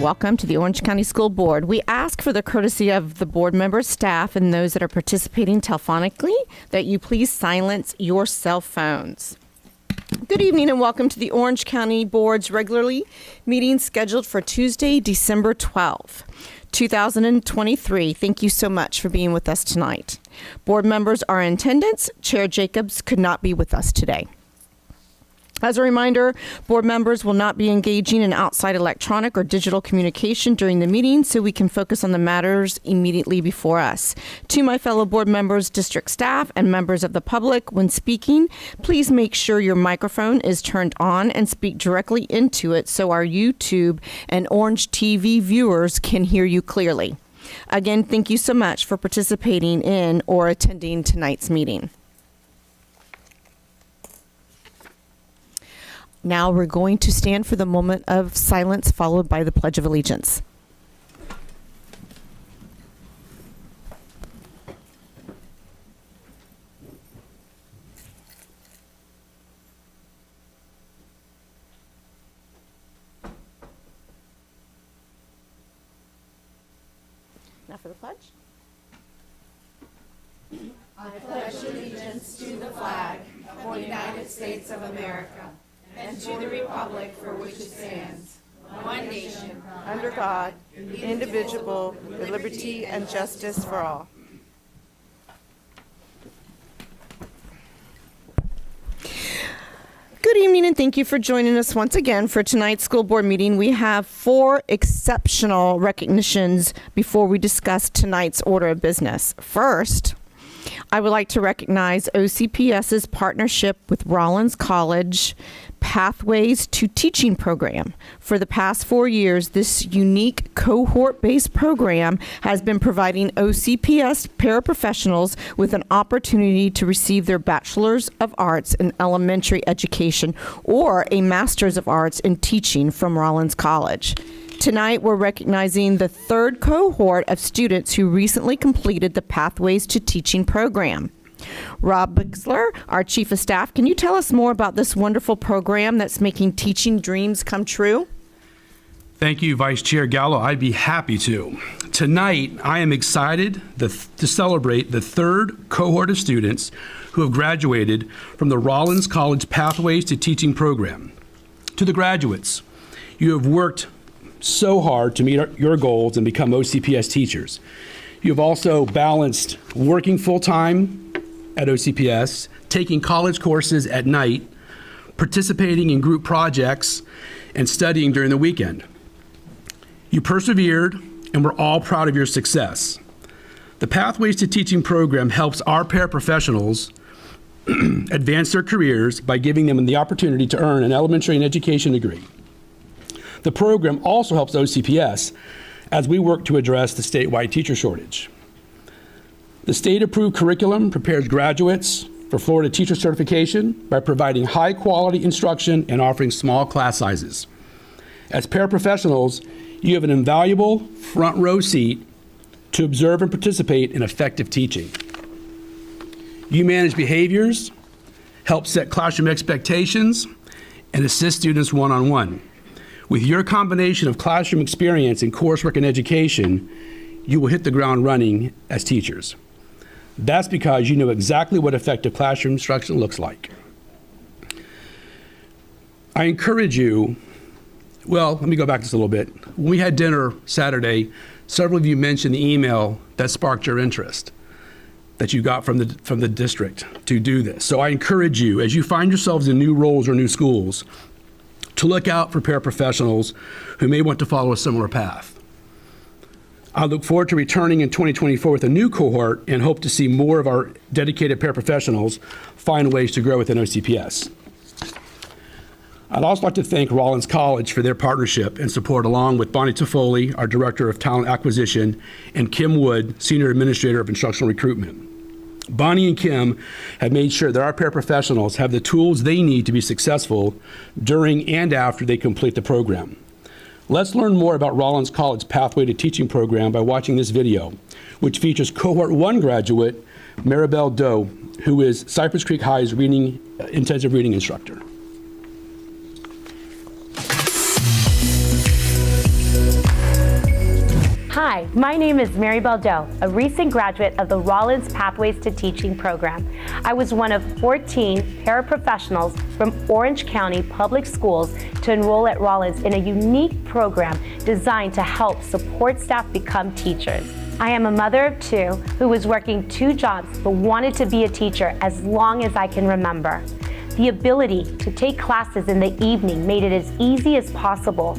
welcome to the Orange County School Board. We ask for the courtesy of the board members, staff, and those that are participating telephonically that you please silence your cell phones. Good evening and welcome to the Orange County Board's regularly meeting scheduled for Tuesday, December 12th, 2023. Thank you so much for being with us tonight. Board members are in attendance. Chair Jacobs could not be with us today. As a reminder, board members will not be engaging in outside electronic or digital communication during the meeting, so we can focus on the matters immediately before us. To my fellow board members, district staff, and members of the public, when speaking, please make sure your microphone is turned on and speak directly into it so our YouTube and Orange TV viewers can hear you clearly. Again, thank you so much for participating in or attending tonight's meeting. Now we're going to stand for the moment of silence followed by the Pledge of Allegiance. Now for the pledge. I pledge allegiance to the flag of the United States of America and to the republic for which it stands, one nation, under God, indivisible, with liberty and justice for all. Good evening and thank you for joining us once again for tonight's school board meeting. We have 4 exceptional recognitions before we discuss tonight's order of business. First, I would like to recognize OCPS's partnership with Rollins College Pathways to Teaching program. For the past 4 years, this unique cohort-based program has been providing OCPS paraprofessionals with an opportunity to receive their Bachelor's of Arts in Elementary Education or a Master's of Arts in Teaching from Rollins College. Tonight, we're recognizing the 3rd cohort of students who recently completed the Pathways to Teaching program. Rob Bixler, our Chief of Staff, can you tell us more about this wonderful program that's making teaching dreams come true? Thank you, Vice Chair Gallo. I'd be happy to. Tonight, I am excited to celebrate the 3rd cohort of students who have graduated from the Rollins College Pathways to Teaching program. To the graduates, you have worked so hard to meet your goals and become OCPS teachers. You have also balanced working full-time at OCPS, taking college courses at night, participating in group projects, and studying during the weekend. You persevered, and we're all proud of your success. The Pathways to Teaching program helps our paraprofessionals advance their careers by giving them the opportunity to earn an elementary and education degree. The program also helps OCPS as we work to address the statewide teacher shortage. The state-approved curriculum prepares graduates for Florida teacher certification by providing high-quality instruction and offering small class sizes. As paraprofessionals, you have an invaluable front row seat to observe and participate in effective teaching. You manage behaviors, help set classroom expectations, and assist students one-on-one. With your combination of classroom experience and coursework and education, you will hit the ground running as teachers. That's because you know exactly what effective classroom instruction looks like. I encourage you, well, let me go back just a little bit. When we had dinner Saturday, several of you mentioned the email that sparked your interest that you got from the district to do this. So I encourage you, as you find yourselves in new roles or new schools, to look out for paraprofessionals who may want to follow a similar path. I look forward to returning in 2024 with a new cohort and hope to see more of our dedicated paraprofessionals find ways to grow within OCPS. I'd also like to thank Rollins College for their partnership and support, along with Bonnie Toffoli, our Director of Talent Acquisition, and Kim Wood, Senior Administrator of Instructional Recruitment. Bonnie and Kim have made sure that our paraprofessionals have the tools they need to be successful during and after they complete the program. Let's learn more about Rollins College Pathway to Teaching program by watching this video, which features Cohort 1 graduate Maribel Doe, who is Cypress Creek High's intensive reading instructor. Hi, my name is Mary Baldo, a recent graduate of the Rollins Pathways to Teaching program. I was one of 14 paraprofessionals from Orange County Public Schools to enroll at Rollins in a unique program designed to help support staff become teachers. I am a mother of two who was working 2 jobs but wanted to be a teacher as long as I can remember. The ability to take classes in the evening made it as easy as possible.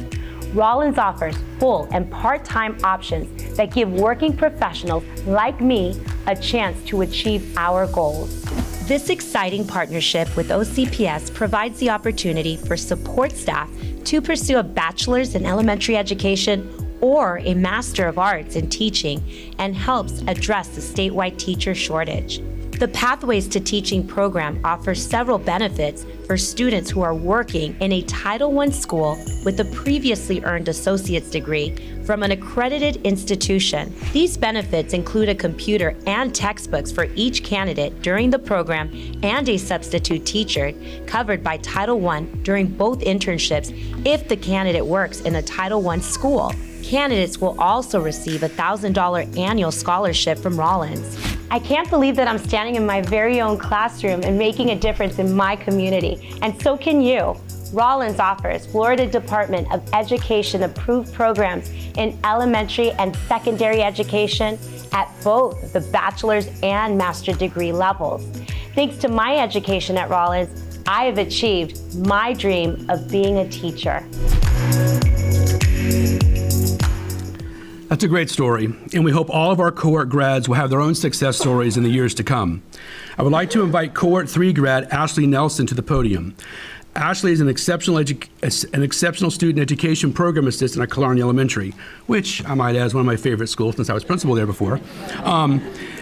Rollins offers full and part-time options that give working professionals like me a chance to achieve our goals. This exciting partnership with OCPS provides the opportunity for support staff to pursue a bachelor's in elementary education or a Master of Arts in teaching and helps address the statewide teacher shortage. The Pathways to Teaching program offers several benefits for students who are working in a Title I school with a previously earned associate's degree from an accredited institution. These benefits include a computer and textbooks for each candidate during the program and a substitute teacher covered by Title I during both internships if the candidate works in a Title I school. Candidates will also receive a $1,000 annual scholarship from Rollins. I can't believe that I'm standing in my very own classroom and making a difference in my community, and so can you. Rollins offers Florida Department of Education approved programs in elementary and secondary education at both the bachelor's and master's degree levels. Thanks to my education at Rollins, I have achieved my dream of being a teacher. That's a great story, and we hope all of our cohort grads will have their own success stories in the years to come. I would like to invite cohort 3 grad Ashley Nelson to the podium. Ashley is an exceptional student education program assistant at Killarney Elementary, which I might add is one of my favorite schools since I was principal there before.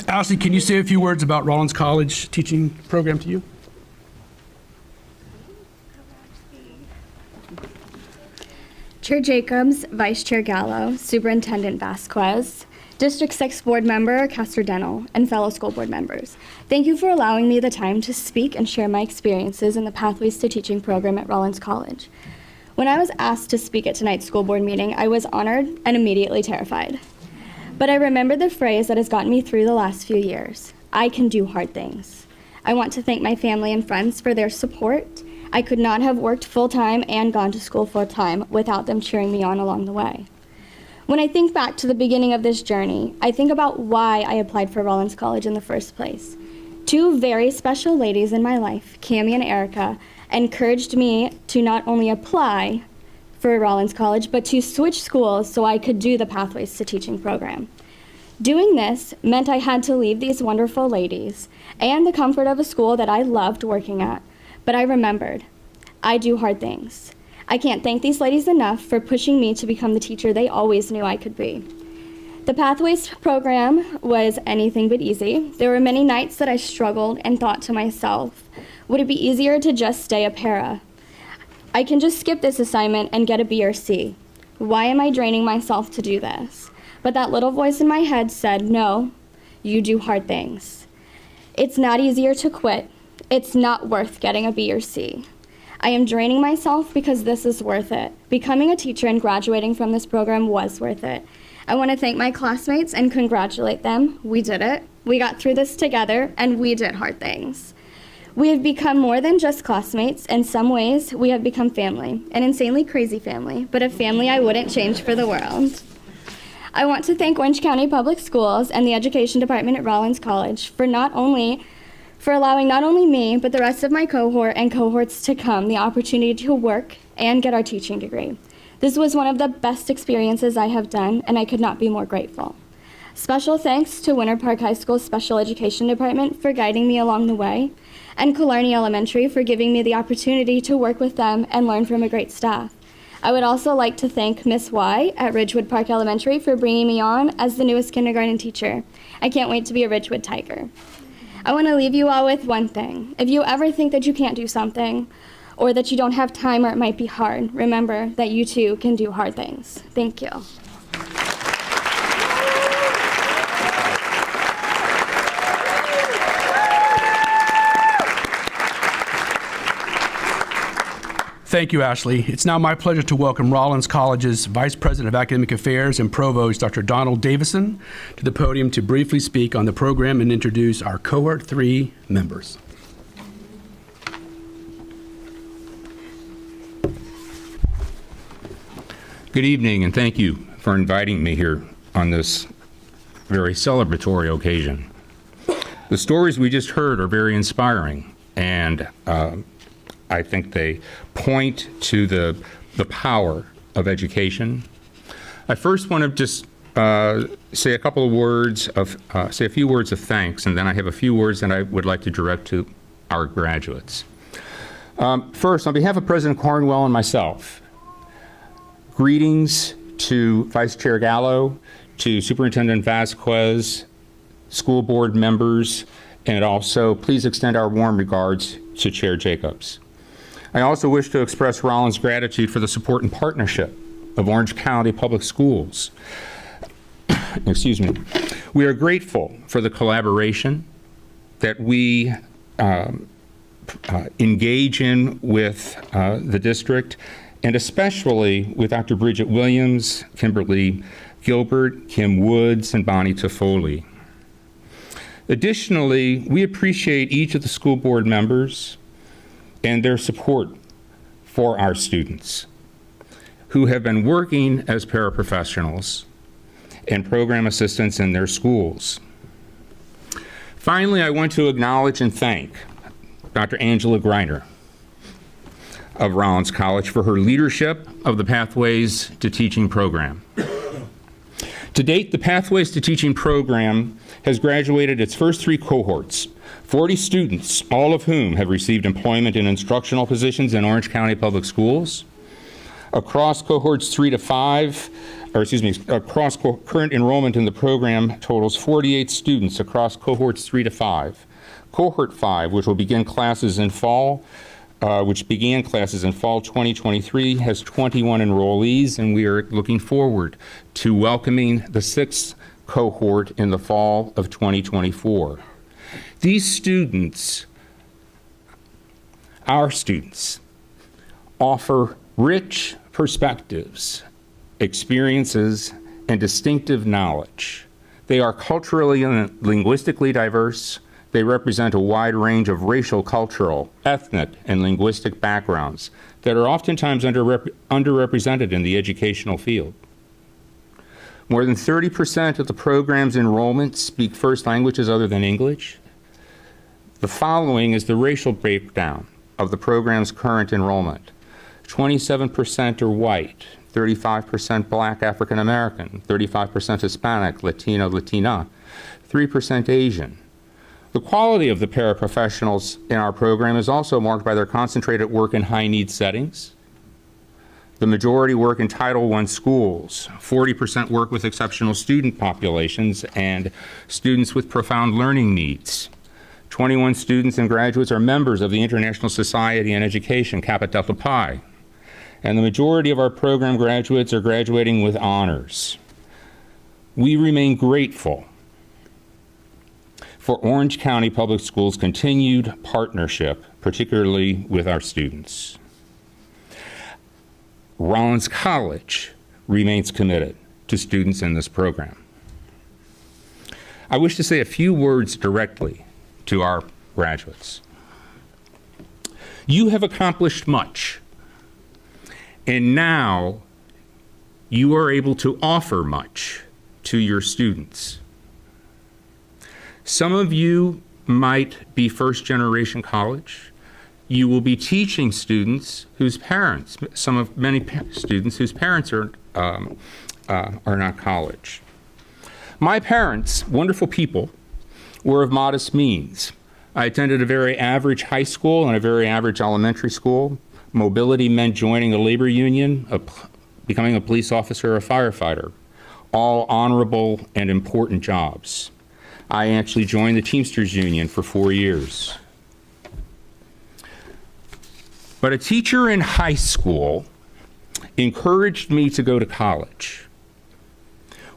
Ashley, can you say a few words about Rollins College teaching program to you? Chair Jacobs, Vice Chair Gallo, Superintendent Vasquez, District 6 Board Member Castrodeno, and fellow school board members. Thank you for allowing me the time to speak and share my experiences in the Pathways to Teaching program at Rollins College. When I was asked to speak at tonight's school board meeting, I was honored and immediately terrified. But I remembered the phrase that has gotten me through the last few years: I can do hard things. I want to thank my family and friends for their support. I could not have worked full-time and gone to school full-time without them cheering me on along the way. When I think back to the beginning of this journey, I think about why I applied for Rollins College in the first place. 2 very special ladies in my life, Cammie and Erica, encouraged me to not only apply for Rollins College, but to switch schools so I could do the Pathways to Teaching program. Doing this meant I had to leave these wonderful ladies and the comfort of a school that I loved working at. But I remembered, I do hard things. I can't thank these ladies enough for pushing me to become the teacher they always knew I could be. The Pathways program was anything but easy. There were many nights that I struggled and thought to myself, would it be easier to just stay a para? I can just skip this assignment and get a B or C. Why am I draining myself to do this? But that little voice in my head said, no, you do hard things. It's not easier to quit. It's not worth getting a B or C. I am draining myself because this is worth it. Becoming a teacher and graduating from this program was worth it. I want to thank my classmates and congratulate them. We did it. We got through this together, and we did hard things. We have become more than just classmates. In some ways, we have become family, an insanely crazy family, but a family I wouldn't change for the world. I want to thank Orange County Public Schools and the Education Department at Rollins College for allowing not only me, but the rest of my cohort and cohorts to come the opportunity to work and get our teaching degree. This was one of the best experiences I have done, and I could not be more grateful. Special thanks to Winter Park High School's Special Education Department for guiding me along the way, and Killarney Elementary for giving me the opportunity to work with them and learn from a great staff. I would also like to thank Miss Y at Ridgewood Park Elementary for bringing me on as the newest kindergarten teacher. I can't wait to be a Ridgewood Tiger. I want to leave you all with one thing. If you ever think that you can't do something, or that you don't have time or it might be hard, remember that you too can do hard things. Thank you. Thank you, Ashley. It's now my pleasure to welcome Rollins College's Vice President of Academic Affairs and Provost, Dr. Donald Davison, to the podium to briefly speak on the program and introduce our Cohort 3 members. Good evening, and thank you for inviting me here on this very celebratory occasion. The stories we just heard are very inspiring, and I think they point to the power of education. I first want to just say a few words of thanks, and then I have a few words that I would like to direct to our graduates. First, on behalf of President Cornwell and myself, greetings to Vice Chair Gallo, to Superintendent Vasquez, school board members, and also please extend our warm regards to Chair Jacobs. I also wish to express Rollins' gratitude for the support and partnership of Orange County Public Schools. Excuse me. We are grateful for the collaboration that we engage in with the district, and especially with Dr. Bridget Williams, Kimberly Gilbert, Kim Woods, and Bonnie Toffoli. Additionally, we appreciate each of the school board members and their support for our students who have been working as paraprofessionals and program assistants in their schools. Finally, I want to acknowledge and thank Dr. Angela Greiner of Rollins College for her leadership of the Pathways to Teaching program. To date, the Pathways to Teaching program has graduated its first 3 cohorts, 40 students, all of whom have received employment in instructional positions in Orange County Public Schools. Across cohorts 3 to 5, across current enrollment in the program totals 48 students across cohorts 3 to 5. Cohort 5, which began classes in fall 2023, has 21 enrollees, and we are looking forward to welcoming the 6th cohort in the fall of 2024. These students, our students, offer rich perspectives, experiences, and distinctive knowledge. They are culturally and linguistically diverse. They represent a wide range of racial, cultural, ethnic, and linguistic backgrounds that are oftentimes underrepresented in the educational field. More than 30% of the program's enrollment speak first languages other than English. The following is the racial breakdown of the program's current enrollment. 27% are white, 35% Black African American, 35% Hispanic, Latino, Latina, 3% Asian. The quality of the paraprofessionals in our program is also marked by their concentrated work in high-need settings. The majority work in Title I schools, 40% work with exceptional student populations and students with profound learning needs. 21 students and graduates are members of the International Society in Education, Kappa Delta Pi. And the majority of our program graduates are graduating with honors. We remain grateful for Orange County Public Schools' continued partnership, particularly with our students. Rollins College remains committed to students in this program. I wish to say a few words directly to our graduates. You have accomplished much, and now you are able to offer much to your students. Some of you might be first-generation college. You will be teaching students whose parents, many students whose parents are not college. My parents, wonderful people, were of modest means. I attended a very average high school and a very average elementary school. Mobility meant joining a labor union, becoming a police officer or a firefighter, all honorable and important jobs. I actually joined the Teamsters Union for 4 years. But a teacher in high school encouraged me to go to college,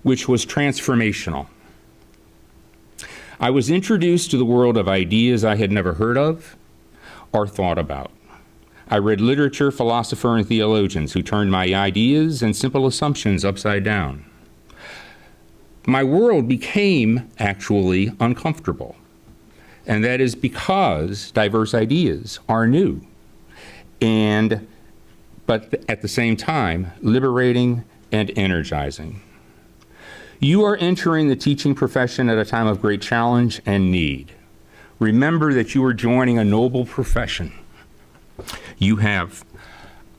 which was transformational. I was introduced to the world of ideas I had never heard of or thought about. I read literature, philosopher, and theologians who turned my ideas and simple assumptions upside down. My world became actually uncomfortable, and that is because diverse ideas are new, but at the same time, liberating and energizing. You are entering the teaching profession at a time of great challenge and need. Remember that you are joining a noble profession. You have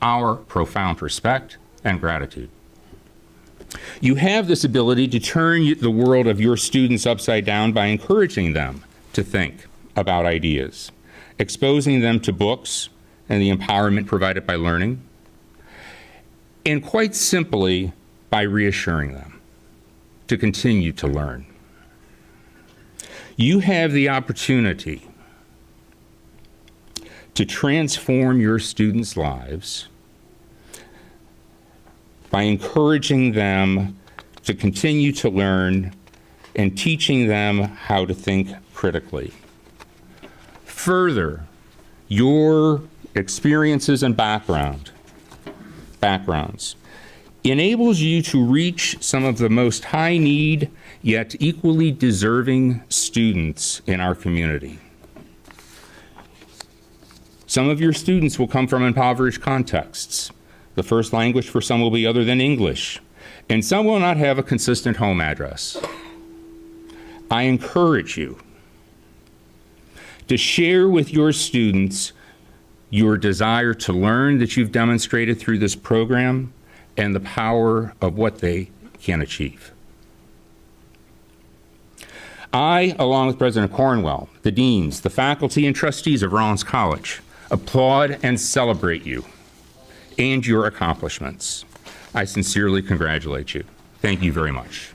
our profound respect and gratitude. You have this ability to turn the world of your students upside down by encouraging them to think about ideas, exposing them to books and the empowerment provided by learning, and quite simply by reassuring them to continue to learn. You have the opportunity to transform your students' lives by encouraging them to continue to learn and teaching them how to think critically. Further, your experiences and backgrounds enables you to reach some of the most high need yet equally deserving students in our community. Some of your students will come from impoverished contexts. The first language for some will be other than English, and some will not have a consistent home address. I encourage you to share with your students your desire to learn that you've demonstrated through this program and the power of what they can achieve. I, along with President Cornwell, the deans, the faculty, and trustees of Rollins College, applaud and celebrate you and your accomplishments. I sincerely congratulate you. Thank you very much.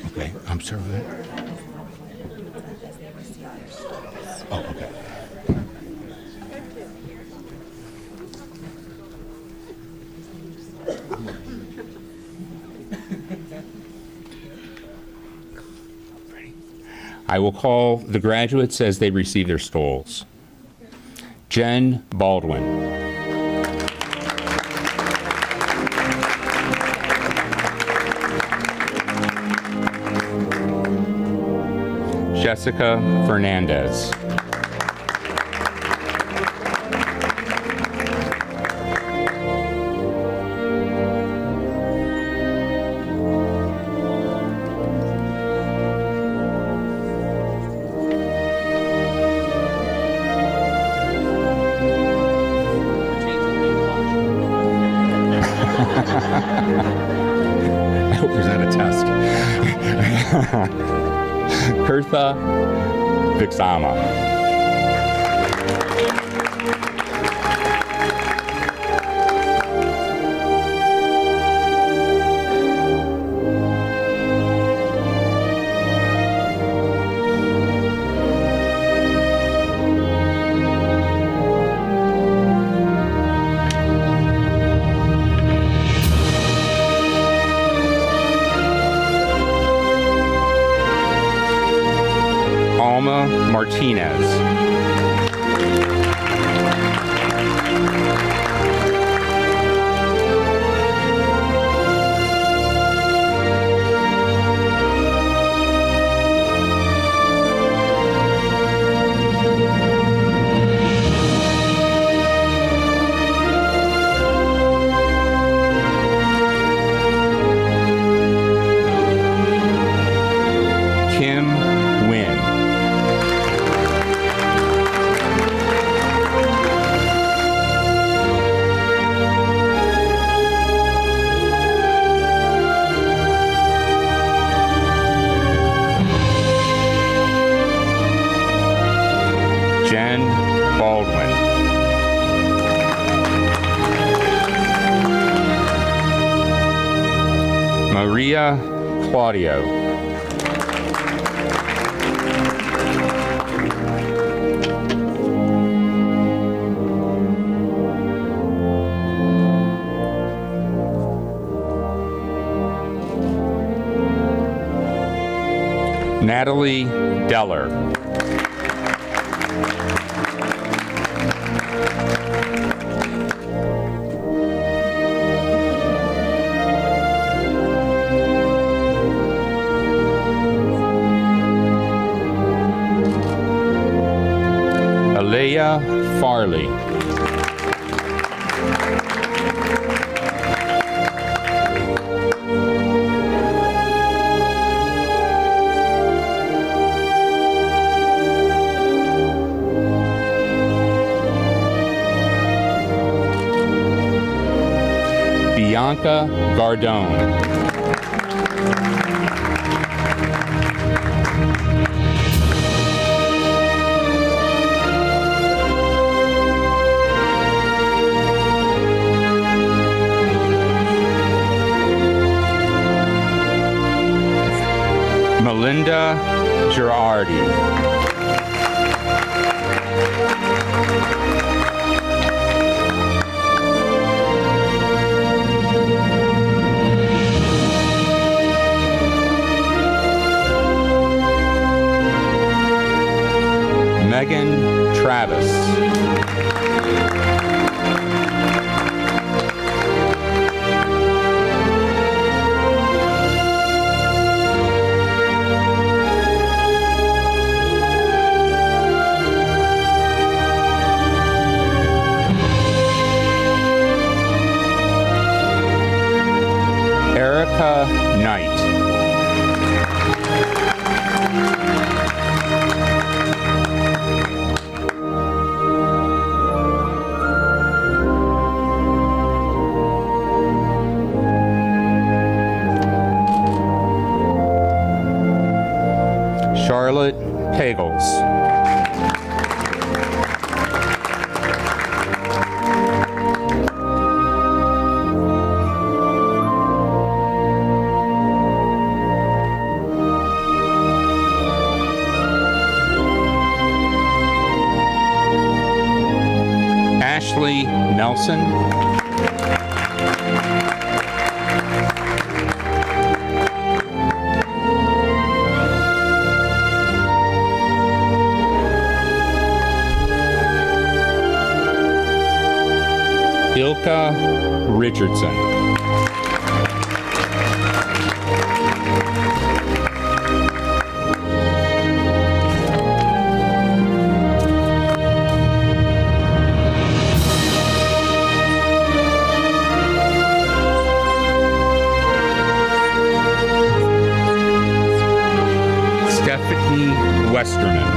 Okay, I'm sorry. Oh, okay. I will call the graduates as they receive their stoles. Jen Baldwin. Jessica Fernandez. I hope there's not a test. Kurtha Vixama. Alma Martinez. Claudio. Natalie Deller. Alea Farley. Bianca Gardone. Melinda Girardi. Megan Travis. Erica Knight. Charlotte Pagels. Ashley Nelson. Ilka Richardson. Stephanie Westerman.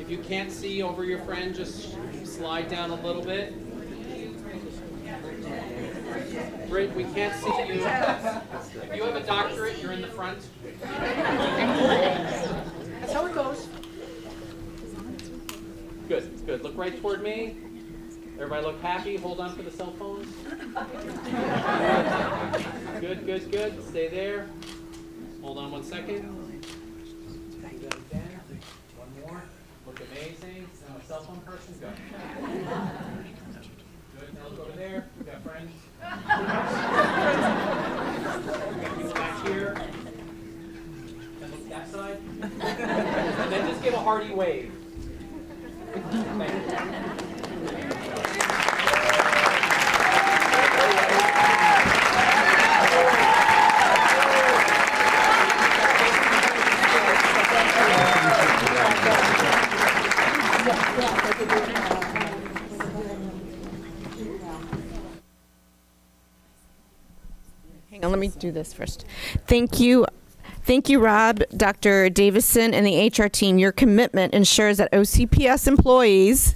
If you can't see over your friend, just slide down a little bit. Britt, we can't see you. If you have a doctorate, you're in the front. That's how it goes. Good, good. Look right toward me. Everybody look happy. Hold on for the cell phones. Good, good, good. Stay there. Hold on 1 second. Do that again. One more. Look amazing. Now a cell phone person. Go. Good. Now look over there. We got friends. We got people back here. And look a hearty wave. Thank you. Hang on, let me do this first. Thank you. Thank you, Rob, Dr. Davison, and the HR team. Your commitment ensures that OCPS employees.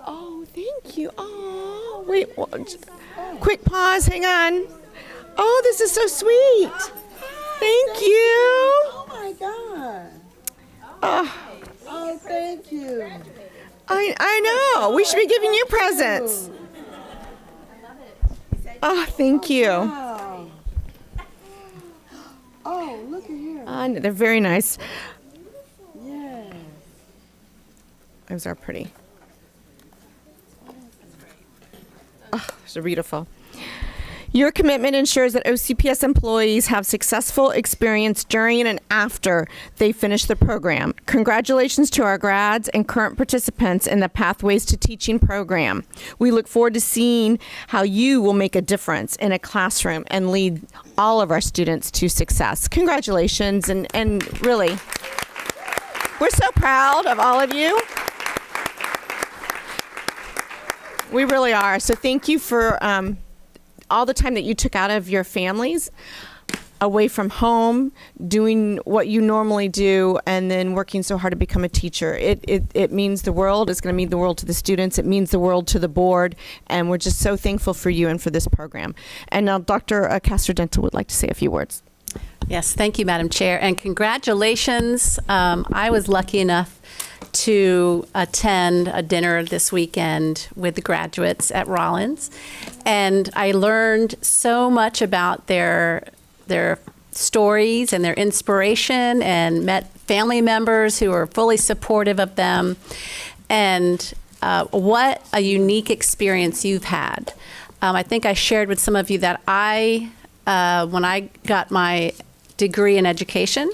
Oh, thank you. Oh, wait. Quick pause. Hang on. Oh, this is so sweet. Thank you. Oh my God. Oh, Oh, thank you. I know. We should be giving you presents. Oh, thank you. Wow. Oh, look at here. They're very nice. Yeah. Those are pretty. Oh, they're beautiful. Your commitment ensures that OCPS employees have successful experience during and after they finish the program. Congratulations to our grads and current participants in the Pathways to Teaching program. We look forward to seeing how you will make a difference in a classroom and lead all of our students to success. Congratulations, and really, we're so proud of all of you. We really are. So thank you for all the time that you took out of your families, away from home, doing what you normally do, and then working so hard to become a teacher. It means the world. It's going to mean the world to the students. It means the world to the board, and we're just so thankful for you and for this program. And now Dr. Castro-Dental would like to say a few words. Yes, thank you, Madam Chair, and congratulations. I was lucky enough to attend a dinner this weekend with the graduates at Rollins, and I learned so much about their stories and their inspiration, and met family members who are fully supportive of them, and what a unique experience you've had. I think I shared with some of you that when I got my degree in education,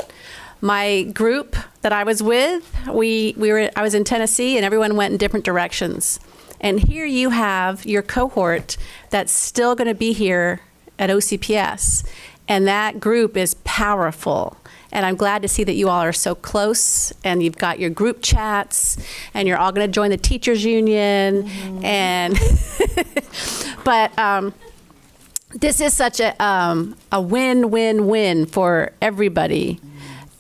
my group that I was with, I was in Tennessee, and everyone went in different directions. And here you have your cohort that's still going to be here at OCPS, and that group is powerful. And I'm glad to see that you all are so close, and you've got your group chats, and you're all going to join the teachers union. Mm-hmm. And but this is such a win-win-win for everybody.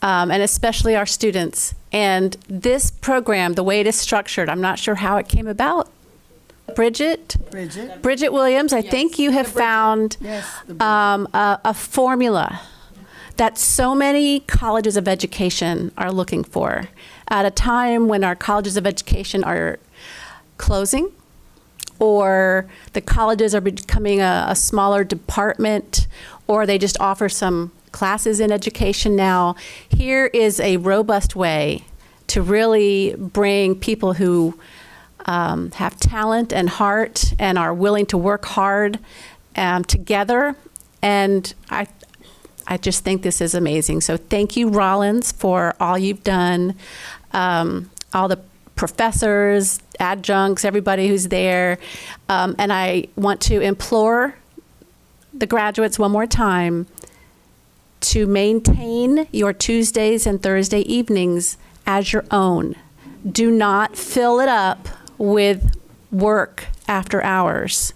And especially our students. And this program, the way it is structured, I'm not sure how it came about. Bridget Williams, I think you have found a formula that so many colleges of education are looking for at a time when our colleges of education are closing, or the colleges are becoming a smaller department, or they just offer some classes in education now. Here is a robust way to really bring people who have talent and heart and are willing to work hard together. And I just think this is amazing. So thank you, Rollins, for all you've done. All the professors, adjuncts, everybody who's there. And I want to implore the graduates one more time to maintain your Tuesdays and Thursday evenings as your own. Do not fill it up with work after hours.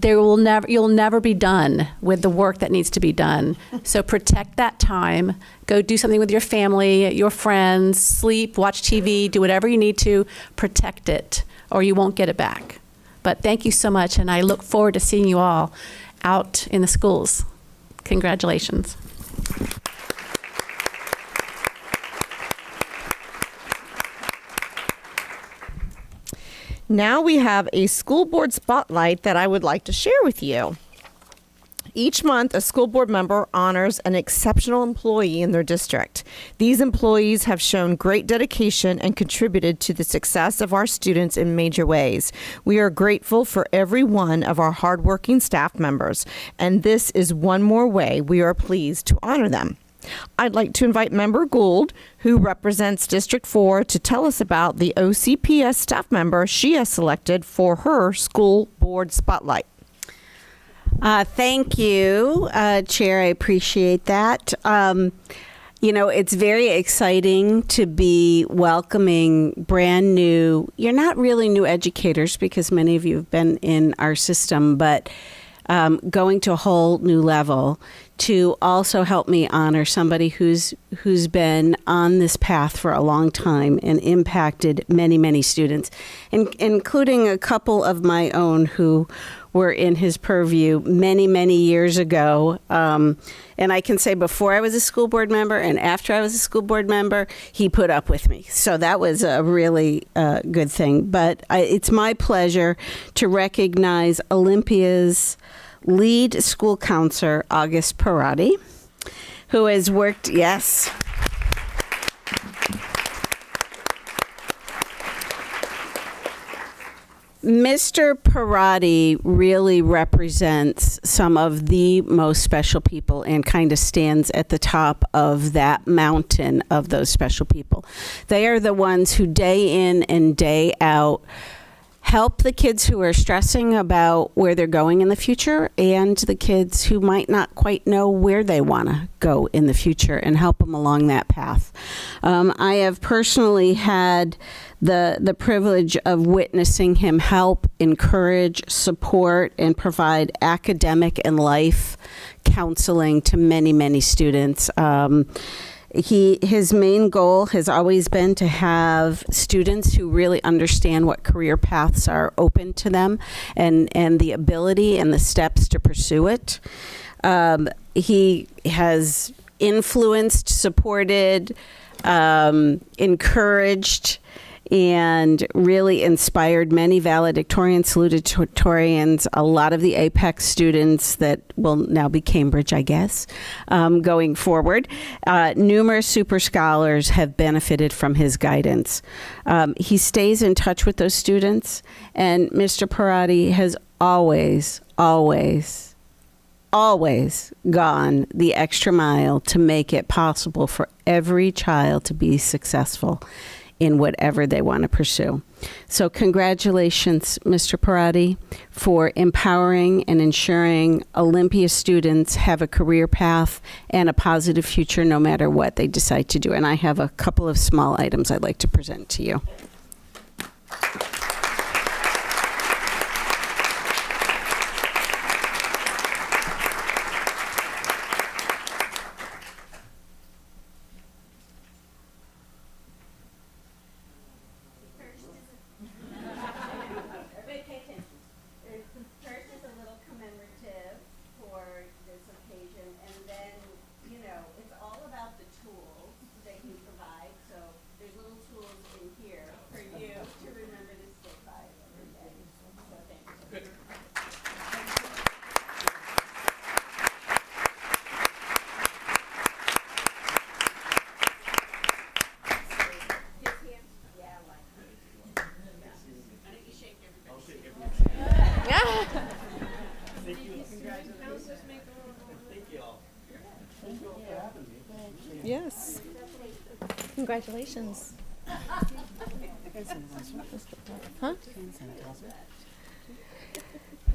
You'll never be done with the work that needs to be done. So protect that time. Go do something with your family, your friends, sleep, watch TV, do whatever you need to. Protect it, or you won't get it back. But thank you so much, and I look forward to seeing you all out in the schools. Congratulations. Now we have a school board spotlight that I would like to share with you. Each month, a school board member honors an exceptional employee in their district. These employees have shown great dedication and contributed to the success of our students in major ways. We are grateful for every one of our hardworking staff members, and this is one more way we are pleased to honor them. I'd like to invite Member Gould, who represents District 4, to tell us about the OCPS staff member she has selected for her school board spotlight. Thank you, Chair. I appreciate that. It's very exciting to be welcoming brand new, you're not really new educators because many of you have been in our system, but going to a whole new level to also help me honor somebody who's been on this path for a long time and impacted many, many students, including a couple of my own who were in his purview many, many years ago. And I can say before I was a school board member and after I was a school board member, he put up with me. So that was a really good thing. But it's my pleasure to recognize Olympia's lead school counselor, August Parati, who has worked, yes. Mr. Parati really represents some of the most special people and kind of stands at the top of that mountain of those special people. They are the ones who day in and day out help the kids who are stressing about where they're going in the future and the kids who might not quite know where they want to go in the future and help them along that path. I have personally had the privilege of witnessing him help, encourage, support, and provide academic and life counseling to many, many students. His main goal has always been to have students who really understand what career paths are open to them and the ability and the steps to pursue it. He has influenced, supported, encouraged, and really inspired many valedictorians, salutatorians, a lot of the Apex students that will now be Cambridge, I guess, going forward. Numerous super scholars have benefited from his guidance. He stays in touch with those students, and Mr. Parati has always gone the extra mile to make it possible for every child to be successful in whatever they want to pursue. So congratulations, Mr. Parati, for empowering and ensuring Olympia students have a career path and a positive future no matter what they decide to do. And I have a couple of small items I'd like to present to you. Yes. Congratulations. Huh?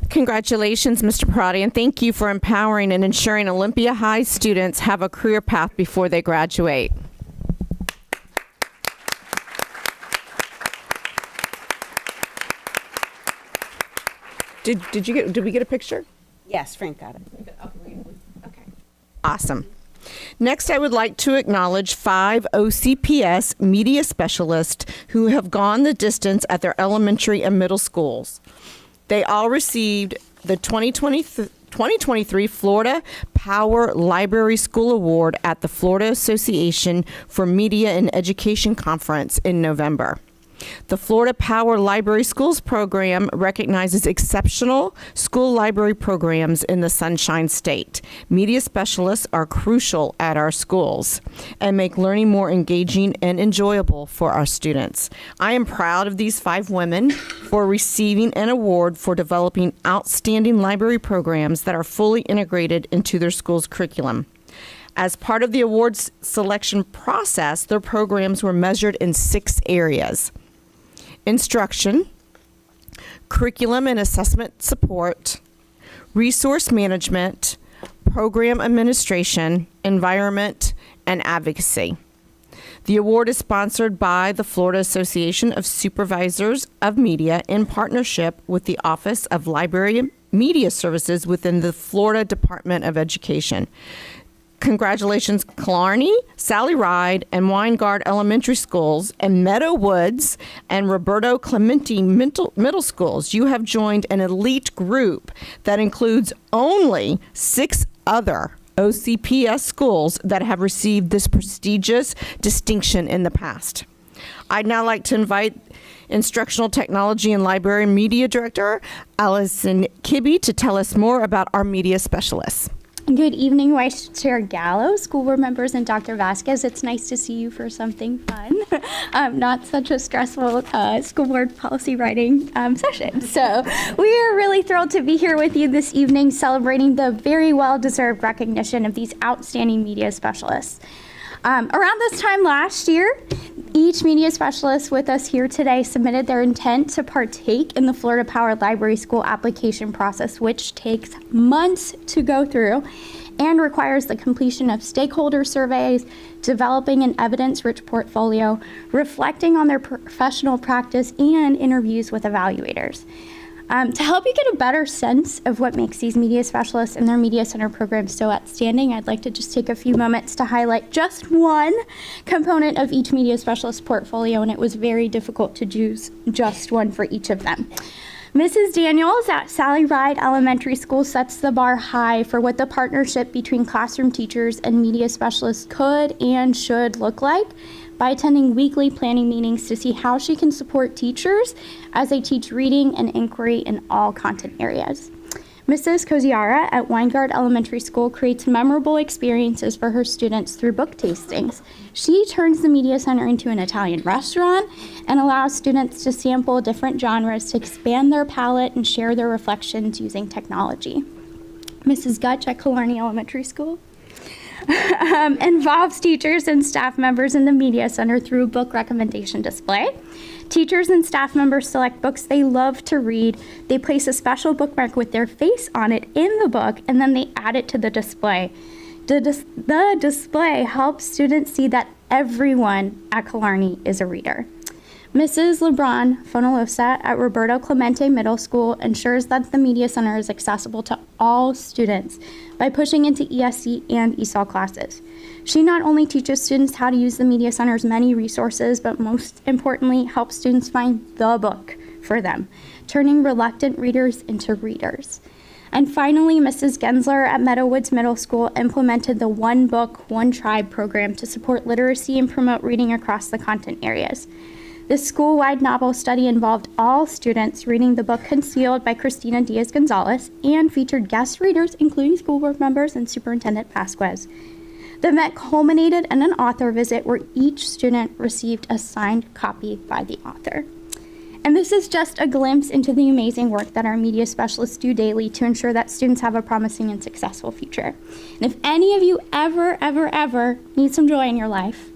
Congratulations, Mr. Parati, and thank you for empowering and ensuring Olympia High students have a career path before they graduate. Did we get a picture? Yes, Frank got it. Okay. Awesome. Next, I would like to acknowledge 5 OCPS media specialists who have gone the distance at their elementary and middle schools. They all received the 2023 Florida Power Library School Award at the Florida Association for Media and Education Conference in November. The Florida Power Library Schools program recognizes exceptional school library programs in the Sunshine State. Media specialists are crucial at our schools and make learning more engaging and enjoyable for our students. I am proud of these 5 women for receiving an award for developing outstanding library programs that are fully integrated into their school's curriculum. As part of the awards selection process, their programs were measured in 6 areas: instruction, curriculum and assessment support, resource management, program administration, environment, and advocacy. The award is sponsored by the Florida Association of Supervisors of Media in partnership with the Office of Library and Media Services within the Florida Department of Education. Congratulations, Killarney, Sally Ride, and Weingard Elementary Schools, and Meadow Woods and Roberto Clemente Middle Schools. You have joined an elite group that includes only 6 other OCPS schools that have received this prestigious distinction in the past. I'd now like to invite Instructional Technology and Library Media Director Allison Kibbe to tell us more about our media specialists. Good evening, Vice Chair Gallo, school board members, and Dr. Vasquez. It's nice to see you for something fun, not such a stressful school board policy writing session. So we are really thrilled to be here with you this evening, celebrating the very well-deserved recognition of these outstanding media specialists. Around this time last year, each media specialist with us here today submitted their intent to partake in the Florida Powered Library School application process, which takes months to go through and requires the completion of stakeholder surveys, developing an evidence-rich portfolio, reflecting on their professional practice, and interviews with evaluators. To help you get a better sense of what makes these media specialists and their media center programs so outstanding, I'd like to just take a few moments to highlight just one component of each media specialist portfolio, and it was very difficult to choose just one for each of them. Mrs. Daniels at Sally Ride Elementary School sets the bar high for what the partnership between classroom teachers and media specialists could and should look like by attending weekly planning meetings to see how she can support teachers as they teach reading and inquiry in all content areas. Mrs. Koziara at Weingard Elementary School creates memorable experiences for her students through book tastings. She turns the Media Center into an Italian restaurant and allows students to sample different genres to expand their palette and share their reflections using technology. Mrs. Gutch at Killarney Elementary School involves teachers and staff members in the Media Center through a book recommendation display. Teachers and staff members select books they love to read. They place a special bookmark with their face on it in the book, and then they add it to the display. The display helps students see that everyone at Killarney is a reader. Mrs. LeBron Fonalosa at Roberto Clemente Middle School ensures that the Media Center is accessible to all students by pushing into ESC and ESOL classes. She not only teaches students how to use the Media Center's many resources, but most importantly, helps students find the book for them, turning reluctant readers into readers. And finally, Mrs. Gensler at Meadowwoods Middle School implemented the One Book, One Tribe program to support literacy and promote reading across the content areas. This school-wide novel study involved all students reading the book Concealed by Christina Diaz-Gonzalez and featured guest readers, including school board members and Superintendent Vasquez. The event culminated in an author visit where each student received a signed copy by the author. And this is just a glimpse into the amazing work that our media specialists do daily to ensure that students have a promising and successful future. And if any of you ever need some joy in your life,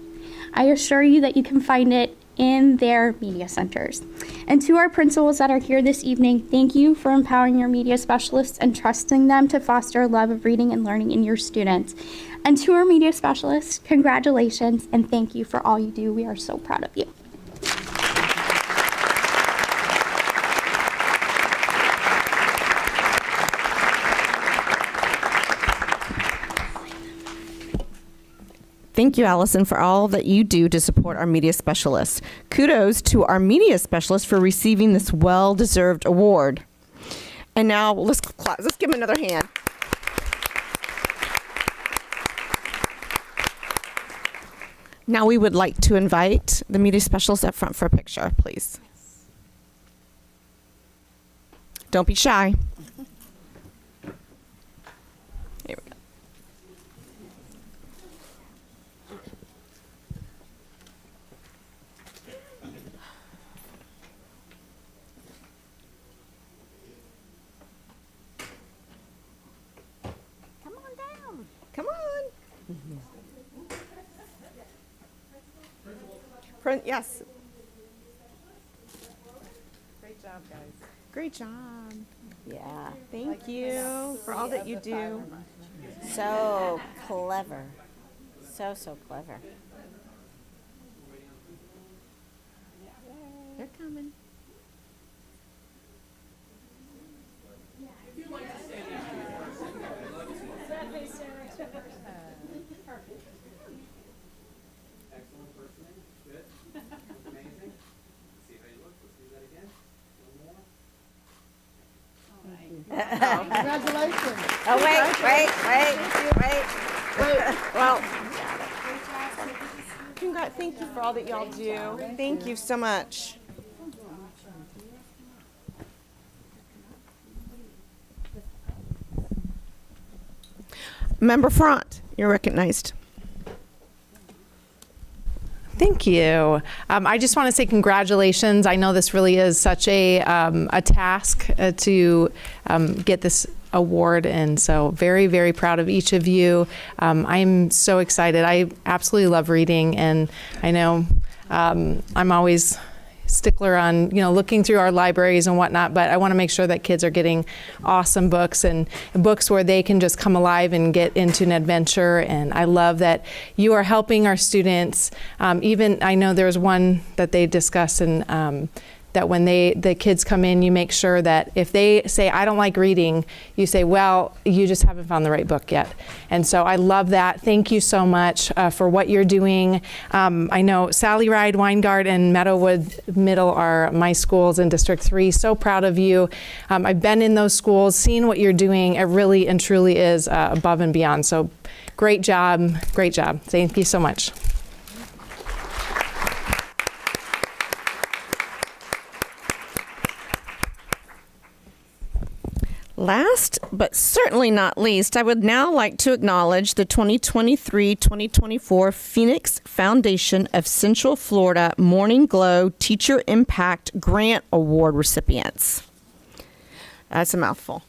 I assure you that you can find it in their media centers. And to our principals that are here this evening, thank you for empowering your media specialists and trusting them to foster a love of reading and learning in your students. And to our media specialists, congratulations and thank you for all you do. We are so proud of you. Thank you, Allison, for all that you do to support our media specialists. Kudos to our media specialists for receiving this well-deserved award. And now let's give them another hand. Now we would like to invite the media specialists up front for a picture, please. Don't be shy. Here we go. Come on down. Come on. Yes. Great job, guys. Great job. Yeah. Thank you for all that you do. So clever. So clever. They're coming. Excellent person. Good. Amazing. See how you look. Let's do that again. One more. Congratulations. Oh, wait. Well, thank you for all that y'all do. Thank you so much. Member Front, you're recognized. Thank you. I just want to say congratulations. I know this really is such a task to get this award, and so very, very proud of each of you. I'm so excited. I absolutely love reading, and I know I'm always stickler on looking through our libraries and whatnot, but I want to make sure that kids are getting awesome books and books where they can just come alive and get into an adventure. And I love that you are helping our students. Even I know there's one that they discuss, and that when the kids come in, you make sure that if they say, I don't like reading, you say, well, you just haven't found the right book yet. And so I love that. Thank you so much for what you're doing. I know Sally Ride, Weingard, and Meadowwood Middle are my schools in District 3. So proud of you. I've been in those schools, seen what you're doing. It really and truly is above and beyond. So great job. Great job. Thank you so much. Last, but certainly not least, I would now like to acknowledge the 2023-2024 Phoenix Foundation of Central Florida Morning Glow Teacher Impact Grant Award recipients. That's a mouthful.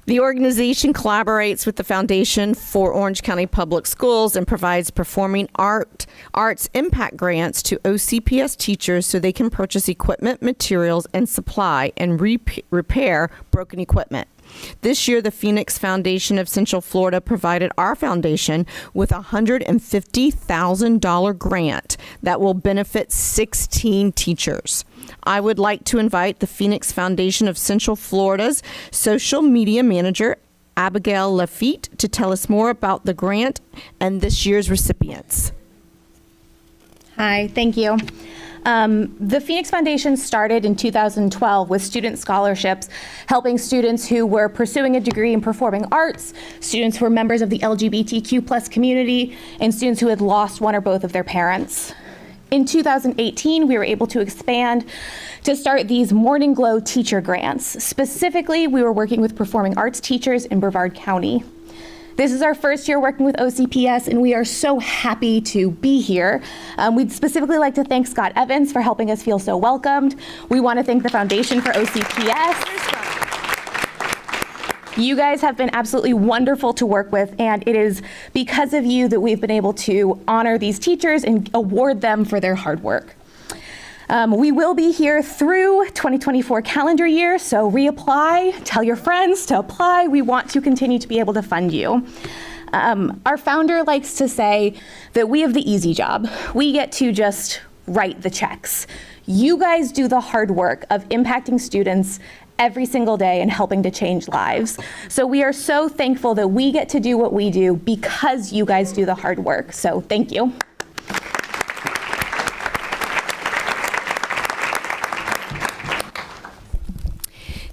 The organization collaborates with the Foundation for Orange County Public Schools and provides performing arts impact grants to OCPS teachers so they can purchase equipment, materials, and supply and repair broken equipment. This year, the Phoenix Foundation of Central Florida provided our foundation with a $150,000 grant that will benefit 16 teachers. I would like to invite the Phoenix Foundation of Central Florida's social media manager, Abigail Lafitte, to tell us more about the grant and this year's recipients. Hi, thank you. The Phoenix Foundation started in 2012 with student scholarships, helping students who were pursuing a degree in performing arts, students who were members of the LGBTQ+ community, and students who had lost one or both of their parents. In 2018, we were able to expand to start these Morning Glow teacher grants. Specifically, we were working with performing arts teachers in Brevard County. This is our first year working with OCPS, and we are so happy to be here. We'd specifically like to thank Scott Evans for helping us feel so welcomed. We want to thank the Foundation for OCPS. You guys have been absolutely wonderful to work with, and it is because of you that we've been able to honor these teachers and award them for their hard work. We will be here through 2024 calendar year, so reapply, tell your friends to apply. We want to continue to be able to fund you. Our founder likes to say that we have the easy job. We get to just write the checks. You guys do the hard work of impacting students every single day and helping to change lives. So we are so thankful that we get to do what we do because you guys do the hard work. So thank you.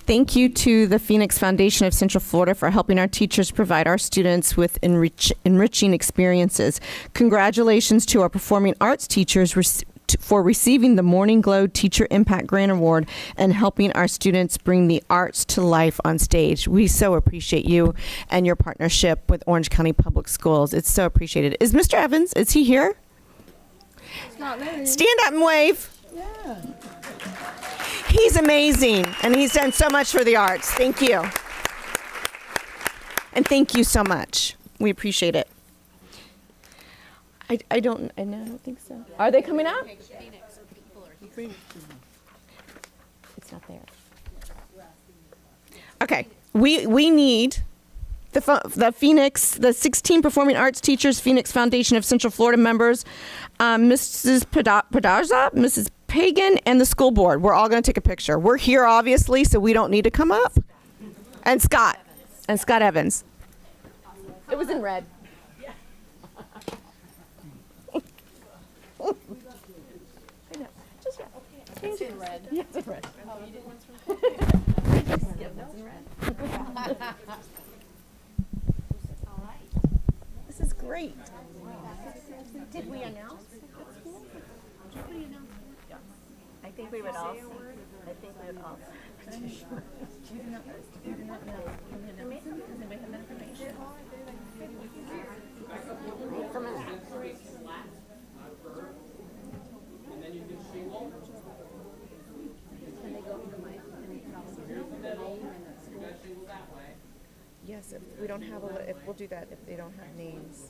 Thank you to the Phoenix Foundation of Central Florida for helping our teachers provide our students with enriching experiences. Congratulations to our performing arts teachers for receiving the Morning Glow Teacher Impact Grant Award and helping our students bring the arts to life on stage. We so appreciate you and your partnership with Orange County Public Schools. It's so appreciated. Is Mr. Evans, is he here? It's not there. Stand up and wave. Yeah. He's amazing, and he's done so much for the arts. Thank you. And thank you so much. We appreciate it. I don't think so. Are they coming up? It's not there. Okay, we need the Phoenix, the 16 Performing Arts Teachers Phoenix Foundation of Central Florida members, Mrs. Padaza, Mrs. Pagan, and the school board. We're all going to take a picture. We're here, obviously, so we don't need to come up. And Scott Evans. It was in red. It's in red. Yeah, it's in red. Oh, you did ones from it's in red. All right. This is great. Did we announce? I think we would all. Yes, if we don't have if we'll do that if they don't have names.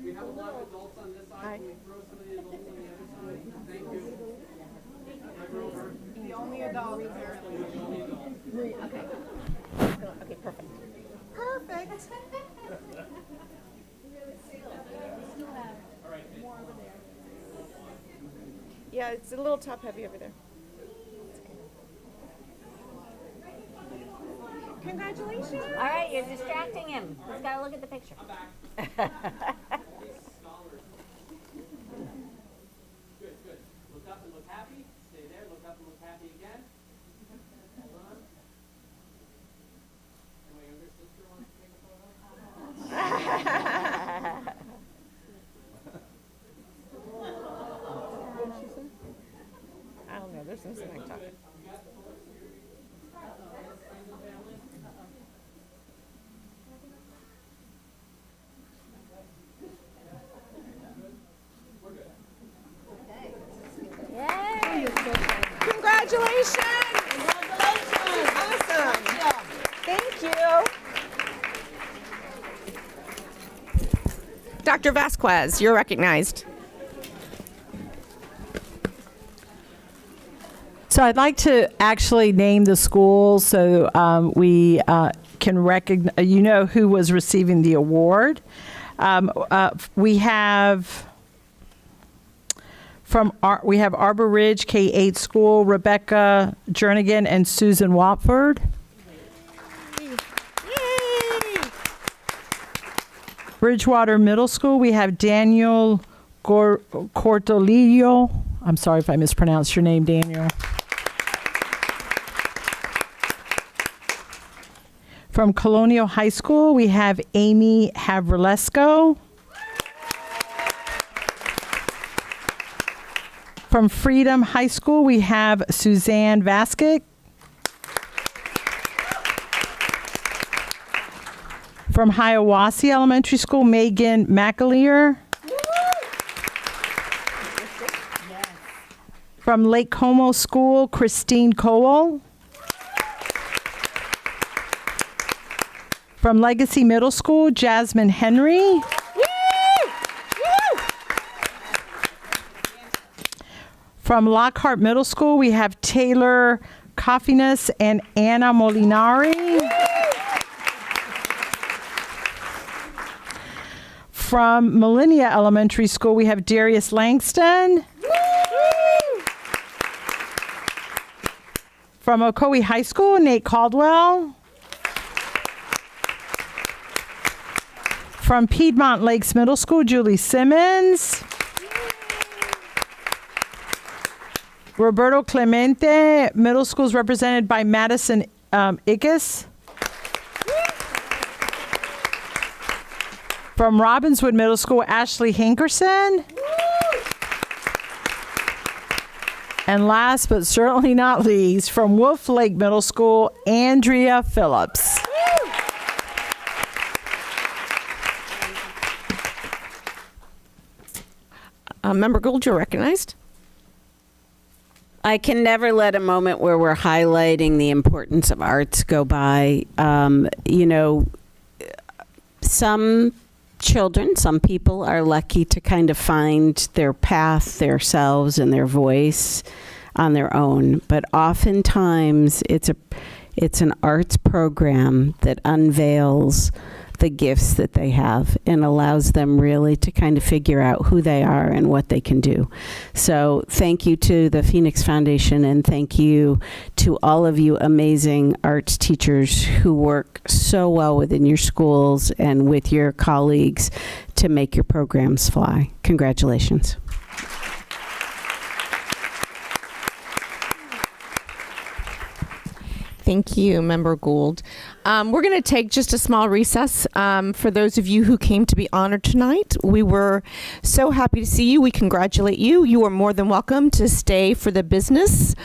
We have a lot of adults on this side. Hi. Can we throw some of the adults on the other side? Thank you. The only adult, apparently. Okay. Okay, perfect. Perfect. Yeah, it's a little top heavy over there. Congratulations. All right, you're distracting him. He's got to look at the picture. Good, good. Look up and look happy. Stay there. Look up and look happy again. Hold on. And my younger sister wants to take a photo. I don't know. There's some smack talking. Congratulations! Awesome! Thank you. Dr. Vasquez, you're recognized. So I'd like to actually name the school so we can recognize, who was receiving the award. We have Arbor Ridge K-8 School, Rebecca Jernigan and Susan Watford. Bridgewater Middle School, we have Daniel Cortolillo. I'm sorry if I mispronounced your name, Daniel. From Colonial High School, we have Amy Havrlesko. From Freedom High School, we have Suzanne Vaskic. From Hiawassee Elementary School, Megan McAleer. From Lake Como School, Christine Cowell. From Legacy Middle School, Jasmine Henry. From Lockhart Middle School, we have Taylor Coffiness and Anna Molinari. From Millennia Elementary School, we have Darius Langston. From Ocoee High School, Nate Caldwell. From Piedmont Lakes Middle School, Julie Simmons. Roberto Clemente Middle School is represented by Madison Ickes. From Robbinswood Middle School, Ashley Hankerson. And last but certainly not least, from Wolf Lake Middle School, Andrea Phillips. Member Gould, you're recognized. I can never let a moment where we're highlighting the importance of arts go by. Some children, some people are lucky to kind of find their path, themselves, and their voice on their own. But oftentimes, it's an arts program that unveils the gifts that they have and allows them really to kind of figure out who they are and what they can do. So thank you to the Phoenix Foundation, and thank you to all of you amazing arts teachers who work so well within your schools and with your colleagues to make your programs fly. Congratulations. Thank you, Member Gould. We're going to take just a small recess for those of you who came to be honored tonight. We were so happy to see you. We congratulate you. You are more than welcome to stay for the business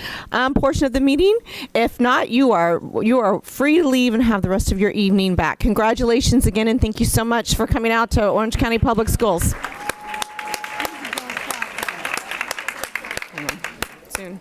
portion of the meeting. If not, you are free to leave and have the rest of your evening back. Congratulations again, and thank you so much for coming out to Orange County Public Schools. Soon.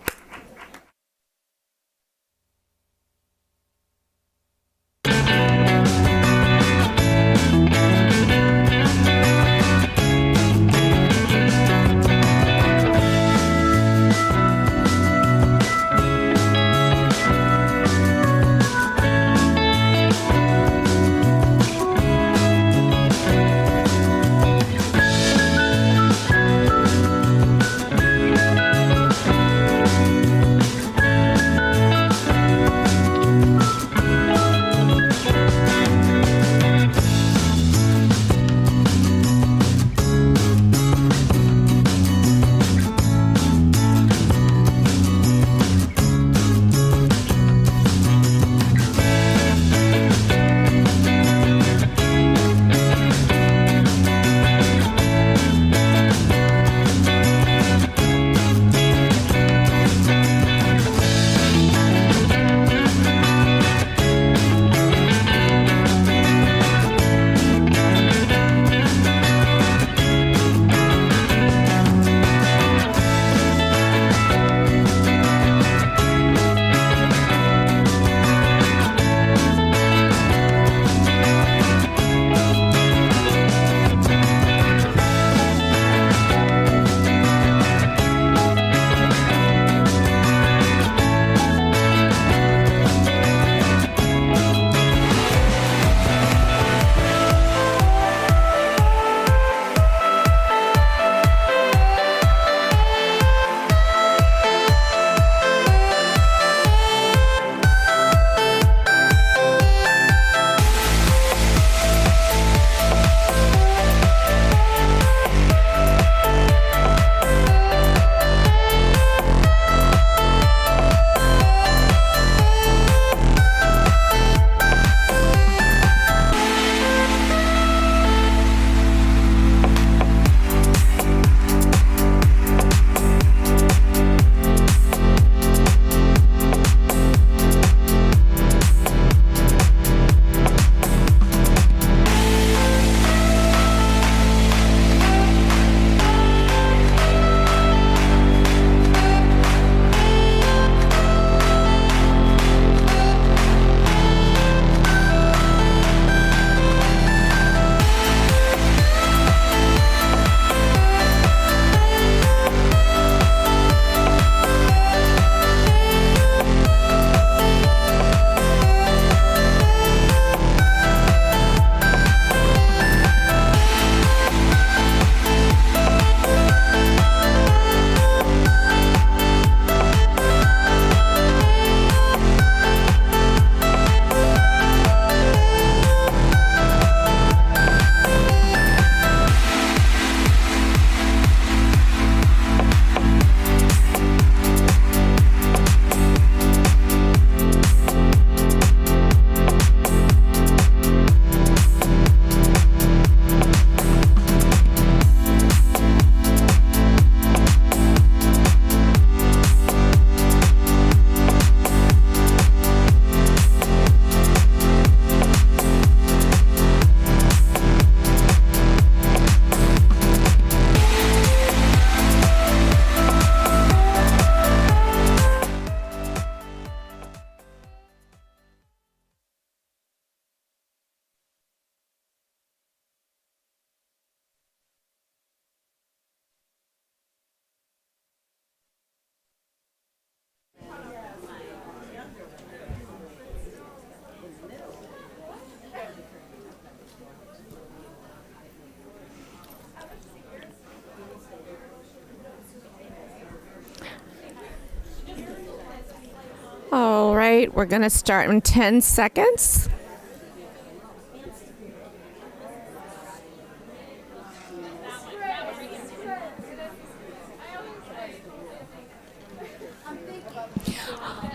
All right, we're going to start in 10 seconds.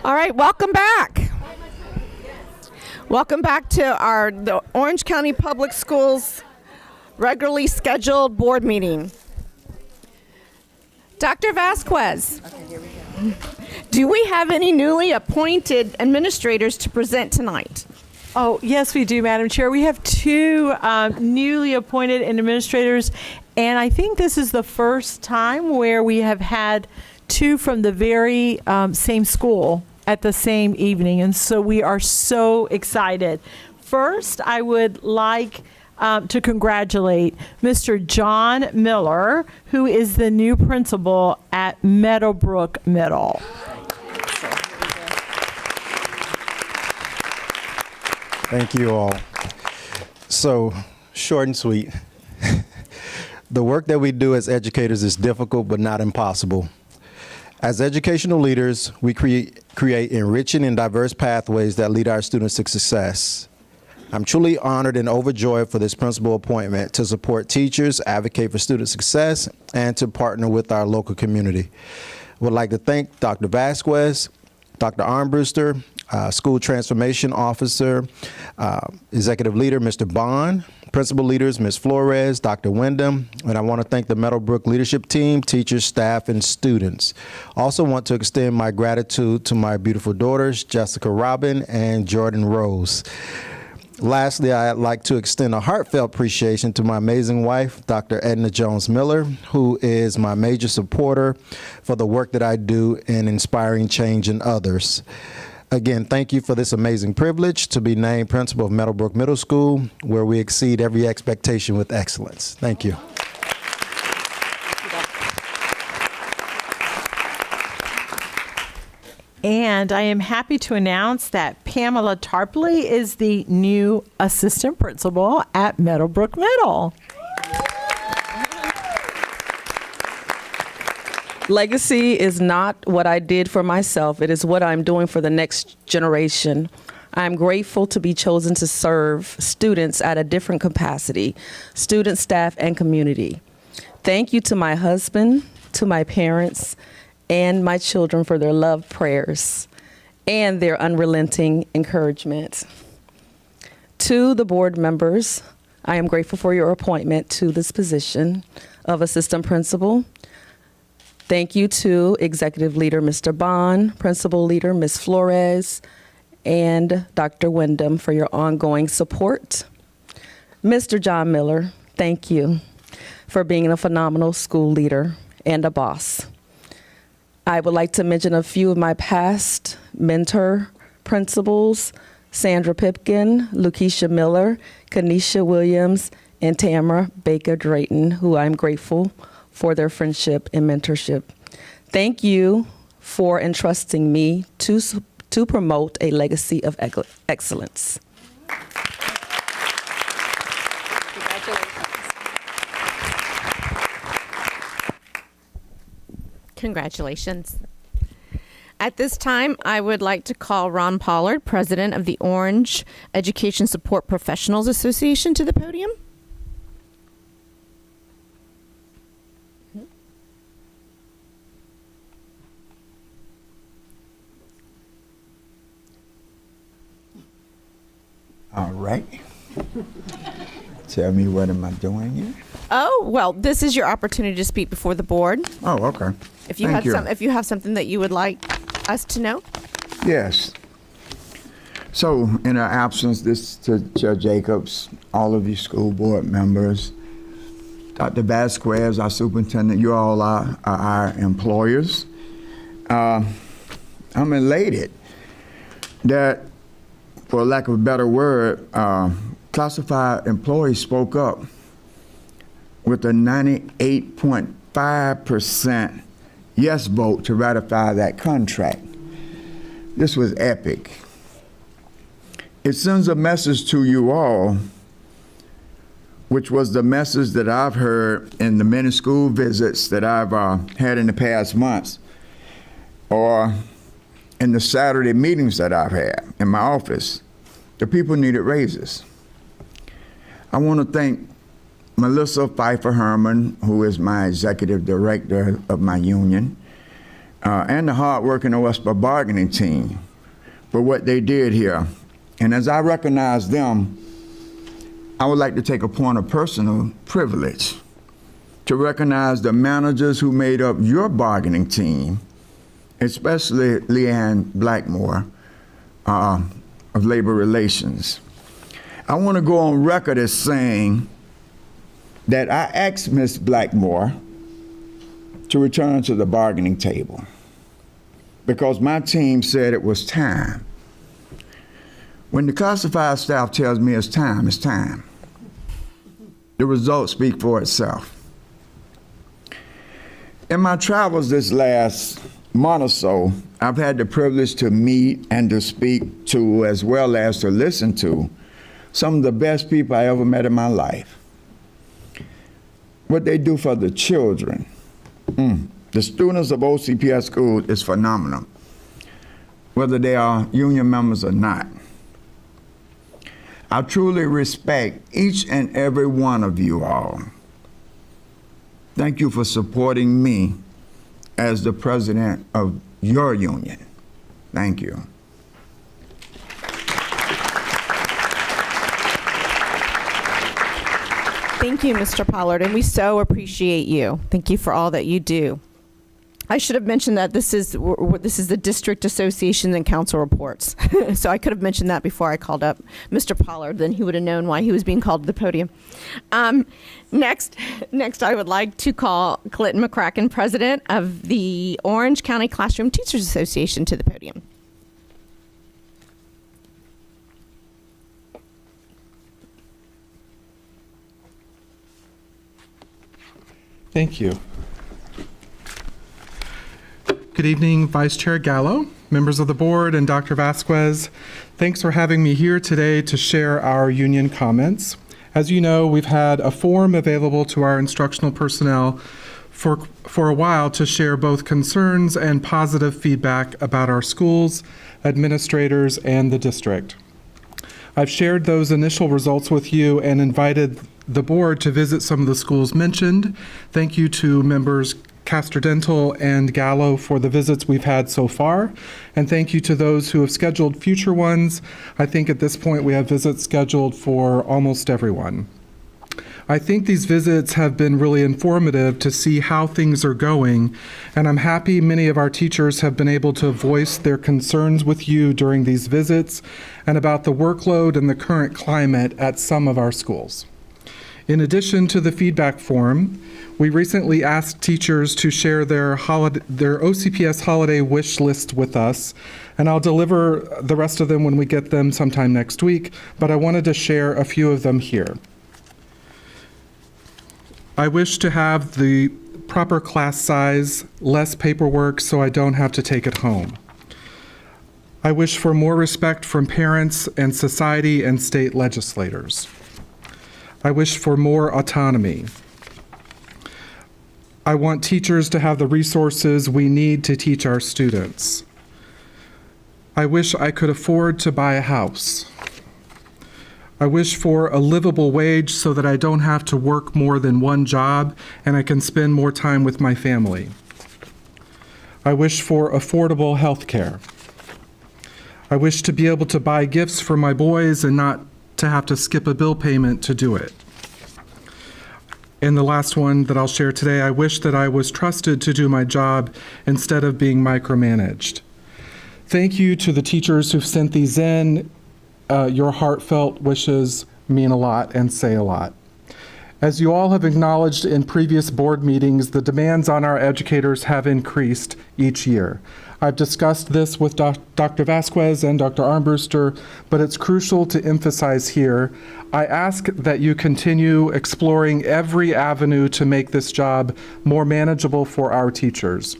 All right, welcome back. Welcome back to the Orange County Public Schools regularly scheduled board meeting. Dr. Vasquez, do we have any newly appointed administrators to present tonight? Oh, yes, we do, Madam Chair. We have two newly appointed administrators, and I think this is the first time where we have had two from the very same school at the same evening, and so we are so excited. First, I would like to congratulate Mr. John Miller, who is the new principal at Meadowbrook Middle. Thank you all. So, short and sweet. The work that we do as educators is difficult but not impossible. As educational leaders, we create enriching and diverse pathways that lead our students to success. I'm truly honored and overjoyed for this principal appointment to support teachers, advocate for student success, and to partner with our local community. I would like to thank Dr. Vasquez, Dr. Armbruster, School Transformation Officer, Executive Leader, Mr. Bond, Principal Leaders, Ms. Flores, Dr. Wyndham, and I want to thank the Meadowbrook leadership team, teachers, staff, and students. Also want to extend my gratitude to my beautiful daughters, Jessica Robin and Jordan Rose. Lastly, I'd like to extend a heartfelt appreciation to my amazing wife, Dr. Edna Jones Miller, who is my major supporter for the work that I do in inspiring change in others. Again, thank you for this amazing privilege to be named principal of Meadowbrook Middle School, where we exceed every expectation with excellence. Thank you. And I am happy to announce that Pamela Tarpley is the new assistant principal at Meadowbrook Middle. Legacy is not what I did for myself. It is what I'm doing for the next generation. I'm grateful to be chosen to serve students at a different capacity, students, staff, and community. Thank you to my husband, to my parents, and my children for their love prayers and their unrelenting encouragement. To the board members, I am grateful for your appointment to this position of assistant principal. Thank you to Executive Leader Mr. Bond, Principal Leader Ms. Flores, and Dr. Wyndham for your ongoing support. Mr. John Miller, thank you for being a phenomenal school leader and a boss. I would like to mention a few of my past mentor principals, Sandra Pipkin, Lakeisha Miller, Kanisha Williams, and Tamara Baker Drayton, who I'm grateful for their friendship and mentorship. Thank you for entrusting me to promote a legacy of excellence. Congratulations. At this time, I would like to call Ron Pollard, President of the Orange Education Support Professionals Association, to the podium. All right. Tell me, what am I doing here? Oh, well, this is your opportunity to speak before the board. Oh, okay. If you if you have something that you would like us to know. Yes. So, in our absence, this to Chair Jacobs, all of you school board members, Dr. Vasquez, our superintendent, you all are our employers. I'm elated that, for lack of a better word, classified employees spoke up with a 98.5% yes vote to ratify that contract. This was epic. It sends a message to you all, which was the message that I've heard in the many school visits that I've had in the past months, or in the Saturday meetings that I've had in my office, the people needed raises. I want to thank Melissa Pfeiffer Herman, who is my executive director of my union, and the hardworking OSPA bargaining team for what they did here. And as I recognize them, I would like to take a point of personal privilege to recognize the managers who made up your bargaining team, especially Leanne Blackmore of Labor Relations. I want to go on record as saying that I asked Ms. Blackmore to return to the bargaining table because my team said it was time. When the classified staff tells me it's time, it's time. The results speak for itself. In my travels this last month or so, I've had the privilege to meet and to speak to, as well as to listen to, some of the best people I ever met in my life. What they do for the children, the students of OCPS schools is phenomenal, whether they are union members or not. I truly respect each and every one of you all. Thank you for supporting me as the president of your union. Thank you. Thank you, Mr. Pollard, and we so appreciate you. Thank you for all that you do. I should have mentioned that this is the District Association and Council reports. So I could have mentioned that before I called up Mr. Pollard, then he would have known why he was being called to the podium. Next, I would like to call Clinton McCracken, President of the Orange County Classroom Teachers Association, to the podium. Thank you. Good evening, Vice Chair Gallo, members of the board, and Dr. Vasquez. Thanks for having me here today to share our union comments. As you know, we've had a forum available to our instructional personnel for a while to share both concerns and positive feedback about our schools, administrators, and the district. I've shared those initial results with you and invited the board to visit some of the schools mentioned. Thank you to members Castor-Dental and Gallo for the visits we've had so far, and thank you to those who have scheduled future ones. I think at this point we have visits scheduled for almost everyone. I think these visits have been really informative to see how things are going, and I'm happy many of our teachers have been able to voice their concerns with you during these visits and about the workload and the current climate at some of our schools. In addition to the feedback forum, we recently asked teachers to share their OCPS holiday wish list with us, and I'll deliver the rest of them when we get them sometime next week, but I wanted to share a few of them here. I wish to have the proper class size, less paperwork so I don't have to take it home. I wish for more respect from parents and society and state legislators. I wish for more autonomy. I want teachers to have the resources we need to teach our students. I wish I could afford to buy a house. I wish for a livable wage so that I don't have to work more than one job and I can spend more time with my family. I wish for affordable health care. I wish to be able to buy gifts for my boys and not to have to skip a bill payment to do it. And the last one that I'll share today, I wish that I was trusted to do my job instead of being micromanaged. Thank you to the teachers who've sent these in. Your heartfelt wishes mean a lot and say a lot. As you all have acknowledged in previous board meetings, the demands on our educators have increased each year. I've discussed this with Dr. Vasquez and Dr. Armbruster, but it's crucial to emphasize here. I ask that you continue exploring every avenue to make this job more manageable for our teachers.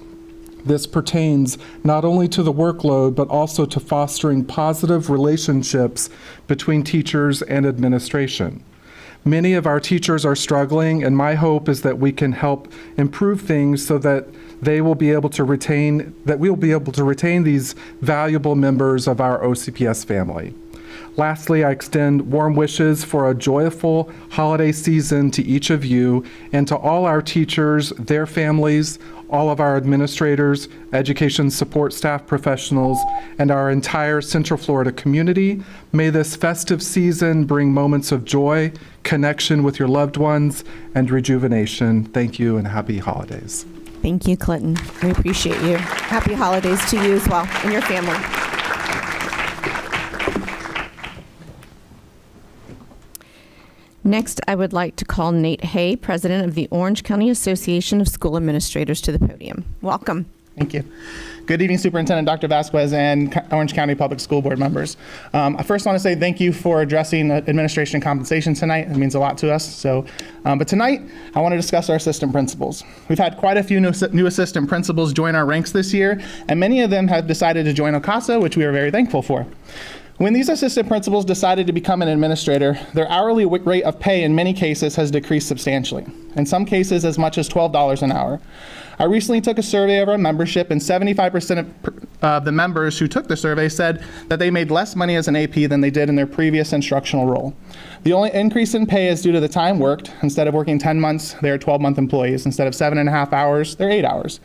This pertains not only to the workload, but also to fostering positive relationships between teachers and administration. Many of our teachers are struggling, and my hope is that we can help improve things so that we'll be able to retain these valuable members of our OCPS family. Lastly, I extend warm wishes for a joyful holiday season to each of you and to all our teachers, their families, all of our administrators, education support staff professionals, and our entire Central Florida community. May this festive season bring moments of joy, connection with your loved ones, and rejuvenation. Thank you and happy holidays. Thank you, Clinton. We appreciate you. Happy holidays to you as well and your family. Next, I would like to call Nate Hay, President of the Orange County Association of School Administrators, to the podium. Welcome. Thank you. Good evening, Superintendent Dr. Vasquez and Orange County Public School Board members. I first want to say thank you for addressing administration compensation tonight. It means a lot to us. But tonight, I want to discuss our assistant principals. We've had quite a few new assistant principals join our ranks this year, and many of them have decided to join OCASA, which we are very thankful for. When these assistant principals decided to become an administrator, their hourly rate of pay in many cases has decreased substantially, in some cases as much as $12 an hour. I recently took a survey of our membership, and 75% of the members who took the survey said that they made less money as an AP than they did in their previous instructional role. The only increase in pay is due to the time worked. Instead of working 10 months, they are 12-month employees. Instead of 7.5 hours, they're 8 hours.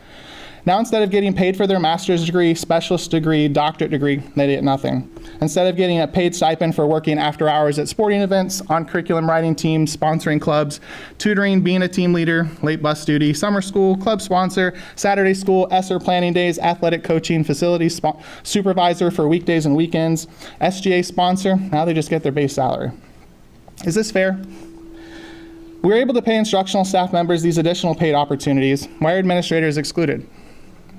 Now, instead of getting paid for their master's degree, specialist degree, doctorate degree, they get nothing. Instead of getting a paid stipend for working after hours at sporting events, on curriculum writing teams, sponsoring clubs, tutoring, being a team leader, late bus duty, summer school, club sponsor, Saturday school, ESSER planning days, athletic coaching, facilities supervisor for weekdays and weekends, SGA sponsor, now they just get their base salary. Is this fair? We're able to pay instructional staff members these additional paid opportunities. Why are administrators excluded?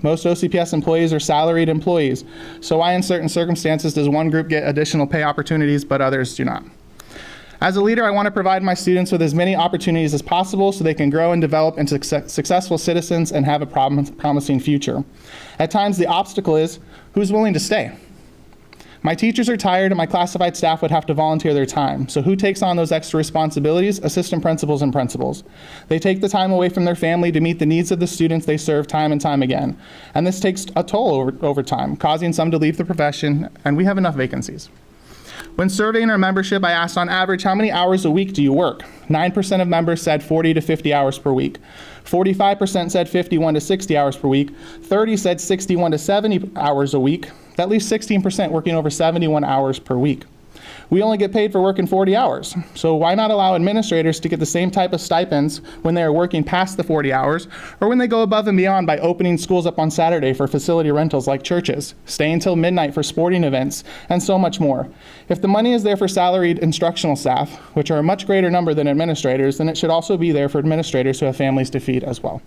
Most OCPS employees are salaried employees, so why in certain circumstances does one group get additional pay opportunities but others do not? As a leader, I want to provide my students with as many opportunities as possible so they can grow and develop into successful citizens and have a promising future. At times, the obstacle is who's willing to stay. My teachers are tired and my classified staff would have to volunteer their time. So who takes on those extra responsibilities? Assistant principals and principals. They take the time away from their family to meet the needs of the students they serve time and time again. And this takes a toll over time, causing some to leave the profession, and we have enough vacancies. When surveying our membership, I asked on average, how many hours a week do you work? 9% of members said 40 to 50 hours per week. 45% said 51 to 60 hours per week. 30 said 61 to 70 hours a week. That leaves 16% working over 71 hours per week. We only get paid for working 40 hours. So why not allow administrators to get the same type of stipends when they are working past the 40 hours, or when they go above and beyond by opening schools up on Saturday for facility rentals like churches, staying till midnight for sporting events, and so much more. If the money is there for salaried instructional staff, which are a much greater number than administrators, then it should also be there for administrators who have families to feed as well.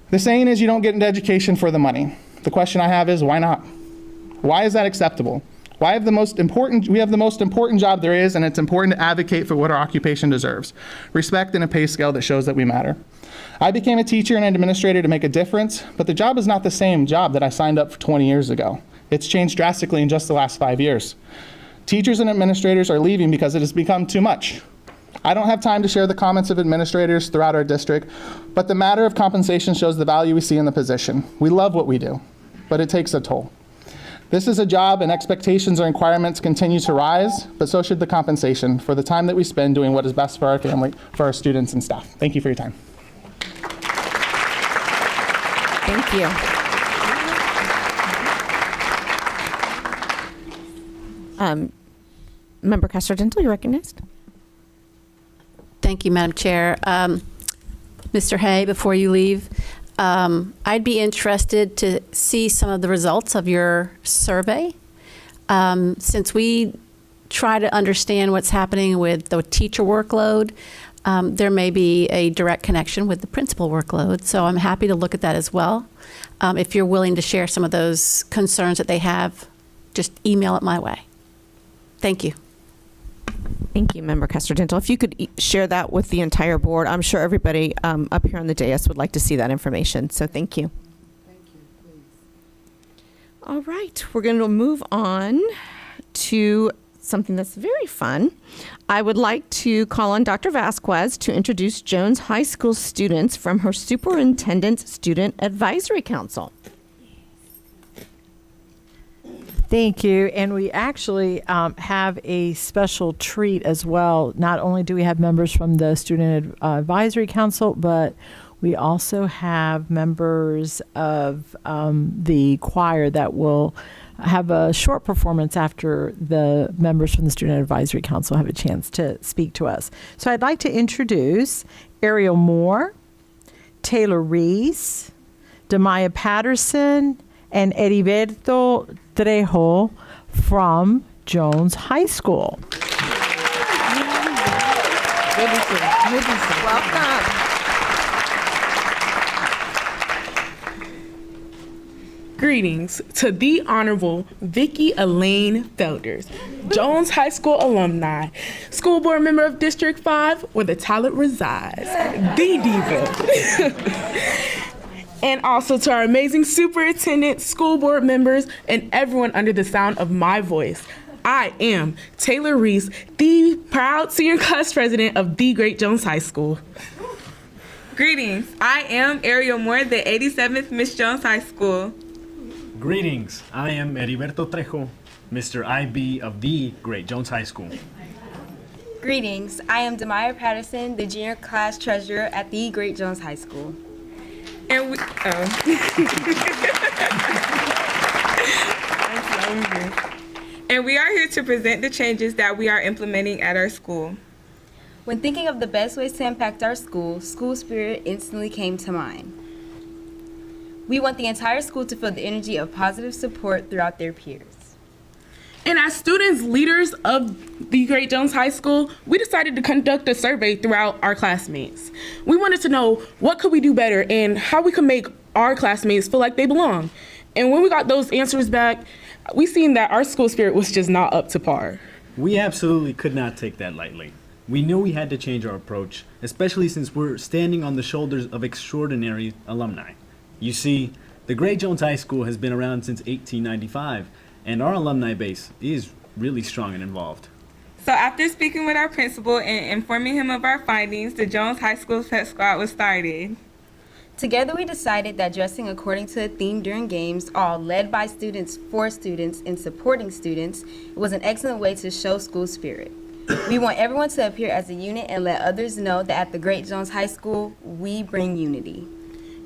The saying is you don't get into education for the money. The question I have is why not? Why is that acceptable? We have the most important job there is, and it's important to advocate for what our occupation deserves. Respect and a pay scale that shows that we matter. I became a teacher and an administrator to make a difference, but the job is not the same job that I signed up for 20 years ago. It's changed drastically in just the last 5 years. Teachers and administrators are leaving because it has become too much. I don't have time to share the comments of administrators throughout our district, but the matter of compensation shows the value we see in the position. We love what we do, but it takes a toll. This is a job, and expectations or requirements continue to rise, but so should the compensation for the time that we spend doing what is best for our family, for our students and staff. Thank you for your time. Thank you. Member Castro-Dental, you're recognized. Thank you, Madam Chair. Mr. Hay, before you leave, I'd be interested to see some of the results of your survey. Since we try to understand what's happening with the teacher workload, there may be a direct connection with the principal workload. So I'm happy to look at that as well. If you're willing to share some of those concerns that they have, just email it my way. Thank you. Thank you, Member Castro-Dental. If you could share that with the entire board, I'm sure everybody up here on the dais would like to see that information. So thank you. Thank you, please. All right, we're going to move on to something that's very fun. I would like to call on Dr. Vasquez to introduce Jones High School students from her Superintendent Student Advisory Council. Thank you. And we actually have a special treat as well. Not only do we have members from the Student Advisory Council, but we also have members of the choir that will have a short performance after the members from the Student Advisory Council have a chance to speak to us. So I'd like to introduce Ariel Moore, Taylor Reese, Demaya Patterson, and Heriberto Trejo from Jones High School. Welcome. Greetings to the Honorable Vicki Elaine Felders, Jones High School alumni, school board member of District 5, where the talent resides, the diva. And also to our amazing superintendent, school board members, and everyone under the sound of my voice. I am Taylor Reese, the proud senior class president of the Great Jones High School. Greetings, I am Ariel Moore, the 87th Miss Jones High School. Greetings, I am Heriberto Trejo, Mr. IB of the Great Jones High School. Greetings, I am Demaya Patterson, the junior class treasurer at the Great Jones High School. And we, and we are here to present the changes that we are implementing at our school. When thinking of the best ways to impact our school, school spirit instantly came to mind. We want the entire school to feel the energy of positive support throughout their peers. And as students, leaders of the Great Jones High School, we decided to conduct a survey throughout our classmates. We wanted to know what could we do better and how we could make our classmates feel like they belong. And when we got those answers back, we seen that our school spirit was just not up to par. We absolutely could not take that lightly. We knew we had to change our approach, especially since we're standing on the shoulders of extraordinary alumni. You see, the Great Jones High School has been around since 1895, and our alumni base is really strong and involved. So after speaking with our principal and informing him of our findings, the Jones High School Pep Squad was started. Together we decided that dressing according to a theme during games, all led by students, for students, and supporting students, was an excellent way to show school spirit. We want everyone to appear as a unit and let others know that at the Great Jones High School, we bring unity.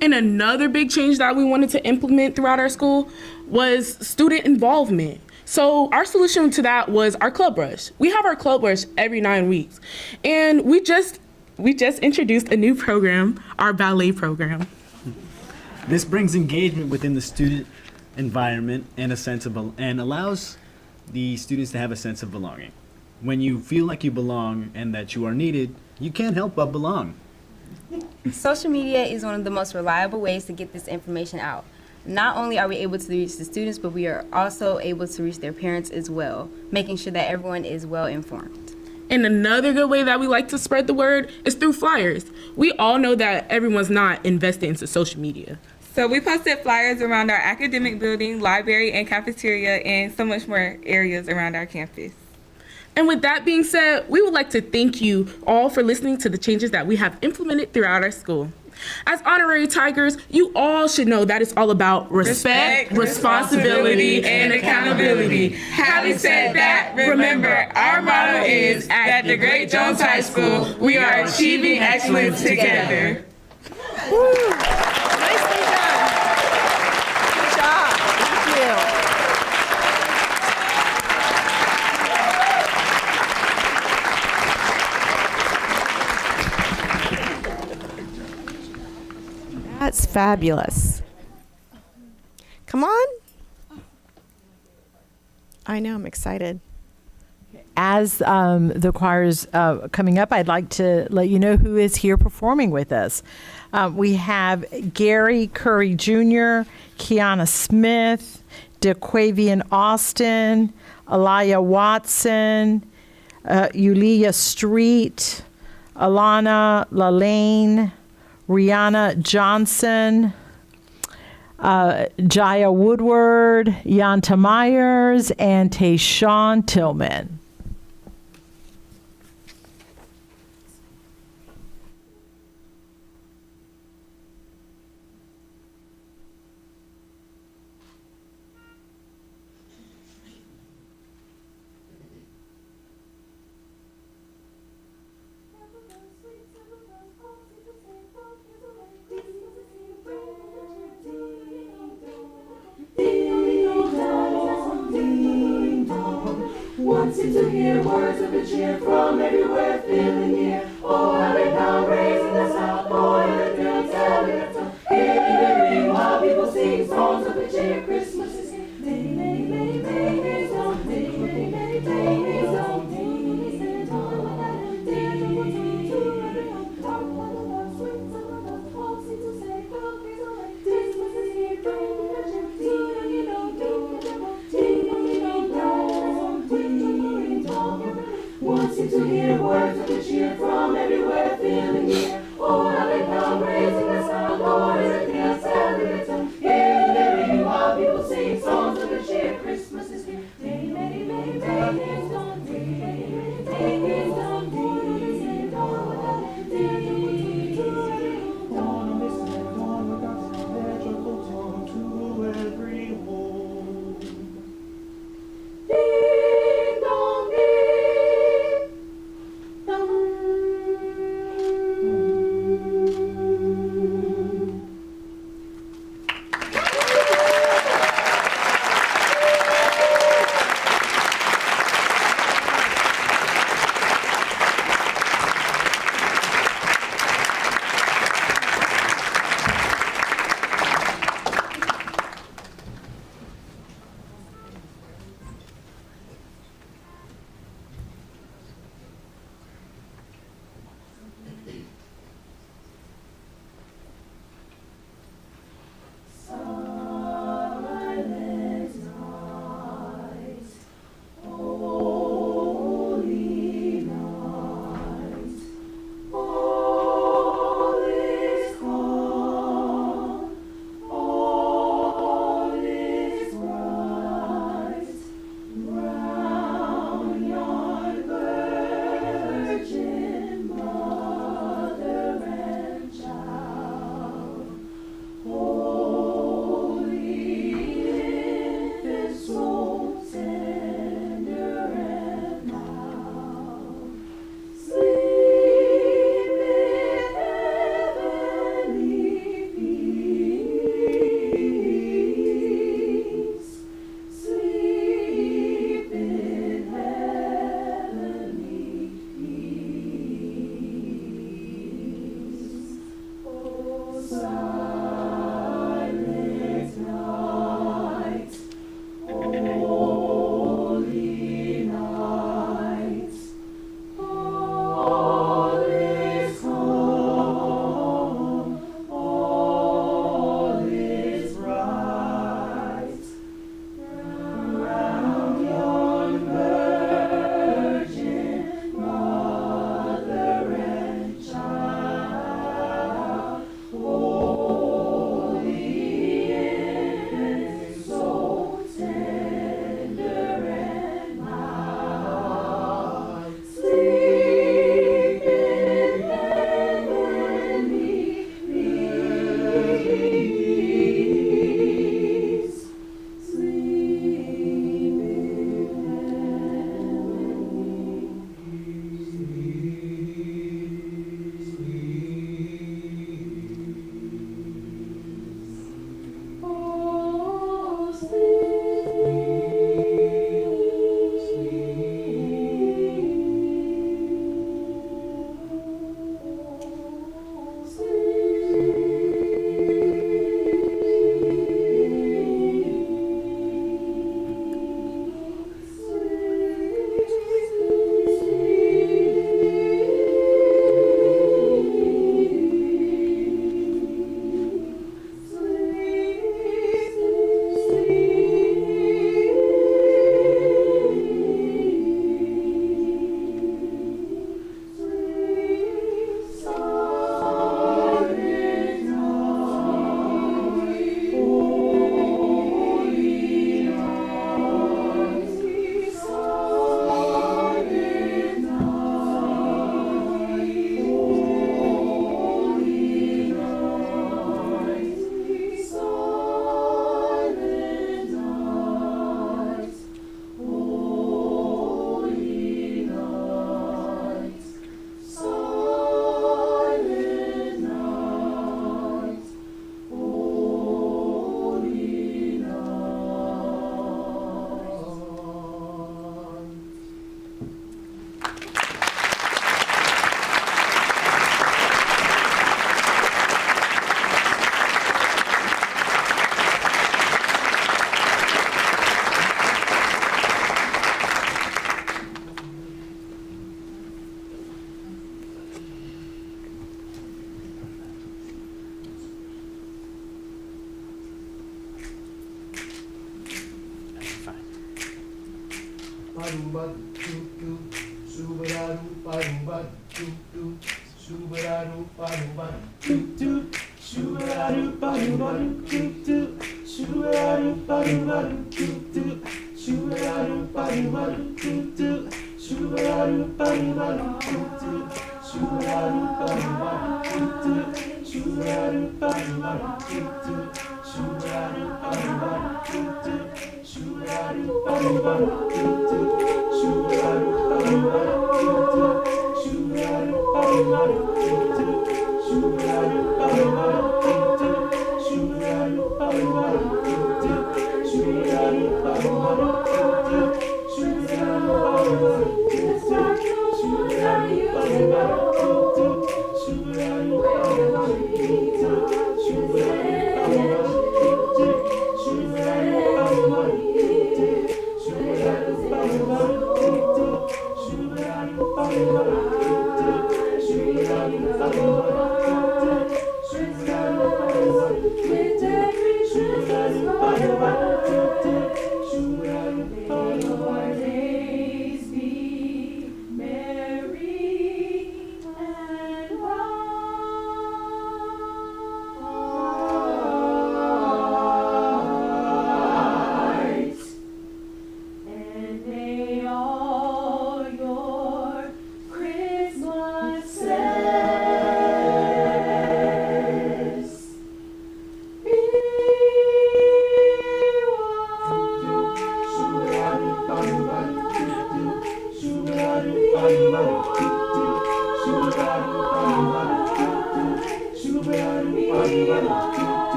And another big change that we wanted to implement throughout our school was student involvement. So our solution to that was our club rush. We have our club rush every 9 weeks. And we just introduced a new program, our ballet program. This brings engagement within the student environment and allows the students to have a sense of belonging. When you feel like you belong and that you are needed, you can't help but belong. Social media is one of the most reliable ways to get this information out. Not only are we able to reach the students, but we are also able to reach their parents as well, making sure that everyone is well informed. And another good way that we like to spread the word is through flyers. We all know that everyone's not invested into social media. So we posted flyers around our academic building, library, and cafeteria, and so much more areas around our campus. And with that being said, we would like to thank you all for listening to the changes that we have implemented throughout our school. As honorary Tigers, you all should know that it's all about respect, responsibility, and accountability. Having said that, remember, our motto is, at the Great Jones High School, we are achieving excellence together. Woo. Nicely done. Good job. Thank you. That's fabulous. Come on. I know, I'm excited. As the choir's coming up, I'd like to let you know who is here performing with us. We have Gary Curry Jr., Kiana Smith, DeQuavian Austin, Alaya Watson, Yulia Street, Alana Lalane, Rihanna Johnson, Jaya Woodward, Yanta Myers, and Tayshawn Tillman. you to hear words of the cheer from everywhere, feeling near. Oh, how they now raising the South Boy, and they'll tell it. Hear the ring while people sing songs of the cheer. Christmas is here. Many, many, many, many days long. Many, many, many, many days long. Wants you to hear words of the cheer from everywhere, feeling near. Oh,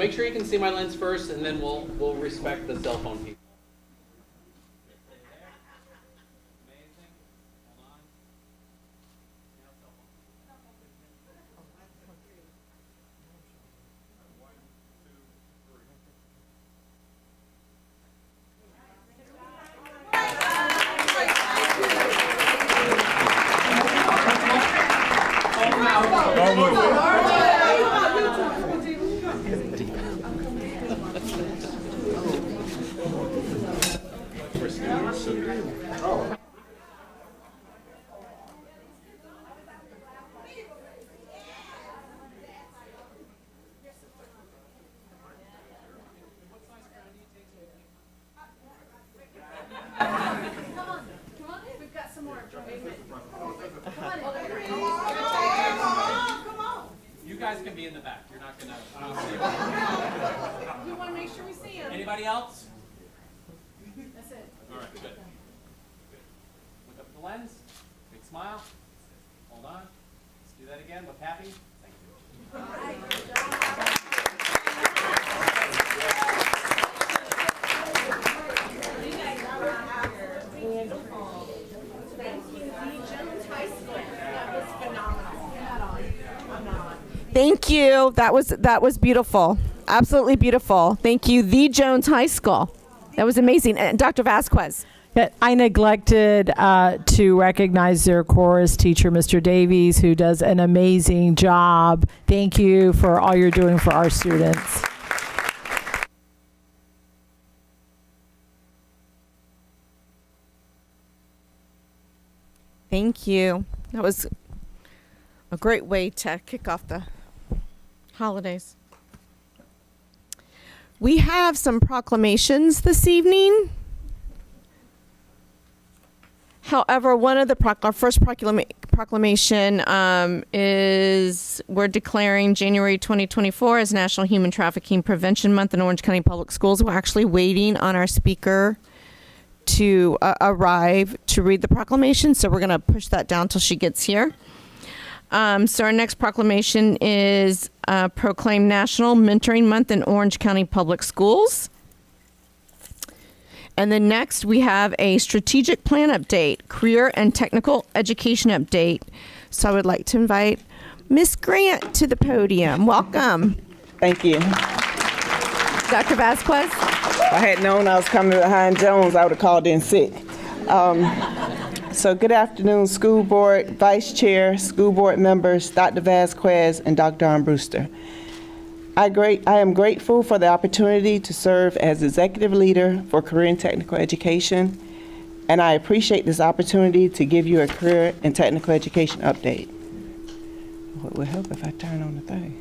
Make sure you can see my lens first, and then we'll respect the cell phone people. You guys can be in the back. You're not gonna. We want to make sure we see him. Anybody else? That's it. All right, good. Look up at the lens. Big smile. Hold on. Let's do that again. Look happy. Thank you. Thank you. That was beautiful. Absolutely beautiful. Thank you, the Jones High School. That was amazing. And Dr. Vasquez. I neglected to recognize their chorus teacher, Mr. Davies, who does an amazing job. Thank you for all you're doing for our students. Thank you. That was a great way to kick off the holidays. We have some proclamations this evening. However, one of our first proclamation is we're declaring January 2024 as National Human Trafficking Prevention Month in Orange County Public Schools. We're actually waiting on our speaker to arrive to read the proclamation, so we're going to push that down till she gets here. So our next proclamation is proclaim National Mentoring Month in Orange County Public Schools. And then next we have a strategic plan update, career and technical education update. So I would like to invite Miss Grant to the podium. Welcome. Thank you. Dr. Vasquez? If I had known I was coming behind Jones, I would have called in sick. So good afternoon, school board, vice chair, school board members, Dr. Vasquez, and Dr. Armbruster. I am grateful for the opportunity to serve as executive leader for career and technical education, and I appreciate this opportunity to give you a career and technical education update. What would help if I turn on the thing?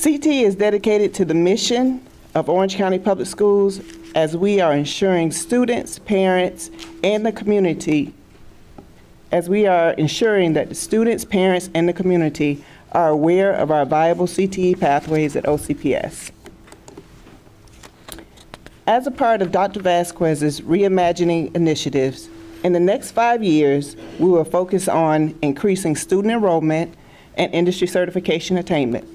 CT is dedicated to the mission of Orange County Public Schools as we are ensuring students, parents, and the community, as we are ensuring that the students, parents, and the community are aware of our viable CTE pathways at OCPS. As a part of Dr. Vasquez's reimagining initiatives, in the next 5 years, we will focus on increasing student enrollment and industry certification attainment.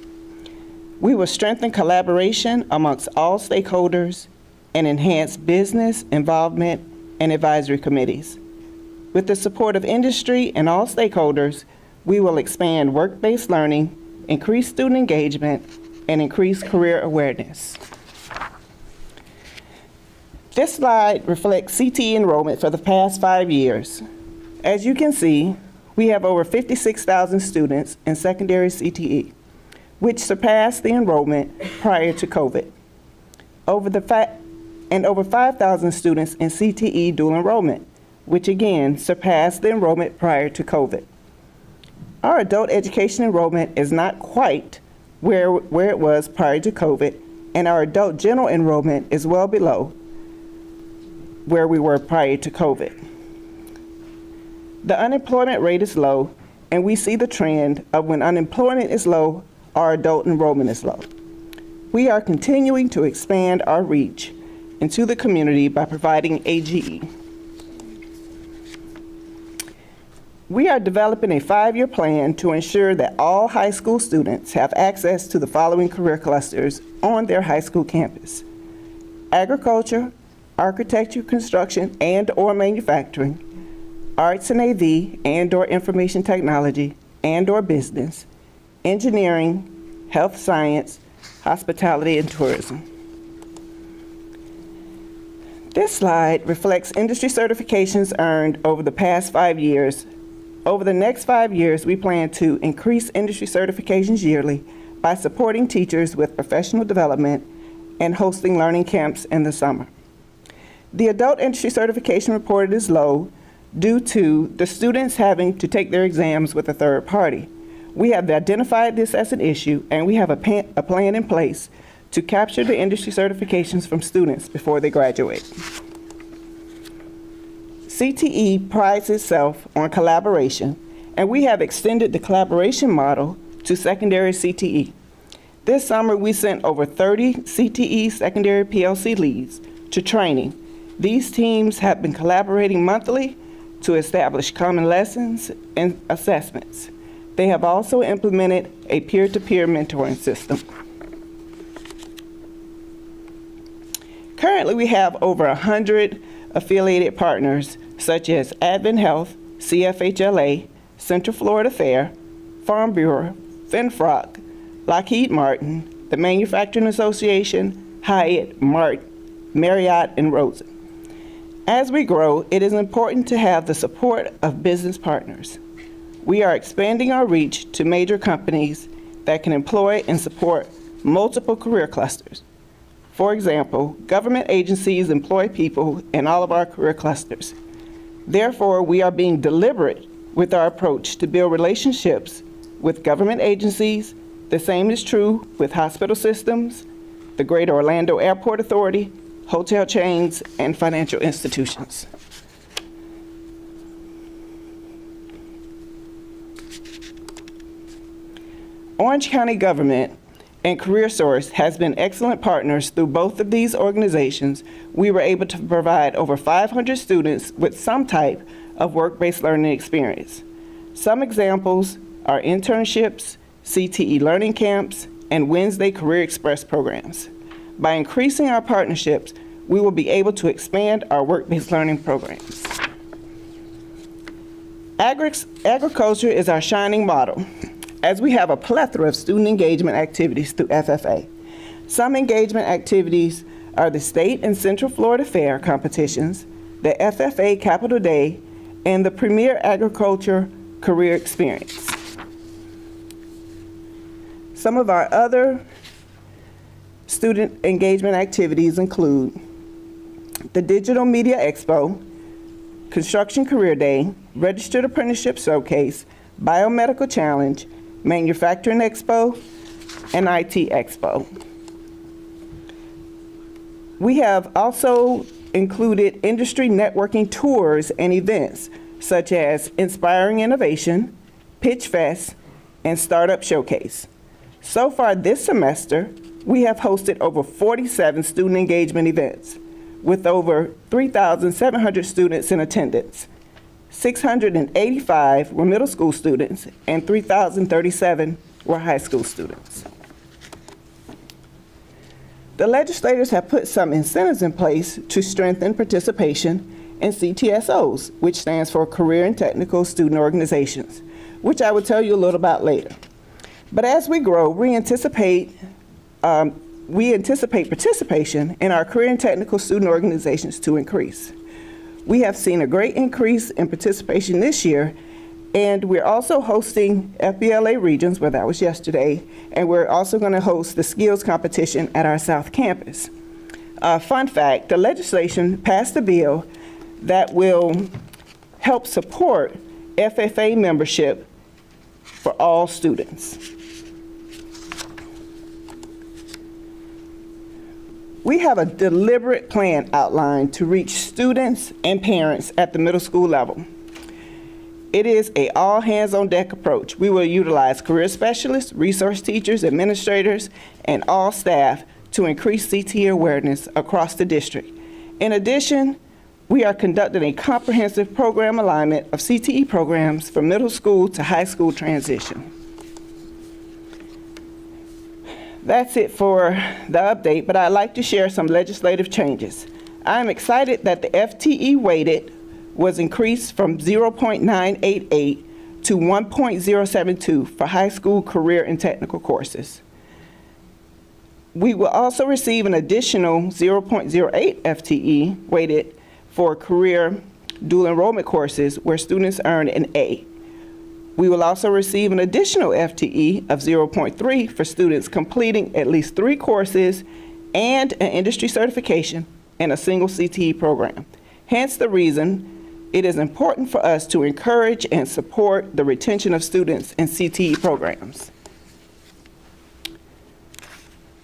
We will strengthen collaboration amongst all stakeholders and enhance business involvement and advisory committees. With the support of industry and all stakeholders, we will expand work-based learning, increase student engagement, and increase career awareness. This slide reflects CTE enrollment for the past 5 years. As you can see, we have over 56,000 students in secondary CTE, which surpassed the enrollment prior to COVID. And over 5,000 students in CTE dual enrollment, which again surpassed the enrollment prior to COVID. Our adult education enrollment is not quite where it was prior to COVID, and our adult general enrollment is well below where we were prior to COVID. The unemployment rate is low, and we see the trend of when unemployment is low, our adult enrollment is low. We are continuing to expand our reach into the community by providing AGE. We are developing a 5-year plan to ensure that all high school students have access to the following career clusters on their high school campus: agriculture, architecture, construction, and/or manufacturing, arts and AV and/or information technology and/or business, engineering, health science, hospitality, and tourism. This slide reflects industry certifications earned over the past 5 years. Over the next 5 years, we plan to increase industry certifications yearly by supporting teachers with professional development and hosting learning camps in the summer. The adult industry certification reported is low due to the students having to take their exams with a third party. We have identified this as an issue, and we have a plan in place to capture the industry certifications from students before they graduate. CTE prides itself on collaboration, and we have extended the collaboration model to secondary CTE. This summer, we sent over 30 CTE secondary PLC leads to training. These teams have been collaborating monthly to establish common lessons and assessments. They have also implemented a peer-to-peer mentoring system. Currently, we have over 100 affiliated partners such as Advent Health, CFHLA, Central Florida Fair, Farm Bureau, FinFrock, Lockheed Martin, the Manufacturing Association, Hyatt, Marriott, and Rosen. As we grow, it is important to have the support of business partners. We are expanding our reach to major companies that can employ and support multiple career clusters. For example, government agencies employ people in all of our career clusters. Therefore, we are being deliberate with our approach to build relationships with government agencies. The same is true with hospital systems, the Greater Orlando Airport Authority, hotel chains, and financial institutions. Orange County government and CareerSource has been excellent partners through both of these organizations. We were able to provide over 500 students with some type of work-based learning experience. Some examples are internships, CTE learning camps, and Wednesday Career Express programs. By increasing our partnerships, we will be able to expand our work-based learning programs. Agriculture is our shining model, as we have a plethora of student engagement activities through FFA. Some engagement activities are the State and Central Florida Fair competitions, the FFA Capital Day, and the Premier Agriculture Career Experience. Some of our other student engagement activities include the Digital Media Expo, Construction Career Day, Registered Apprenticeship Showcase, Biomedical Challenge, Manufacturing Expo, and IT Expo. We have also included industry networking tours and events such as Inspiring Innovation, Pitch Fest, and Startup Showcase. So far this semester, we have hosted over 47 student engagement events with over 3,700 students in attendance. 685 were middle school students and 3,037 were high school students. The legislators have put some incentives in place to strengthen participation in CTSOs, which stands for Career and Technical Student Organizations, which I will tell you a little about later. But as we grow, we anticipate participation in our career and technical student organizations to increase. We have seen a great increase in participation this year, and we're also hosting FBLA regions, where that was yesterday, and we're also going to host the skills competition at our South Campus. Fun fact, the legislation passed a bill that will help support FFA membership for all students. We have a deliberate plan outlined to reach students and parents at the middle school level. It is an all-hands-on-deck approach. We will utilize career specialists, resource teachers, administrators, and all staff to increase CTE awareness across the district. In addition, we are conducting a comprehensive program alignment of CTE programs from middle school to high school transition. That's it for the update, but I'd like to share some legislative changes. I'm excited that the FTE weighted was increased from 0.988 to 1.072 for high school career and technical courses. We will also receive an additional 0.08 FTE weighted for career dual enrollment courses where students earn an A. We will also receive an additional FTE of 0.3 for students completing at least 3 courses and an industry certification in a single CTE program. Hence the reason it is important for us to encourage and support the retention of students in CTE programs.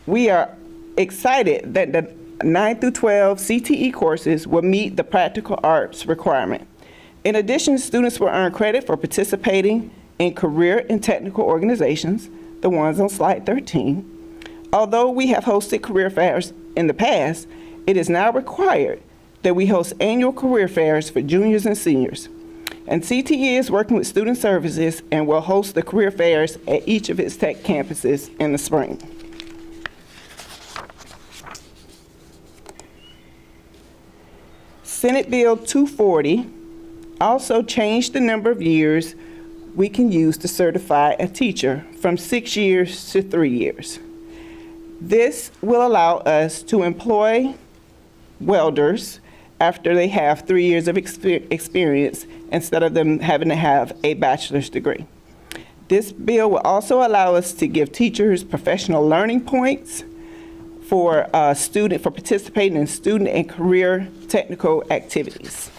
We are excited that the 9 through 12 CTE courses will meet the practical arts requirement. In addition, students will earn credit for participating in career and technical organizations, the ones on slide 13. Although we have hosted career fairs in the past, it is now required that we host annual career fairs for juniors and seniors. And CTE is working with Student Services and will host the career fairs at each of its tech campuses in the spring. Senate Bill 240 also changed the number of years we can use to certify a teacher from 6 years to 3 years. This will allow us to employ welders after they have 3 years of experience instead of them having to have a bachelor's degree. This bill will also allow us to give teachers professional learning points for participating in student and career technical activities.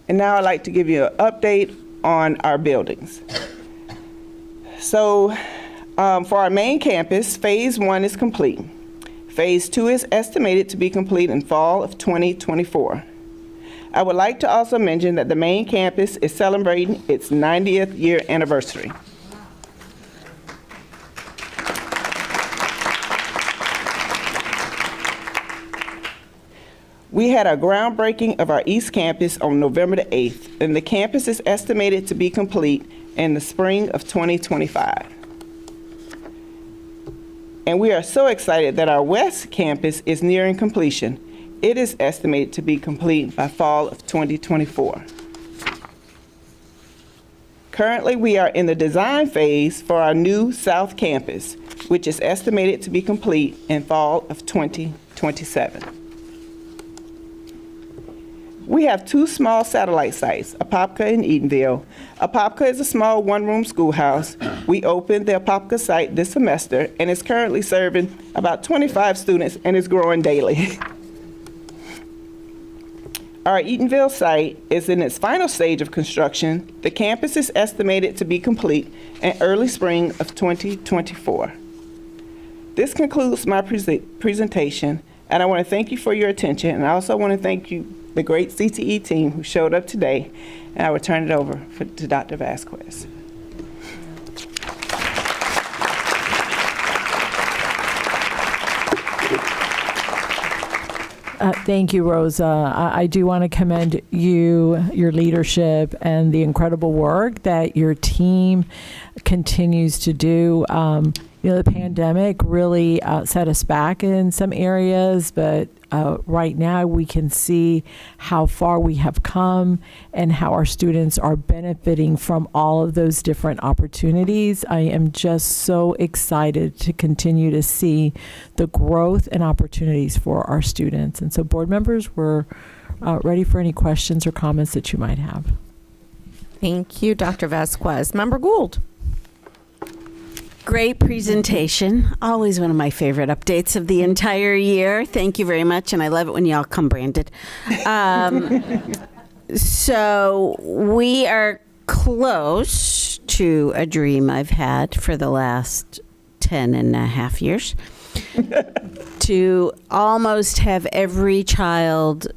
And now I'd like to give you an update on our buildings. So for our main campus, phase 1 is complete. Phase 2 is estimated to be complete in fall of 2024. I would like to also mention that the main campus is celebrating its 90th year anniversary. We had a groundbreaking of our East Campus on November the 8th, and the campus is estimated to be complete in the spring of 2025. And we are so excited that our West Campus is nearing completion. It is estimated to be complete by fall of 2024. Currently, we are in the design phase for our new South Campus, which is estimated to be complete in fall of 2027. We have 2 small satellite sites, Apopka and Eatonville. Apopka is a small one-room schoolhouse. We opened the Apopka site this semester and is currently serving about 25 students and is growing daily. Our Eatonville site is in its final stage of construction. The campus is estimated to be complete in early spring of 2024. This concludes my presentation, and I want to thank you for your attention, and I also want to thank you, the great CTE team who showed up today, and I will turn it over to Dr. Vasquez. Thank you, Rosa. I do want to commend you, your leadership, and the incredible work that your team continues to do. The pandemic really set us back in some areas, but right now we can see how far we have come and how our students are benefiting from all of those different opportunities. I am just so excited to continue to see the growth and opportunities for our students. And so board members, we're ready for any questions or comments that you might have. Thank you, Dr. Vasquez. Member Gould. Great presentation. Always one of my favorite updates of the entire year. Thank you very much. And I love it when y'all come branded. So we are close to a dream I've had for the last 10 and a half years to almost have every child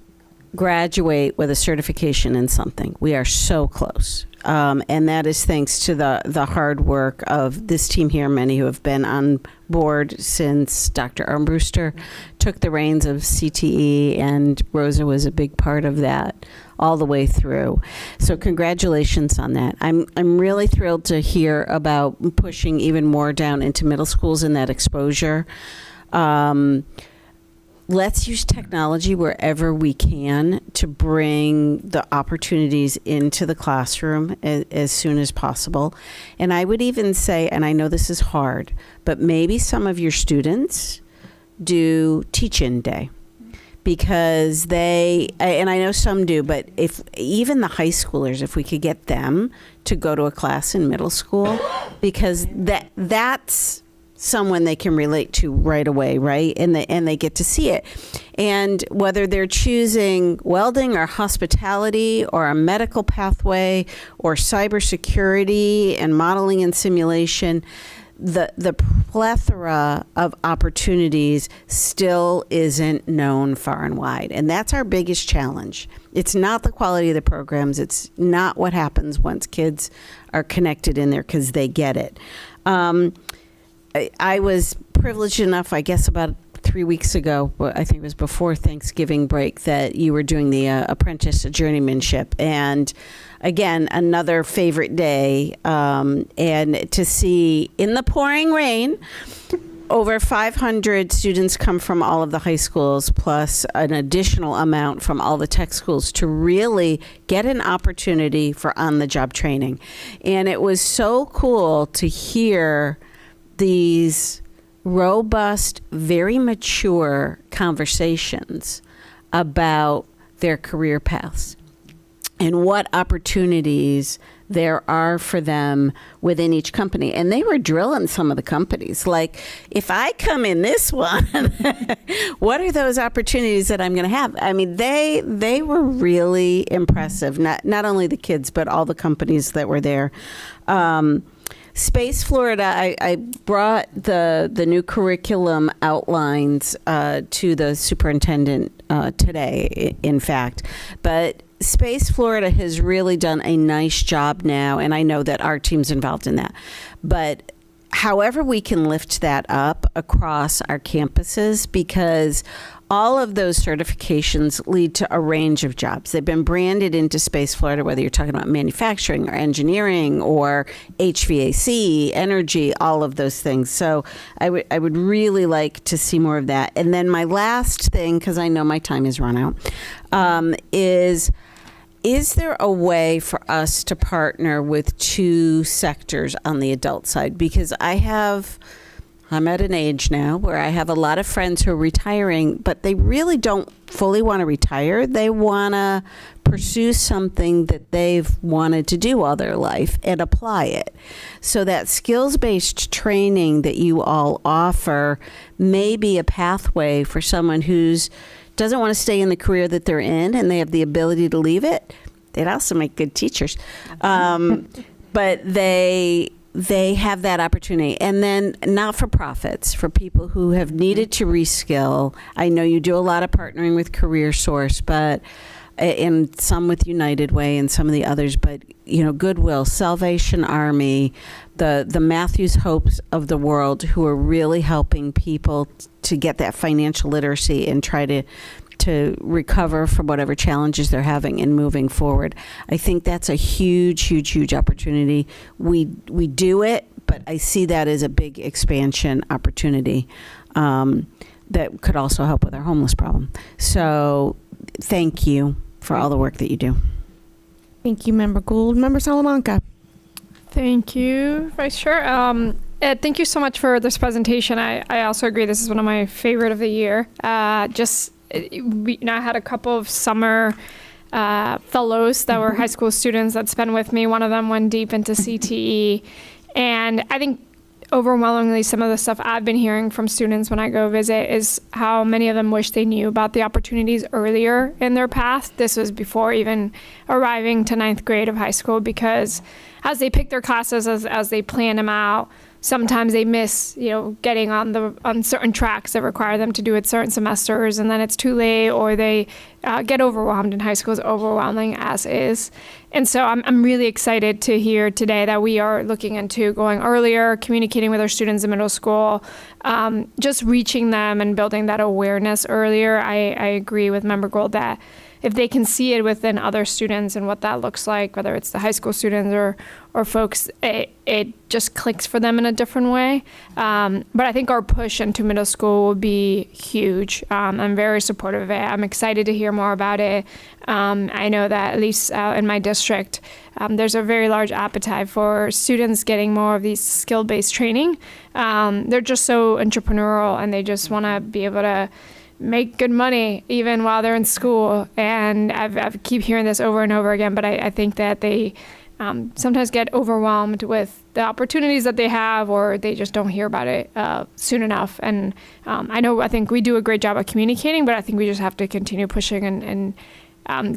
graduate with a certification in something. We are so close. And that is thanks to the hard work of this team here, many who have been on board since Dr. Armbruster took the reins of CTE, and Rosa was a big part of that all the way through. So congratulations on that. I'm really thrilled to hear about pushing even more down into middle schools and that exposure. Let's use technology wherever we can to bring the opportunities into the classroom as soon as possible. And I would even say, and I know this is hard, but maybe some of your students do teach-in day, because and I know some do, but if even the high schoolers, if we could get them to go to a class in middle school, because that's someone they can relate to right away, right? And they get to see it. And whether they're choosing welding or hospitality or a medical pathway or cybersecurity and modeling and simulation, the plethora of opportunities still isn't known far and wide. And that's our biggest challenge. It's not the quality of the programs. It's not what happens once kids are connected in there because they get it. I was privileged enough, I guess about 3 weeks ago, I think it was before Thanksgiving break, that you were doing the apprentice journeymanship. And again, another favorite day. And to see in the pouring rain over 500 students come from all of the high schools, plus an additional amount from all the tech schools to really get an opportunity for on-the-job training. And it was so cool to hear these robust, very mature conversations about their career paths and what opportunities there are for them within each company. And they were drilling some of the companies. Like, if I come in this one, what are those opportunities that I'm going to have? I mean, they were really impressive. Not only the kids, but all the companies that were there. Space Florida, I brought the new curriculum outlines to the superintendent today, in fact. But Space Florida has really done a nice job now, and I know that our team's involved in that. But however we can lift that up across our campuses, because all of those certifications lead to a range of jobs. They've been branded into Space Florida, whether you're talking about manufacturing or engineering or HVAC, energy, all of those things. So I would really like to see more of that. And then my last thing, because I know my time has run out, is there a way for us to partner with two sectors on the adult side? Because I'm at an age now where I have a lot of friends who are retiring, but they really don't fully want to retire. They want to pursue something that they've wanted to do all their life and apply it. So that skills-based training that you all offer may be a pathway for someone who's doesn't want to stay in the career that they're in and they have the ability to leave it. They'd also make good teachers. But they have that opportunity. And then not-for-profits, for people who have needed to reskill. I know you do a lot of partnering with CareerSource, but and some with United Way and some of the others, but Goodwill, Salvation Army, the Matthews Hopes of the world, who are really helping people to get that financial literacy and try to recover from whatever challenges they're having and moving forward. I think that's a huge opportunity. We do it, but I see that as a big expansion opportunity that could also help with our homeless problem. So thank you for all the work that you do. Thank you, Member Gould. Member Salamanca. Thank you, Vice Chair. Thank you so much for this presentation. I also agree this is one of my favorite of the year. I had a couple of summer fellows that were high school students that spent with me. One of them went deep into CTE. And I think overwhelmingly some of the stuff I've been hearing from students when I go visit is how many of them wish they knew about the opportunities earlier in their path. This was before even arriving to 9th grade of high school, because as they pick their classes, as they plan them out, sometimes they miss, getting on certain tracks that require them to do it certain semesters, and then it's too late, or they get overwhelmed. In high school is overwhelming as is. And so I'm really excited to hear today that we are looking into going earlier, communicating with our students in middle school, just reaching them and building that awareness earlier. I agree with Member Gould that if they can see it within other students and what that looks like, whether it's the high school students or folks, it just clicks for them in a different way. But I think our push into middle school will be huge. I'm very supportive of it. I'm excited to hear more about it. I know that at least in my district, there's a very large appetite for students getting more of these skill-based training. They're just so entrepreneurial, and they just want to be able to make good money even while they're in school. And I keep hearing this over and over again, but I think that they sometimes get overwhelmed with the opportunities that they have, or they just don't hear about it soon enough. And I think we do a great job of communicating, but I think we just have to continue pushing, and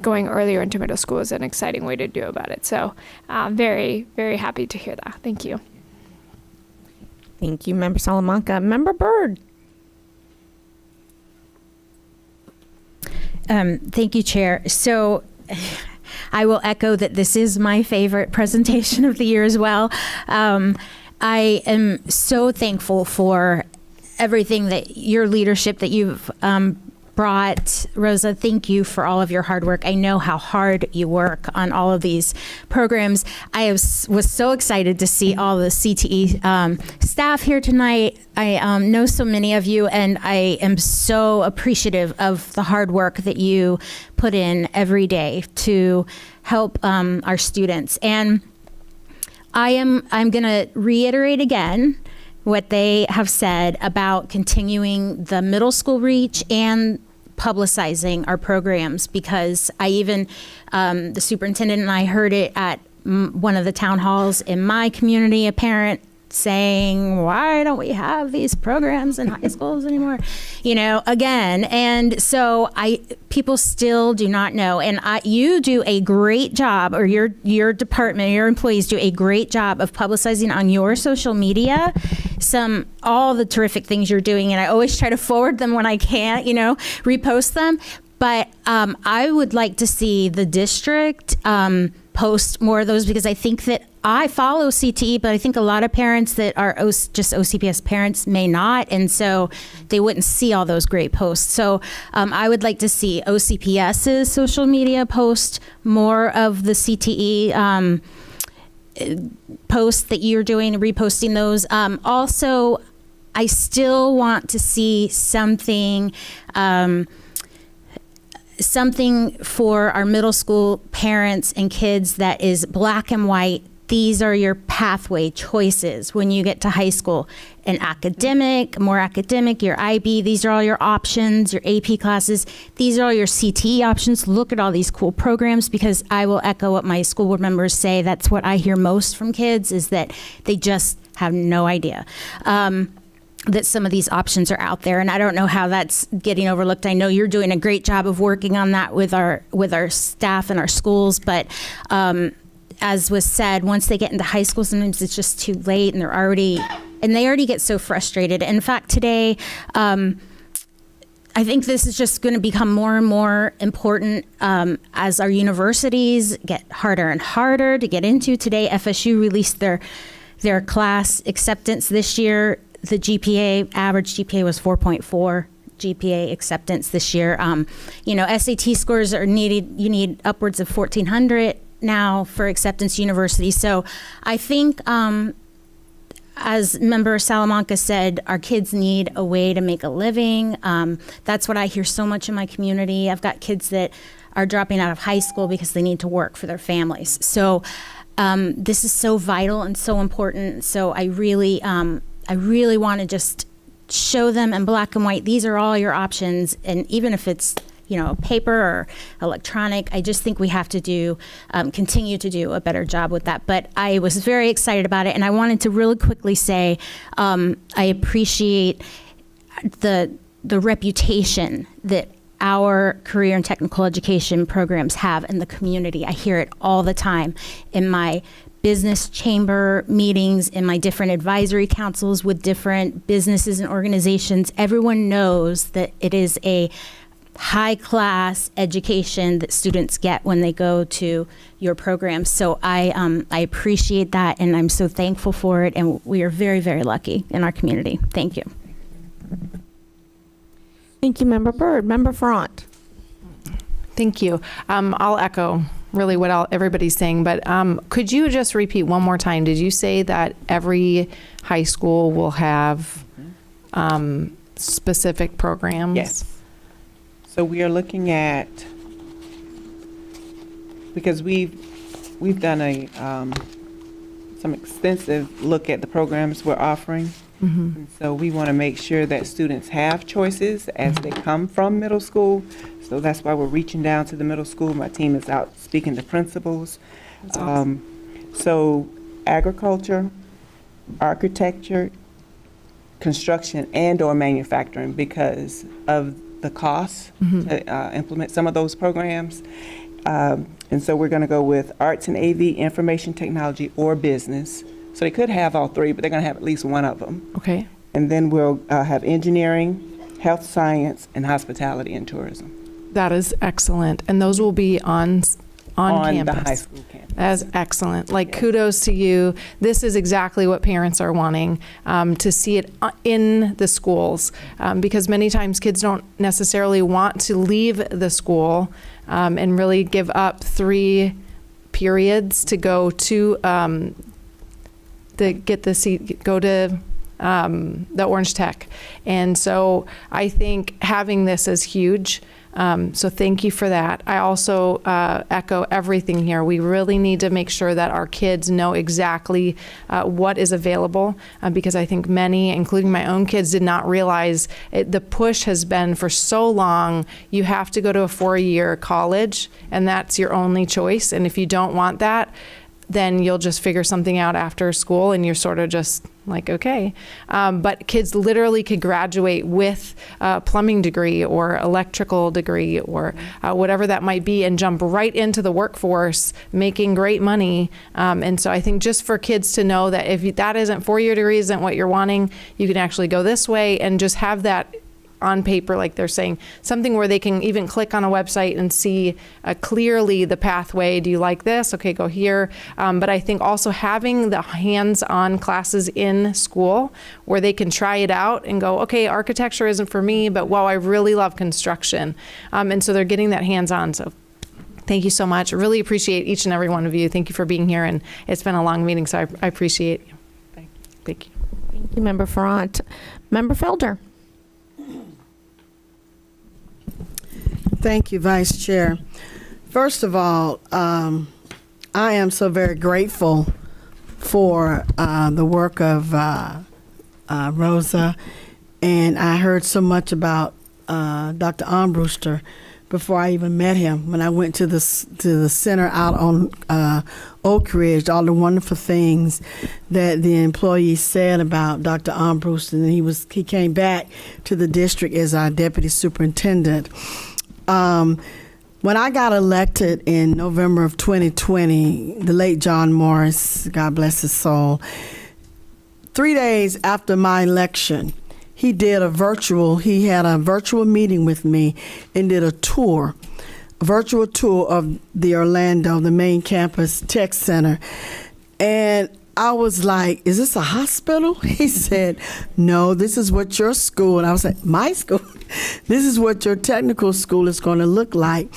going earlier into middle school is an exciting way to do about it. So very, very happy to hear that. Thank you. Thank you, Member Salamanca. Member Byrd. Thank you, Chair. So I will echo that this is my favorite presentation of the year as well. I am so thankful for everything that your leadership that you've brought. Rosa, thank you for all of your hard work. I know how hard you work on all of these programs. Was so excited to see all the CTE staff here tonight. I know so many of you, and I am so appreciative of the hard work that you put in every day to help our students. And I'm going to reiterate again what they have said about continuing the middle school reach and publicizing our programs, because I even, the superintendent and I heard it at one of the town halls in my community, a parent saying, why don't we have these programs in high schools anymore? Again. And so people still do not know. And you do a great job, or your department, your employees do a great job of publicizing on your social media all the terrific things you're doing. And I always try to forward them when I can, repost them. But I would like to see the district post more of those, because I think that I follow CTE, but I think a lot of parents that are just OCPS parents may not, and so they wouldn't see all those great posts. So I would like to see OCPS's social media post more of the CTE posts that you're doing, reposting those. Also, I still want to see something for our middle school parents and kids that is black and white. These are your pathway choices when you get to high school. An academic, more academic, your IB, these are all your options, your AP classes. These are all your CTE options. Look at all these cool programs, because I will echo what my school board members say. That's what I hear most from kids, is that they just have no idea that some of these options are out there. And I don't know how that's getting overlooked. I know you're doing a great job of working on that with our staff and our schools, but as was said, once they get into high school, sometimes it's just too late, and they already get so frustrated. In fact, today, I think this is just going to become more and more important as our universities get harder and harder to get into. Today, FSU released their class acceptance this year. The average GPA was 4.4. GPA acceptance this year. SAT scores are needed. You need upwards of 1,400 now for acceptance university. So I think, as Member Salamanca said, our kids need a way to make a living. That's what I hear so much in my community. I've got kids that are dropping out of high school because they need to work for their families. So this is so vital and so important. So I really want to just show them in black and white, these are all your options. And even if it's, paper or electronic, I just think we have to continue to do a better job with that. But I was very excited about it. And I wanted to really quickly say, I appreciate the reputation that our career and technical education programs have in the community. I hear it all the time in my business chamber meetings, in my different advisory councils with different businesses and organizations. Everyone knows that it is a high-class education that students get when they go to your program. So I appreciate that, and I'm so thankful for it, and we are very, very lucky in our community. Thank you. Thank you, Member Byrd. Member Front. Thank you. I'll echo really what everybody's saying, but could you just repeat one more time? Did you say that every high school will have specific programs? Yes. So we are looking at, because we've done some extensive look at the programs we're offering. And so we want to make sure that students have choices as they come from middle school. So that's why we're reaching down to the middle school. My team is out speaking to principals. That's awesome. So agriculture, architecture, construction, and/or manufacturing, because of the cost to implement some of those programs. And so we're going to go with arts and AV, information technology, or business. So they could have all three, but they're going to have at least one of them. Okay. And then we'll have engineering, health science, and hospitality and tourism. That is excellent. And those will be on on the campus. high school campus. That's excellent. Like, kudos to you. This is exactly what parents are wanting, to see it in the schools, because many times kids don't necessarily want to leave the school and really give up 3 periods to go to go to the Orange Tech. And so I think having this is huge. So thank you for that. I also echo everything here. We really need to make sure that our kids know exactly what is available, because I think many, including my own kids, did not realize the push has been for so long. You have to go to a 4-year college, and that's your only choice. And if you don't want that, then you'll just figure something out after school, and you're sort of just like, okay. But kids literally could graduate with a plumbing degree or electrical degree or whatever that might be, and jump right into the workforce making great money. And so I think just for kids to know that if that isn't 4-year degree isn't what you're wanting, you can actually go this way, and just have that on paper, like they're saying, something where they can even click on a website and see clearly the pathway. Do you like this? Okay, go here. But I think also having the hands-on classes in school where they can try it out and go, okay, architecture isn't for me, but wow, I really love construction. And so they're getting that hands-on. So thank you so much. I really appreciate each and every one of you. Thank you for being here. And it's been a long meeting, so I appreciate you. Thank you. Thank you, Member Farrant. Member Felder. Thank you, Vice Chair. First of all, I am so very grateful for the work of Rosa, and I heard so much about Dr. Armbruster before I even met him. When I went to the center out on Oak Ridge, all the wonderful things that the employees said about Dr. Armbruster, and he came back to the district as our deputy superintendent. When I got elected in November of 2020, the late John Morris, God bless his soul, 3 days after my election, he had a virtual meeting with me and did a virtual tour of the main campus tech center. And I was like, is this a hospital? He said, no, this is what your school, and I was like, my school? This is what your technical school is going to look like.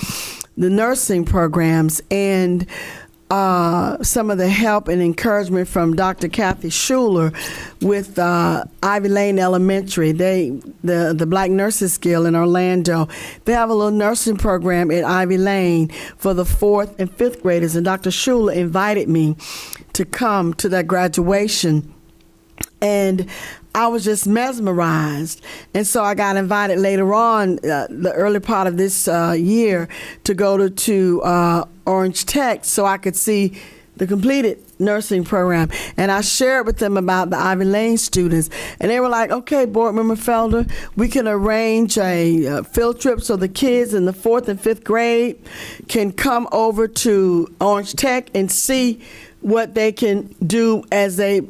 The nursing programs and some of the help and encouragement from Dr. Kathy Schuler with Ivy Lane Elementary. The Black Nurses Guild in Orlando, they have a little nursing program at Ivy Lane for the 4th and 5th graders, and Dr. Schuler invited me to come to that graduation, and I was just mesmerized. And so I got invited later on, the early part of this year, to go to Orange Tech so I could see the completed nursing program. And I shared with them about the Ivy Lane students, and they were like, okay, Board Member Felder, we can arrange a field trip so the kids in the 4th and 5th grade can come over to Orange Tech and see what they can do as they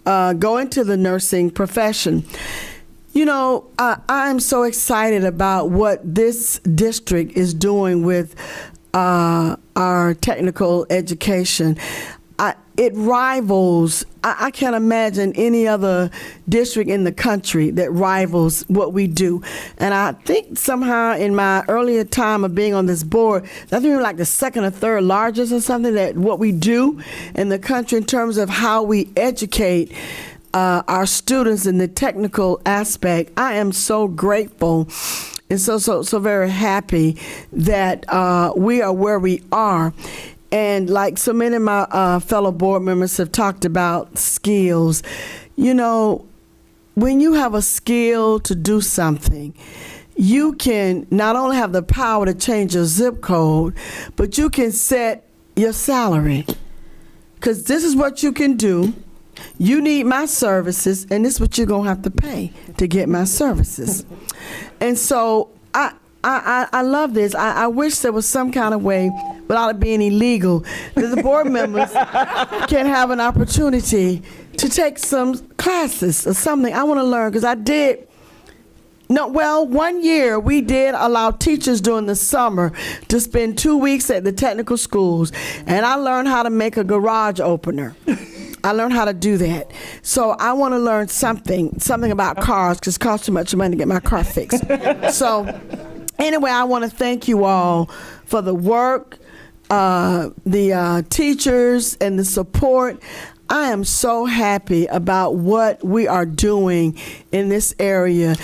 go into the nursing profession. You know, I'm so excited about what this district is doing with our technical education. It rivals, I can't imagine any other district in the country that rivals what we do. And I think somehow in my earlier time of being on this board, I think we were like the 2nd or 3rd largest or something, that what we do in the country in terms of how we educate our students in the technical aspect. I am so grateful and so very happy that we are where we are. And like so many of my fellow board members have talked about skills, you know, when you have a skill to do something, you can not only have the power to change your zip code, but you can set your salary. Because this is what you can do. You need my services, and this is what you're going to have to pay to get my services. And so I love this. I wish there was some kind of way, without it being illegal, that the board members can have an opportunity to take some classes or something. I want to learn, because I did No, well, 1 year we did allow teachers during the summer to spend 2 weeks at the technical schools, and I learned how to make a garage opener. I learned how to do that. So I want to learn something about cars, because it costs too much money to get my car fixed. So anyway, I want to thank you all for the work, the teachers, and the support. I am so happy about what we are doing in this area.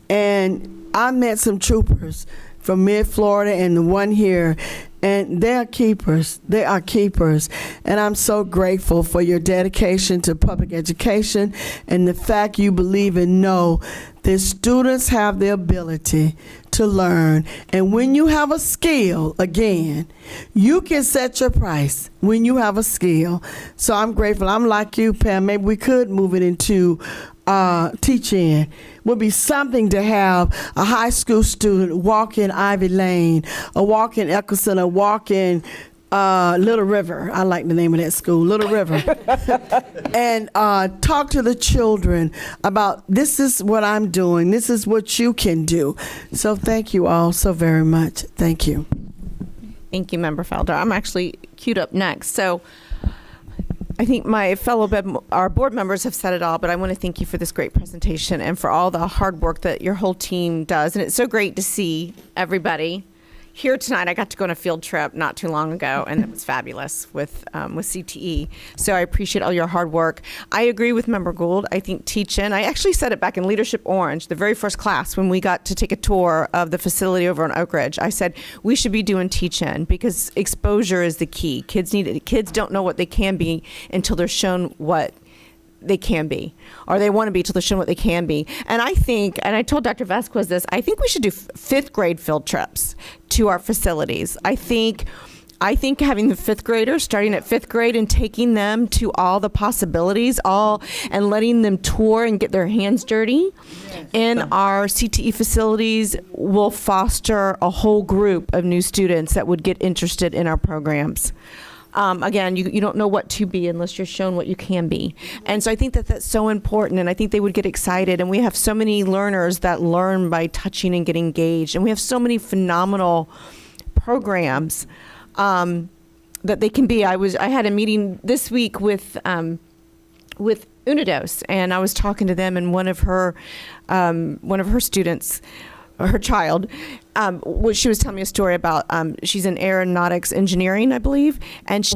And I met some troopers from mid-Florida and the one here, and they are keepers. They are keepers. And I'm so grateful for your dedication to public education and the fact you believe and know that students have the ability to learn. And when you have a skill, again, you can set your price when you have a skill. So I'm grateful. I'm like you, Pam. Maybe we could move it into teaching. Would be something to have a high school student walk in Ivy Lane, or walk in Eccleston, or walk in Little River. I like the name of that school, Little River. And talk to the children about, this is what I'm doing. This is what you can do. So thank you all so very much. Thank you. Thank you, Member Felder. I'm actually queued up next. So I think my our board members have said it all, but I want to thank you for this great presentation and for all the hard work that your whole team does. And it's so great to see everybody here tonight. I got to go on a field trip not too long ago, and it was fabulous with CTE. So I appreciate all your hard work. I agree with Member Gould. I think teach-in, I actually said it back in Leadership Orange, the very first class, when we got to take a tour of the facility over in Oak Ridge. I said we should be doing teach-in because exposure is the key. Kids don't know what they can be until they're shown what they can be, or they want to be till they're shown what they can be. And I think, and I told Dr. Vasquez this, I think we should do fifth grade field trips to our facilities. I think having the fifth graders starting at fifth grade and taking them to all the possibilities, and letting them tour and get their hands dirty in our CTE facilities will foster a whole group of new students that would get interested in our programs. Again, you don't know what to be unless you're shown what you can be. And so I think that's so important, and I think they would get excited. And we have so many learners that learn by touching and get engaged. And we have so many phenomenal programs that they can be. I had a meeting this week with Unidos, and I was talking to them, and one of her students, her child, she was telling me a story about she's in aeronautics engineering, I believe, and she,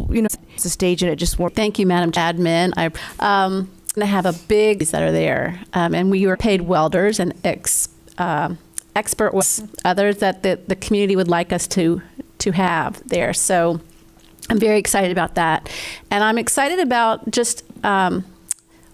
it's a stage and it just won't. Thank you, Madam Admin. I have a big that are there, and we were paid welders and expert others that the community would like us to have there. So I'm very excited about that, and I'm excited about just.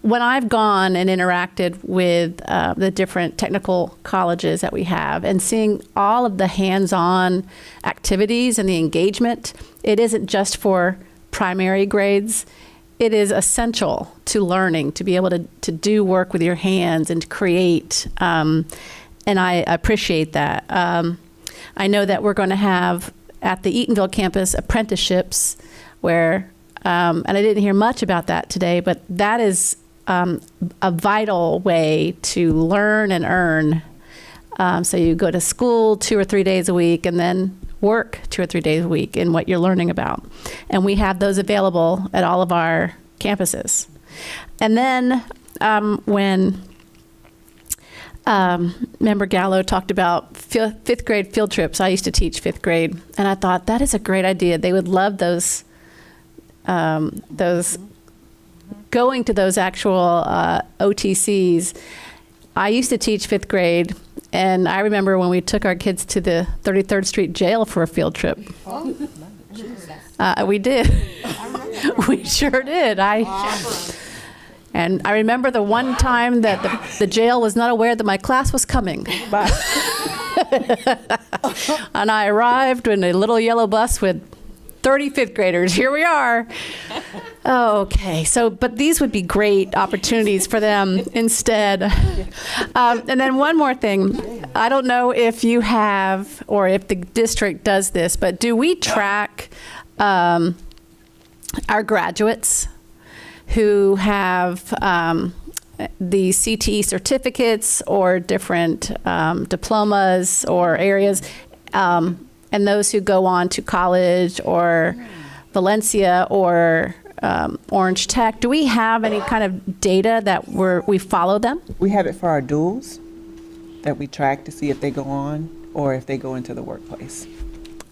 When I've gone and interacted with the different technical colleges that we have and seeing all of the hands-on activities and the engagement, it isn't just for primary grades. It is essential to learning, to be able to do work with your hands and to create. And I appreciate that. I know that we're going to have at the Eatonville campus apprenticeships where, and I didn't hear much about that today, but that is a vital way to learn and earn. So you go to school 2 or 3 days a week and then work 2 or 3 days a week in what you're learning about. And we have those available at all of our campuses. And then when Member Gallo talked about fifth grade field trips, I used to teach fifth grade, and I thought that is a great idea. They would love those going to those actual OTCs. I used to teach fifth grade, and I remember when we took our kids to the 33rd Street Jail for a field trip. We did. We sure did. And I remember the one time that the jail was not aware that my class was coming. And I arrived in a little yellow bus with 30 fifth graders. Here we are. Okay, but these would be great opportunities for them instead. And then one more thing. I don't know if you have, or if the district does this, but do we track our graduates who have the CTE certificates or different diplomas or areas, and those who go on to college or Valencia or Orange Tech. Do we have any kind of data that we follow them? We have it for our duals that we track to see if they go on or if they go into the workplace.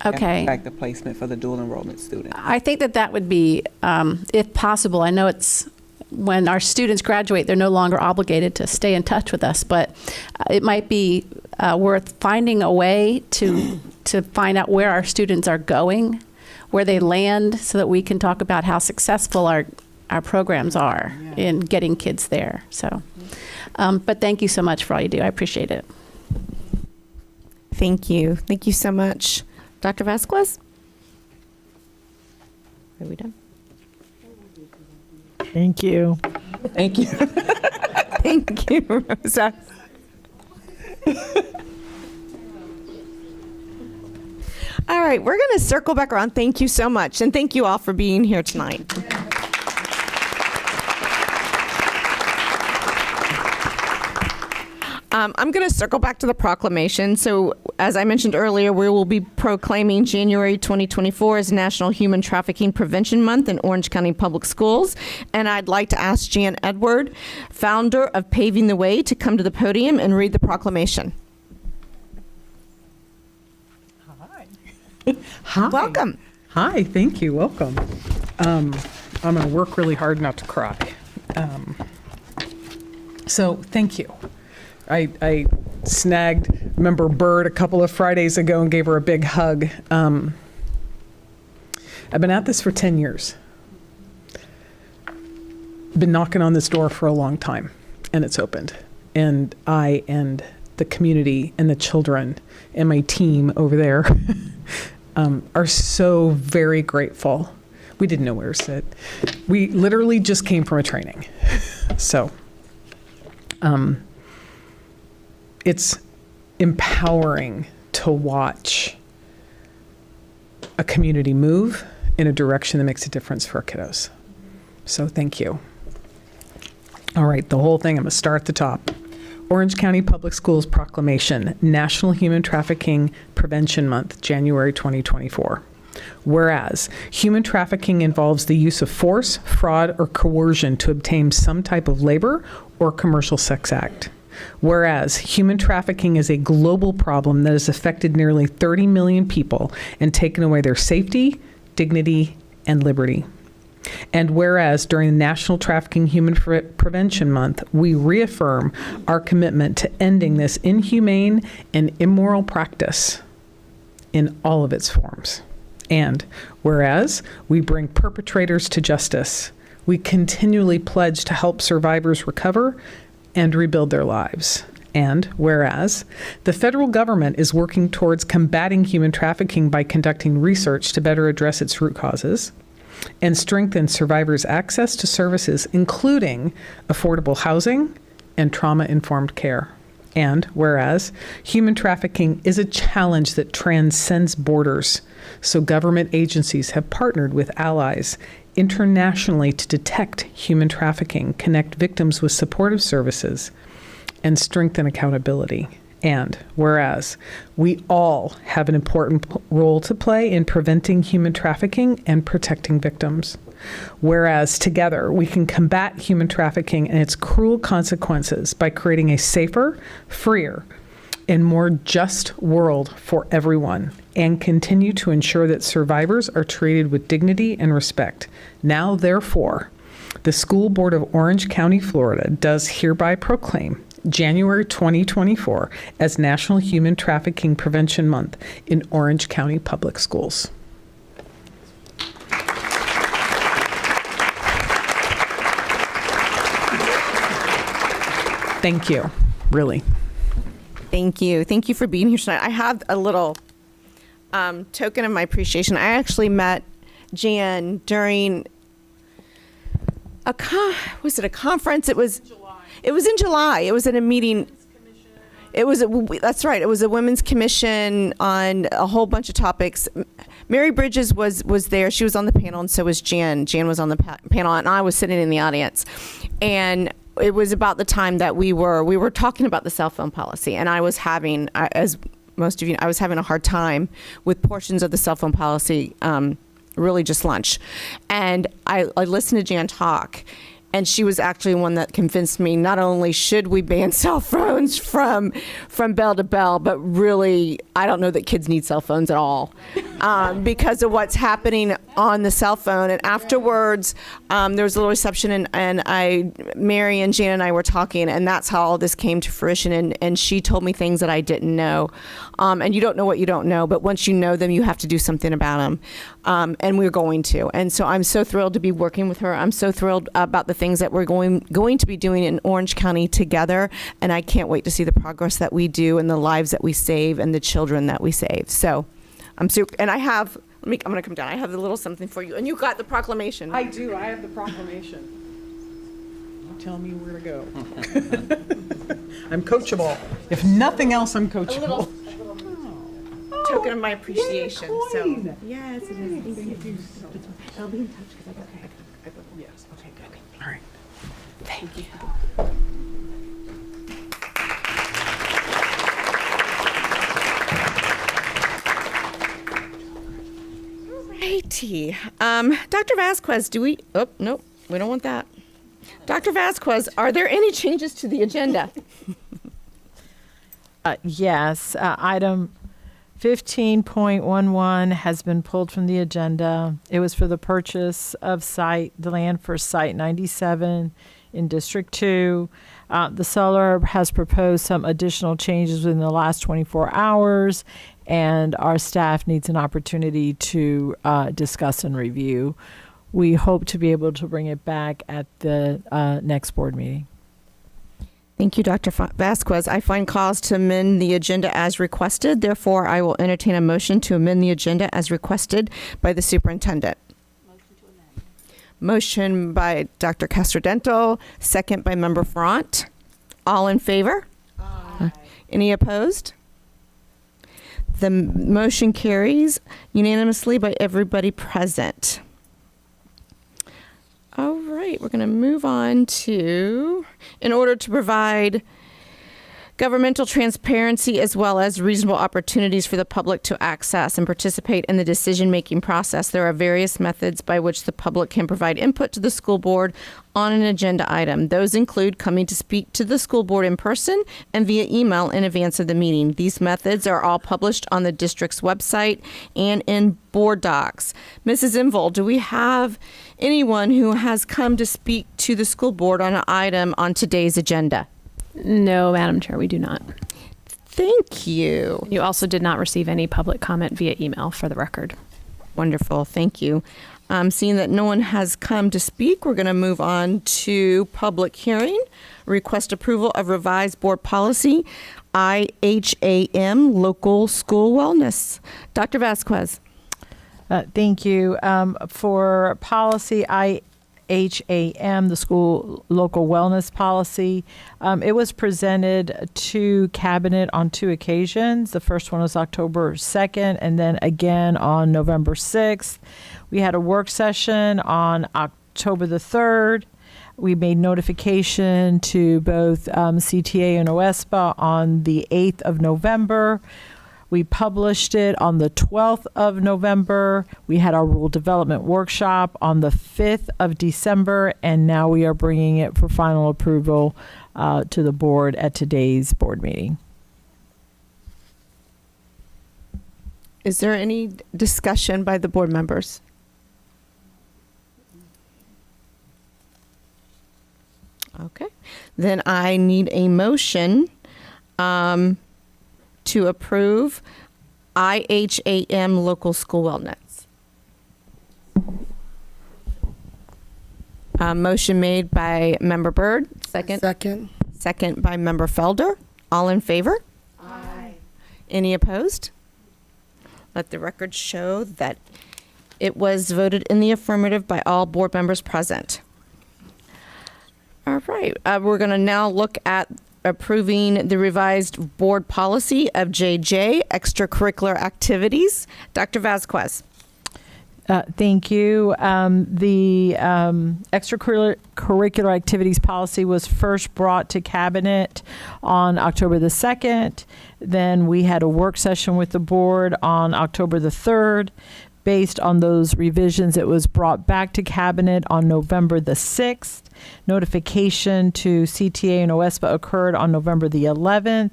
Okay. Track the placement for the dual enrollment student. I think that would be, if possible. I know it's when our students graduate, they're no longer obligated to stay in touch with us, but it might be worth finding a way to find out where our students are going, where they land, so that we can talk about how successful our programs are in getting kids there. So, but thank you so much for all you do. I appreciate it. Thank you. Thank you so much. Dr. Vasquez? Are we done? Thank you. Thank you. Thank you, Rosa. All right, we're going to circle back around. Thank you so much. And thank you all for being here tonight. I'm going to circle back to the proclamation. So, as I mentioned earlier, we will be proclaiming January 2024 as National Human Trafficking Prevention Month in Orange County Public Schools. And I'd like to ask Jan Edward, founder of Paving the Way, to come to the podium and read the proclamation. Hi. Welcome. Hi, thank you. Welcome. I'm going to work really hard not to cry. So thank you. I snagged Member Bird a couple of Fridays ago and gave her a big hug. I've been at this for 10 years. Been knocking on this door for a long time, and it's opened. And I and the community and the children and my team over there are so very grateful. We didn't know where to sit. We literally just came from a training. So it's empowering to watch a community move in a direction that makes a difference for our kiddos. So thank you. All right, the whole thing, I'm going to start at the top. Orange County Public Schools Proclamation, National Human Trafficking Prevention Month, January 2024. Whereas human trafficking involves the use of force, fraud, or coercion to obtain some type of labor or commercial sex act. Whereas human trafficking is a global problem that has affected nearly 30 million people and taken away their safety, dignity, and liberty. And whereas during the National Trafficking Human Prevention Month, we reaffirm our commitment to ending this inhumane and immoral practice in all of its forms. And whereas we bring perpetrators to justice, we continually pledge to help survivors recover and rebuild their lives. And whereas the federal government is working towards combating human trafficking by conducting research to better address its root causes and strengthen survivors' access to services, including affordable housing and trauma-informed care. And whereas human trafficking is a challenge that transcends borders, so government agencies have partnered with allies internationally to detect human trafficking, connect victims with supportive services, and strengthen accountability. And whereas we all have an important role to play in preventing human trafficking and protecting victims. Whereas together we can combat human trafficking and its cruel consequences by creating a safer, freer, and more just world for everyone, and continue to ensure that survivors are treated with dignity and respect. Now, therefore, the School Board of Orange County, Florida, does hereby proclaim January 2024 as National Human Trafficking Prevention Month in Orange County Public Schools. Thank you, really. Thank you. Thank you for being here tonight. I have a little token of my appreciation. I actually met Jan during was it a conference? It was in July. It was at a meeting. That's right. It was a women's commission on a whole bunch of topics. Mary Bridges was there. She was on the panel, and so was Jan. Jan was on the panel, and I was sitting in the audience. And it was about the time that we were talking about the cell phone policy, and I was having, as most of you know, I was having a hard time with portions of the cell phone policy, really just lunch. And I listened to Jan talk, and she was actually one that convinced me not only should we ban cell phones from bell to bell, but really, I don't know that kids need cell phones at all because of what's happening on the cell phone. And afterwards, there was a little reception, and Mary and Jan and I were talking, and that's how all this came to fruition. And she told me things that I didn't know. And you don't know what you don't know, but once you know them, you have to do something about them. And we're going to. And so I'm so thrilled to be working with her. I'm so thrilled about the things that we're going to be doing in Orange County together. And I can't wait to see the progress that we do and the lives that we save and the children that we save. So I'm super, and I'm going to come down. I have a little something for you. And you got the proclamation. I do. I have the proclamation. You tell me where to go. I'm coachable. If nothing else, I'm coachable. Token of my appreciation. So yes, it is. Thank you. I'll be in touch because I got. Yes. Okay. Good. All right. Thank you. Alrighty. Dr. Vasquez, oh, nope, we don't want that. Dr. Vasquez, are there any changes to the agenda? Yes. Item 15.11 has been pulled from the agenda. It was for the purchase of the land for Site 97 in District 2. The seller has proposed some additional changes within the last 24 hours, and our staff needs an opportunity to discuss and review. We hope to be able to bring it back at the next board meeting. Thank you, Dr. Vasquez. I find cause to amend the agenda as requested. Therefore, I will entertain a motion to amend the agenda as requested by the superintendent. Motion by Dr. Castrodento, second by Member Ferrant. All in favor? Aye. Any opposed? The motion carries unanimously by everybody present. All right, we're going to move on to, in order to provide governmental transparency as well as reasonable opportunities for the public to access and participate in the decision-making process, there are various methods by which the public can provide input to the school board on an agenda item. Those include coming to speak to the school board in person and via email in advance of the meeting. These methods are all published on the district's website and in BoardDocs. Mrs. Invold, do we have anyone who has come to speak to the school board on an item on today's agenda? No, Madam Chair, we do not. Thank you. You also did not receive any public comment via email, for the record. Wonderful. Thank you. Seeing that no one has come to speak, we're going to move on to public hearing. Request approval of revised board policy, IHAM, local school wellness. Dr. Vasquez. Thank you. For policy IHAM, the school local wellness policy, it was presented to Cabinet on 2 occasions. The first one was October 2nd and then again on November 6th. We had a work session on October the 3rd. We made notification to both CTA and OSPA on the 8th of November. We published it on the 12th of November. We had our rule development workshop on the 5th of December, and now we are bringing it for final approval to the board at today's board meeting. Is there any discussion by the board members? Okay. Then I need a motion to approve IHAM local school wellness. Motion made by Member Byrd. Second. Second by Member Felder. All in favor? Aye. Any opposed? Let the record show that it was voted in the affirmative by all board members present. All right. We're going to now look at approving the revised board policy of JJ, extracurricular activities. Dr. Vasquez. Thank you. The extracurricular activities policy was first brought to Cabinet on October the 2nd. Then we had a work session with the board on October the 3rd. Based on those revisions, it was brought back to Cabinet on November the 6th. Notification to CTA and OSPA occurred on November the 11th.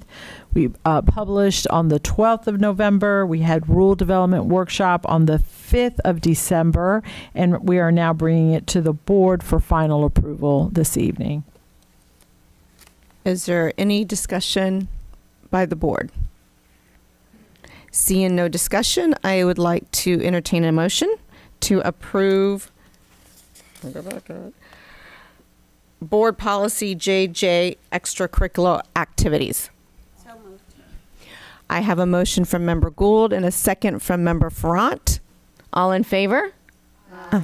We published on the 12th of November. We had rule development workshop on the 5th of December, and we are now bringing it to the board for final approval this evening. Is there any discussion by the board? Seeing no discussion, I would like to entertain a motion to approve board policy JJ extracurricular activities. So moved. I have a motion from member Gould and a second from member Ferrant. All in favor? Aye.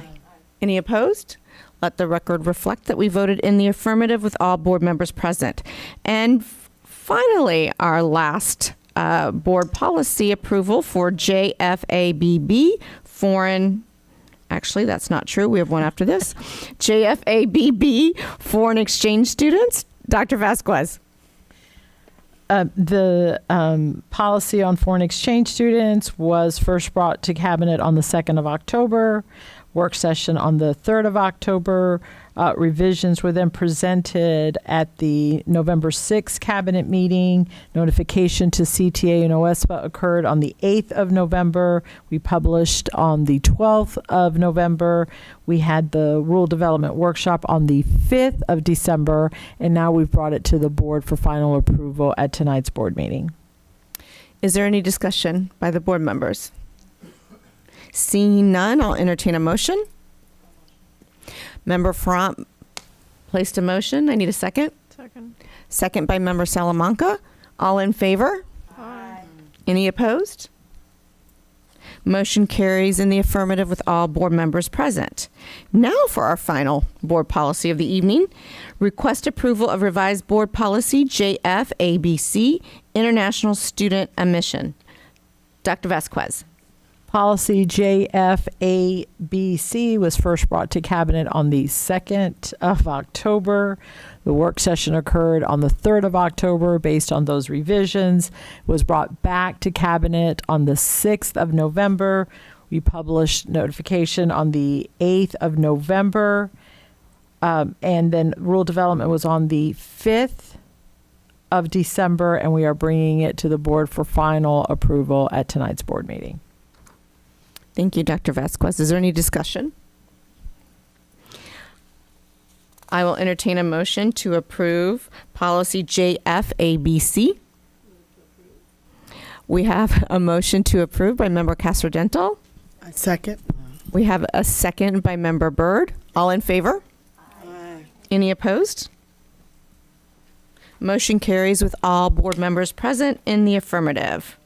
Any opposed? Let the record reflect that we voted in the affirmative with all board members present. And finally, our last board policy approval for JFABB, foreign, actually that's not true, we have one after this, JFABB, foreign exchange students. Dr. Vasquez. The policy on foreign exchange students was first brought to Cabinet on the 2nd of October, work session on the 3rd of October. Revisions were then presented at the November 6th Cabinet meeting. Notification to CTA and OSPA occurred on the 8th of November. We published on the 12th of November. We had the rule development workshop on the 5th of December, and now we've brought it to the board for final approval at tonight's board meeting. Is there any discussion by the board members? Seeing none, I'll entertain a motion. Member Ferrant placed a motion. I need a second. Second. Second by member Salamanca. All in favor? Aye. Any opposed? Motion carries in the affirmative with all board members present. Now for our final board policy of the evening. Request approval of revised board policy JFABC, International Student Admission. Dr. Vasquez. Policy JFABC was first brought to Cabinet on the 2nd of October. The work session occurred on the 3rd of October based on those revisions. It was brought back to Cabinet on the 6th of November. We published notification on the 8th of November. And then rule development was on the 5th of December, and we are bringing it to the board for final approval at tonight's board meeting. Thank you, Dr. Vasquez. Is there any discussion? I will entertain a motion to approve policy JFABC. We have a motion to approve by member Castrodental. I second. We have a second by member Byrd. All in favor? Aye. Any opposed? Motion carries with all board members present in the affirmative.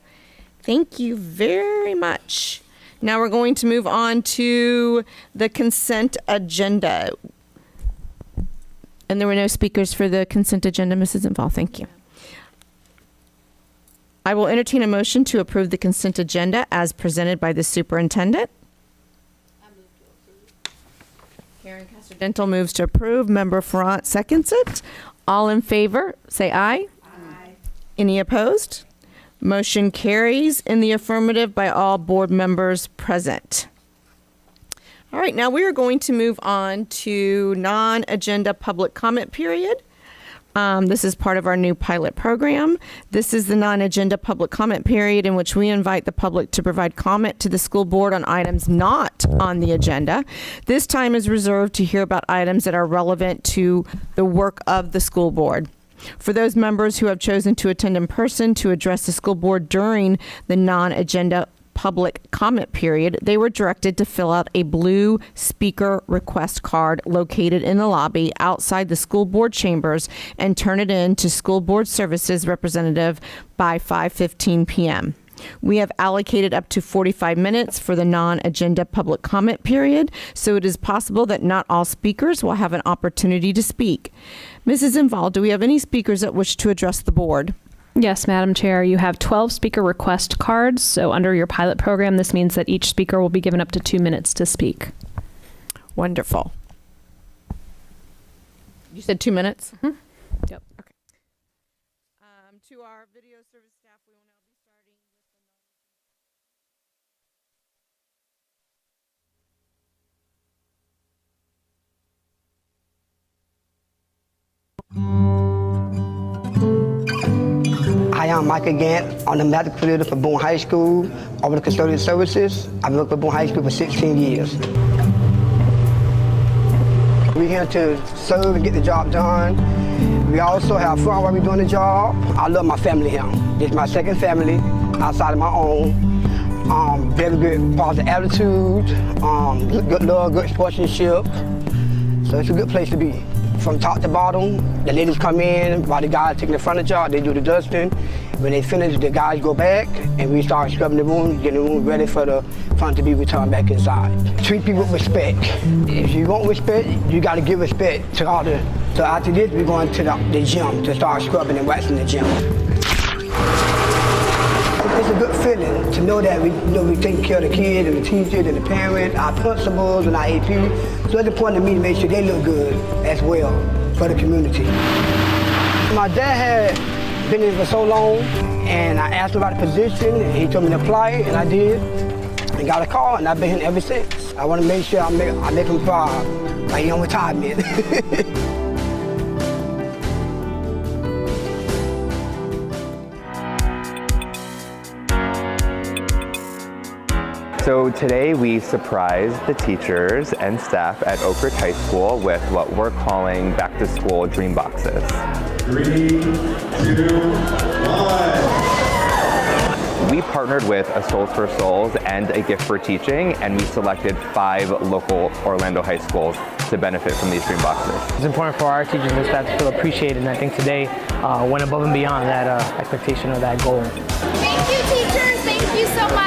Thank you very much. Now we're going to move on to the consent agenda. And there were no speakers for the consent agenda, Mrs. Inval. Thank you. I will entertain a motion to approve the consent agenda as presented by the superintendent. Karen Castrodental moves to approve. Member Ferrant seconds it. All in favor, say aye. Aye. Any opposed? Motion carries in the affirmative by all board members present. All right, now we are going to move on to non-agenda public comment period. This is part of our new pilot program. This is the non-agenda public comment period in which we invite the public to provide comment to the school board on items not on the agenda. This time is reserved to hear about items that are relevant to the work of the school board. For those members who have chosen to attend in person to address the school board during the non-agenda public comment period, they were directed to fill out a blue speaker request card located in the lobby outside the school board chambers and turn it in to school board services representative by 5:15 p.m. We have allocated up to 45 minutes for the non-agenda public comment period, so it is possible that not all speakers will have an opportunity to speak. Mrs. Inval, do we have any speakers that wish to address the board? Yes, Madam Chair. You have 12 speaker request cards. So under your pilot program, this means that each speaker will be given up to 2 minutes to speak. Wonderful. You said 2 minutes? Mm-hmm. Yep. Okay. To our video service staff, we will now be starting Hi, I'm Michael Gant. I'm the medical coordinator for Boone High School, over the custodial services. I've worked with Boone High School for 16 years. We're here to serve and get the job done. We also have fun while we're doing the job. I love my family here. This is my second family outside of my own. Very good positive attitude, good love, good sportsmanship. So it's a good place to be. From top to bottom, the ladies come in while the guys taking the furniture, they do the dusting. When they finish, the guys go back and we start scrubbing the room, getting the room ready for the fun to be returned back inside. Treat people with respect. If you want respect, you got to give respect to all the. So after this, we're going to the gym to start scrubbing and waxing the gym. It's a good feeling to know that we take care of the kids and the teachers and the parents, our principals and our AP. So it's important to me to make sure they look good as well for the community. My dad had been in for so long, and I asked him about the position, and he told me to apply, and I did, and got a call, and I've been here ever since. I want to make sure I make him proud, like he on retirement. So today we surprised the teachers and staff at Oak Ridge High School with what we're calling back to school dream boxes. 3, 2, 1. We partnered with a Souls for Souls and a Gift for Teaching, and we selected 5 local Orlando high schools to benefit from these dream boxes. It's important for our teachers and staff to feel appreciated, and I think today went above and beyond that expectation or that goal. Thank you, teachers. Thank you so much.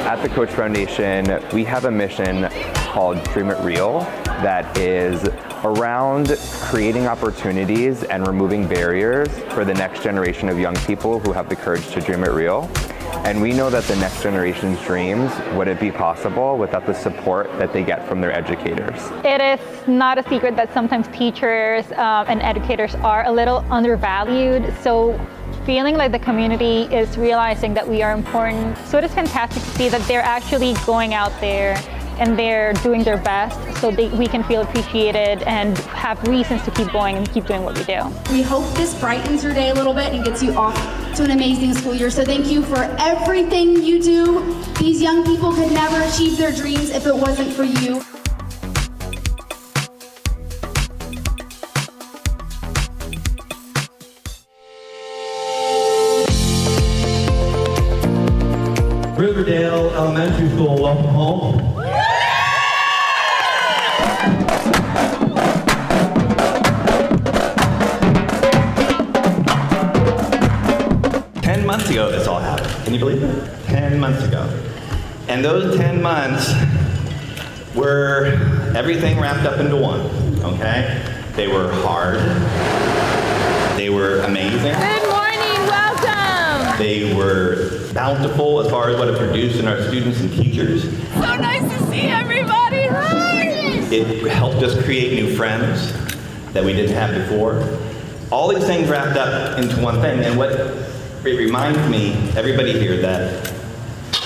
At the Coach Foundation, we have a mission called Dream It Real that is around creating opportunities and removing barriers for the next generation of young people who have the courage to dream it real. And we know that the next generation's dreams wouldn't be possible without the support that they get from their educators. It is not a secret that sometimes teachers and educators are a little undervalued. So feeling like the community is realizing that we are important. So it is fantastic to see that they're actually going out there and they're doing their best so we can feel appreciated and have reasons to keep going and keep doing what we do. We hope this brightens your day a little bit and gets you off to an amazing school year. So thank you for everything you do. These young people could never achieve their dreams if it wasn't for you. Riverdale Elementary School, welcome home. 10 months ago this all happened. Can you believe it? 10 months ago. And those 10 months were everything wrapped up into one, okay? They were hard. They were amazing. Good morning, welcome. They were bountiful as far as what it produced in our students and teachers. So nice to see everybody. Hi. It helped us create new friends that we didn't have before. All these things wrapped up into one thing, and what it reminds me, everybody here, that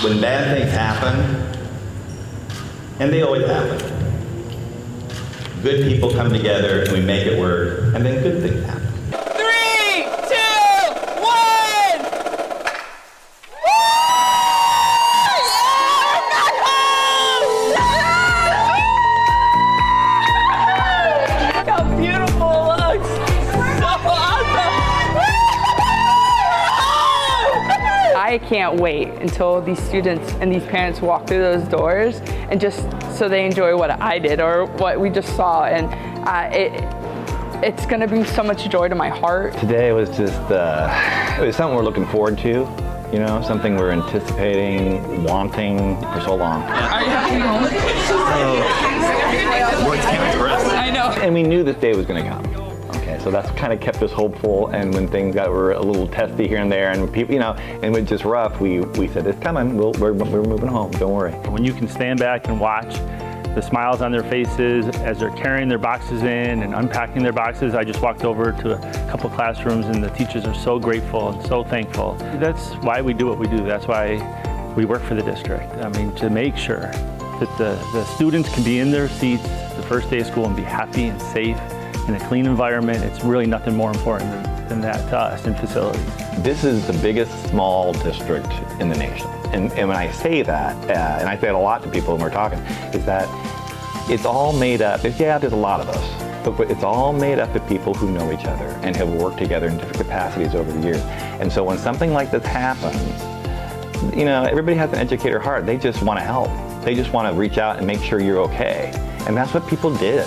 when bad things happen, and they always happen, good people come together and we make it work, and then good things happen. 3, 2, 1. Look how beautiful it looks. So awesome. I can't wait until these students and these parents walk through those doors and just so they enjoy what I did or what we just saw, and it's going to bring so much joy to my heart. Today was just, it was something we're looking forward to, you know, something we're anticipating, wanting for so long. Are you happy home? Words can't express. I know. And we knew this day was going to come. Okay, So that's kind of kept us hopeful. And when things were a little testy here and there, and people, and it was just rough, we said, it's coming. We're moving home. Don't worry. When you can stand back and watch the smiles on their faces as they're carrying their boxes in and unpacking their boxes. I just walked over to a couple classrooms and the teachers are so grateful and so thankful. That's why we do what we do. That's why we work for the district. I mean, to make sure that the students can be in their seats the first day of school and be happy and safe in a clean environment. It's really nothing more important than that to us in facilities. This is the biggest small district in the nation. And when I say that, and I say it a lot to people when we're talking, is that it's all made up. Yeah, there's a lot of us, but it's all made up of people who know each other and have worked together in different capacities over the years. And so when something like this happens, everybody has an educator heart. They just want to help. They just want to reach out and make sure you're okay. And that's what people did.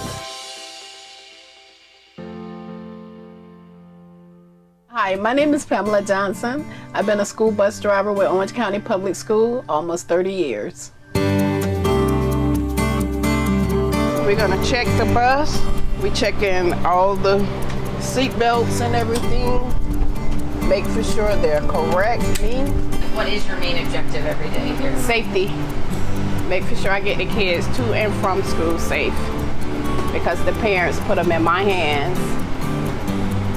Hi, my name is Pamela Johnson. I've been a school bus driver with Orange County Public School almost 30 years. We're gonna check the bus. We check in all the seat belts and everything. Make for sure they're correct. What is your main objective every day here? Safety. Make for sure I get the kids to and from school safe because the parents put them in my hands.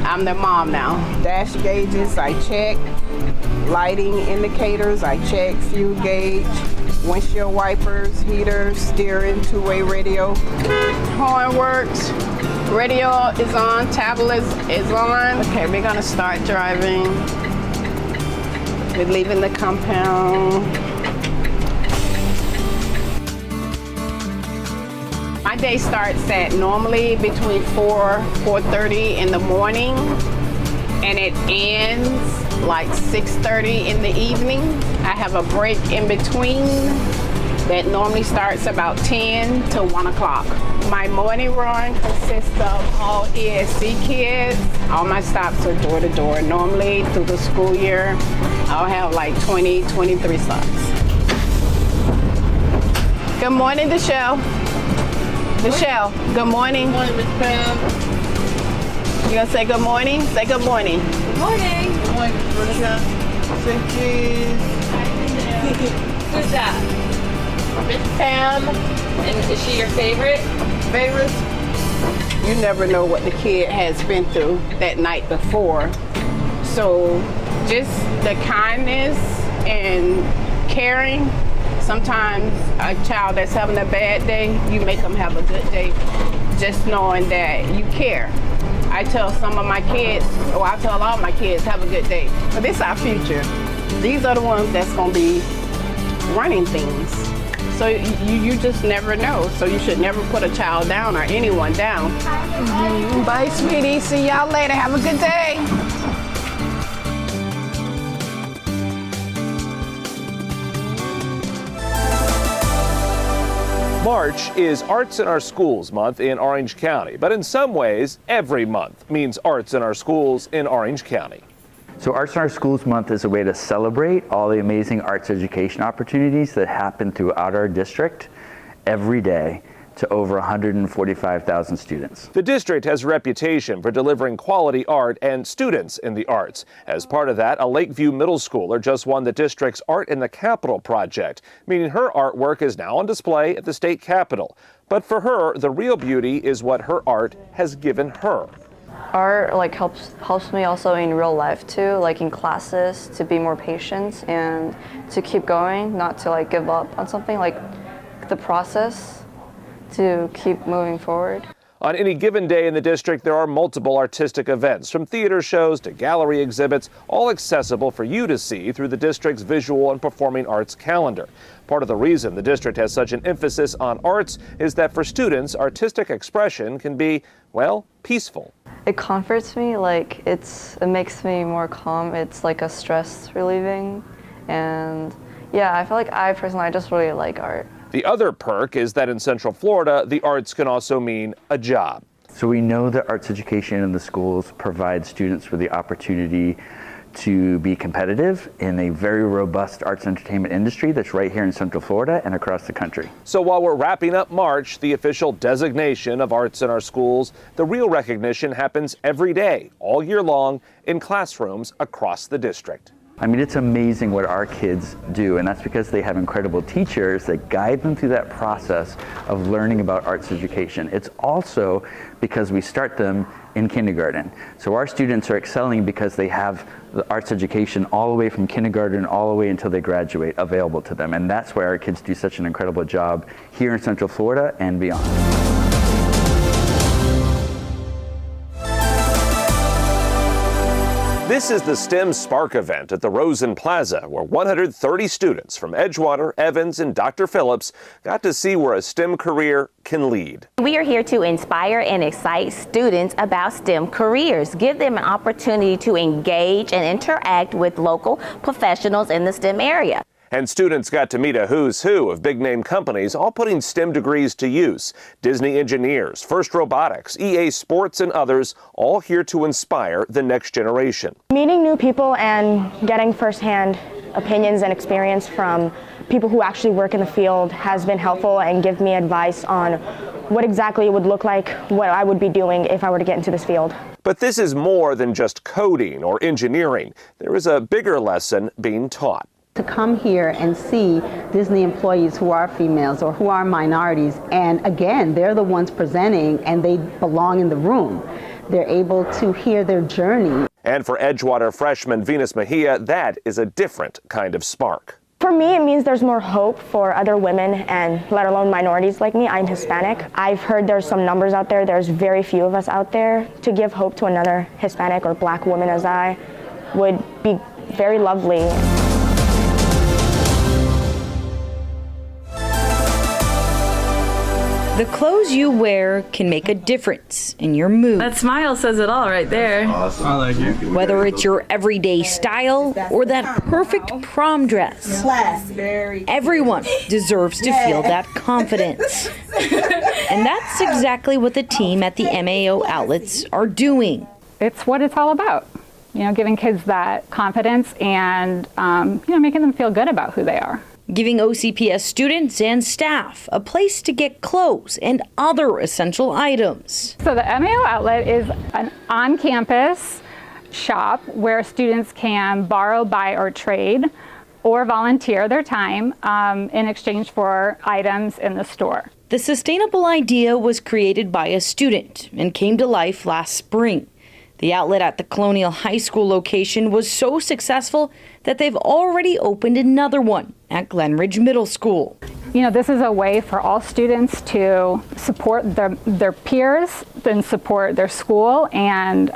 I'm their mom now. Dash gauges, I check. Lighting indicators, I check. Fuel gauge, windshield wipers, heaters, steering, two-way radio. Horn works. Radio is on, tablet is on. Okay, we're gonna start driving. We're leaving the compound. My day starts at normally between 4:30 in the morning, and it ends like 6:30 in the evening. I have a break in between that normally starts about 10 to 1 o'clock. My morning run consists of all ESC kids. All my stops are door to door. Normally through the school year, I'll have like 20, 23 stops. Good morning, Michelle. Michelle, good morning. Good morning, Miss Pam. You gonna say good morning? Say good morning. Good morning. Good morning, Patricia. Say cheese. Who's that? Miss Pam. And is she your favorite? Favorites? You never know what the kid has been through that night before. So just the kindness and caring. Sometimes a child that's having a bad day, you make them have a good day, just knowing that you care. I tell some of my kids, or I tell all my kids, have a good day. But this is our future. These are the ones that's gonna be running things. So you just never know. So you should never put a child down or anyone down. Bye, sweetie. See y'all later. Have a good day. March is Arts in Our Schools Month in Orange County, but in some ways, every month means Arts in Our Schools in Orange County. So Arts in Our Schools Month is a way to celebrate all the amazing arts education opportunities that happen throughout our district every day to over 145,000 students. The district has a reputation for delivering quality art and students in the arts. As part of that, a Lakeview middle schooler just won the district's Art in the Capitol project, meaning her artwork is now on display at the state capitol. But for her, the real beauty is what her art has given her. Art helps me also in real life too, like in classes, to be more patient and to keep going, not to give up on something, like the process to keep moving forward. On any given day in the district, there are multiple artistic events, from theater shows to gallery exhibits, all accessible for you to see through the district's visual and performing arts calendar. Part of the reason the district has such an emphasis on arts is that for students, artistic expression can be, well, peaceful. It comforts me, it makes me more calm. It's like a stress relieving. And yeah, I feel like I just really like art. The other perk is that in Central Florida, the arts can also mean a job. So we know that arts education in the schools provides students with the opportunity to be competitive in a very robust arts and entertainment industry that's right here in Central Florida and across the country. So while we're wrapping up March, the official designation of arts in our schools, the real recognition happens every day, all year long, in classrooms across the district. I mean, it's amazing what our kids do, and that's because they have incredible teachers that guide them through that process of learning about arts education. It's also because we start them in kindergarten. So our students are excelling because they have the arts education all the way from kindergarten all the way until they graduate available to them. And that's why our kids do such an incredible job here in Central Florida and beyond. This is the STEM Spark event at the Rosen Plaza, where 130 students from Edgewater, Evans, and Dr. Phillips got to see where a STEM career can lead. We are here to inspire and excite students about STEM careers, give them an opportunity to engage and interact with local professionals in the STEM area. And students got to meet a who's who of big-name companies all putting STEM degrees to use. Disney Engineers, First Robotics, EA Sports, and others, all here to inspire the next generation. Meeting new people and getting firsthand opinions and experience from people who actually work in the field has been helpful and give me advice on what exactly it would look like, what I would be doing if I were to get into this field. But this is more than just coding or engineering. There is a bigger lesson being taught. To come here and see Disney employees who are females or who are minorities, and again, they're the ones presenting and they belong in the room. They're able to hear their journey. And for Edgewater freshman Venus Mejia, that is a different kind of spark. For me, it means there's more hope for other women and let alone minorities like me. I'm Hispanic. I've heard there's some numbers out there. There's very few of us out there. To give hope to another Hispanic or Black woman as I would be very lovely. The clothes you wear can make a difference in your mood. That smile says it all right there. Awesome. I like it. Whether it's your everyday style or that perfect prom dress, everyone deserves to feel that confidence. And that's exactly what the team at the MAO outlets are doing. It's what it's all about. You know, giving kids that confidence and, making them feel good about who they are. Giving OCPS students and staff a place to get clothes and other essential items. So the MAO outlet is an on-campus shop where students can borrow, buy, or trade or volunteer their time in exchange for items in the store. The sustainable idea was created by a student and came to life last spring. The outlet at the Colonial High School location was so successful that they've already opened another one at Glenridge Middle School. You know, this is a way for all students to support their peers, then support their school, and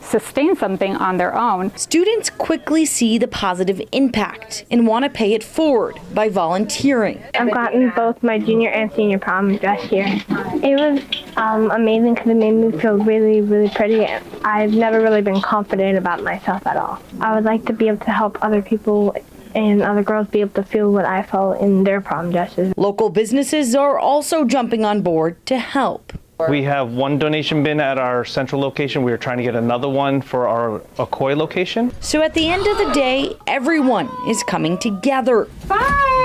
sustain something on their own. Students quickly see the positive impact and want to pay it forward by volunteering. I've gotten both my junior and senior prom dress here. It was amazing because it made me feel really, really pretty. I've never really been confident about myself at all. I would like to be able to help other people and other girls be able to feel what I felt in their prom dresses. Local businesses are also jumping on board to help. We have one donation bin at our central location. We are trying to get another one for our Ocoee location. So at the end of the day, everyone is coming together. Bye!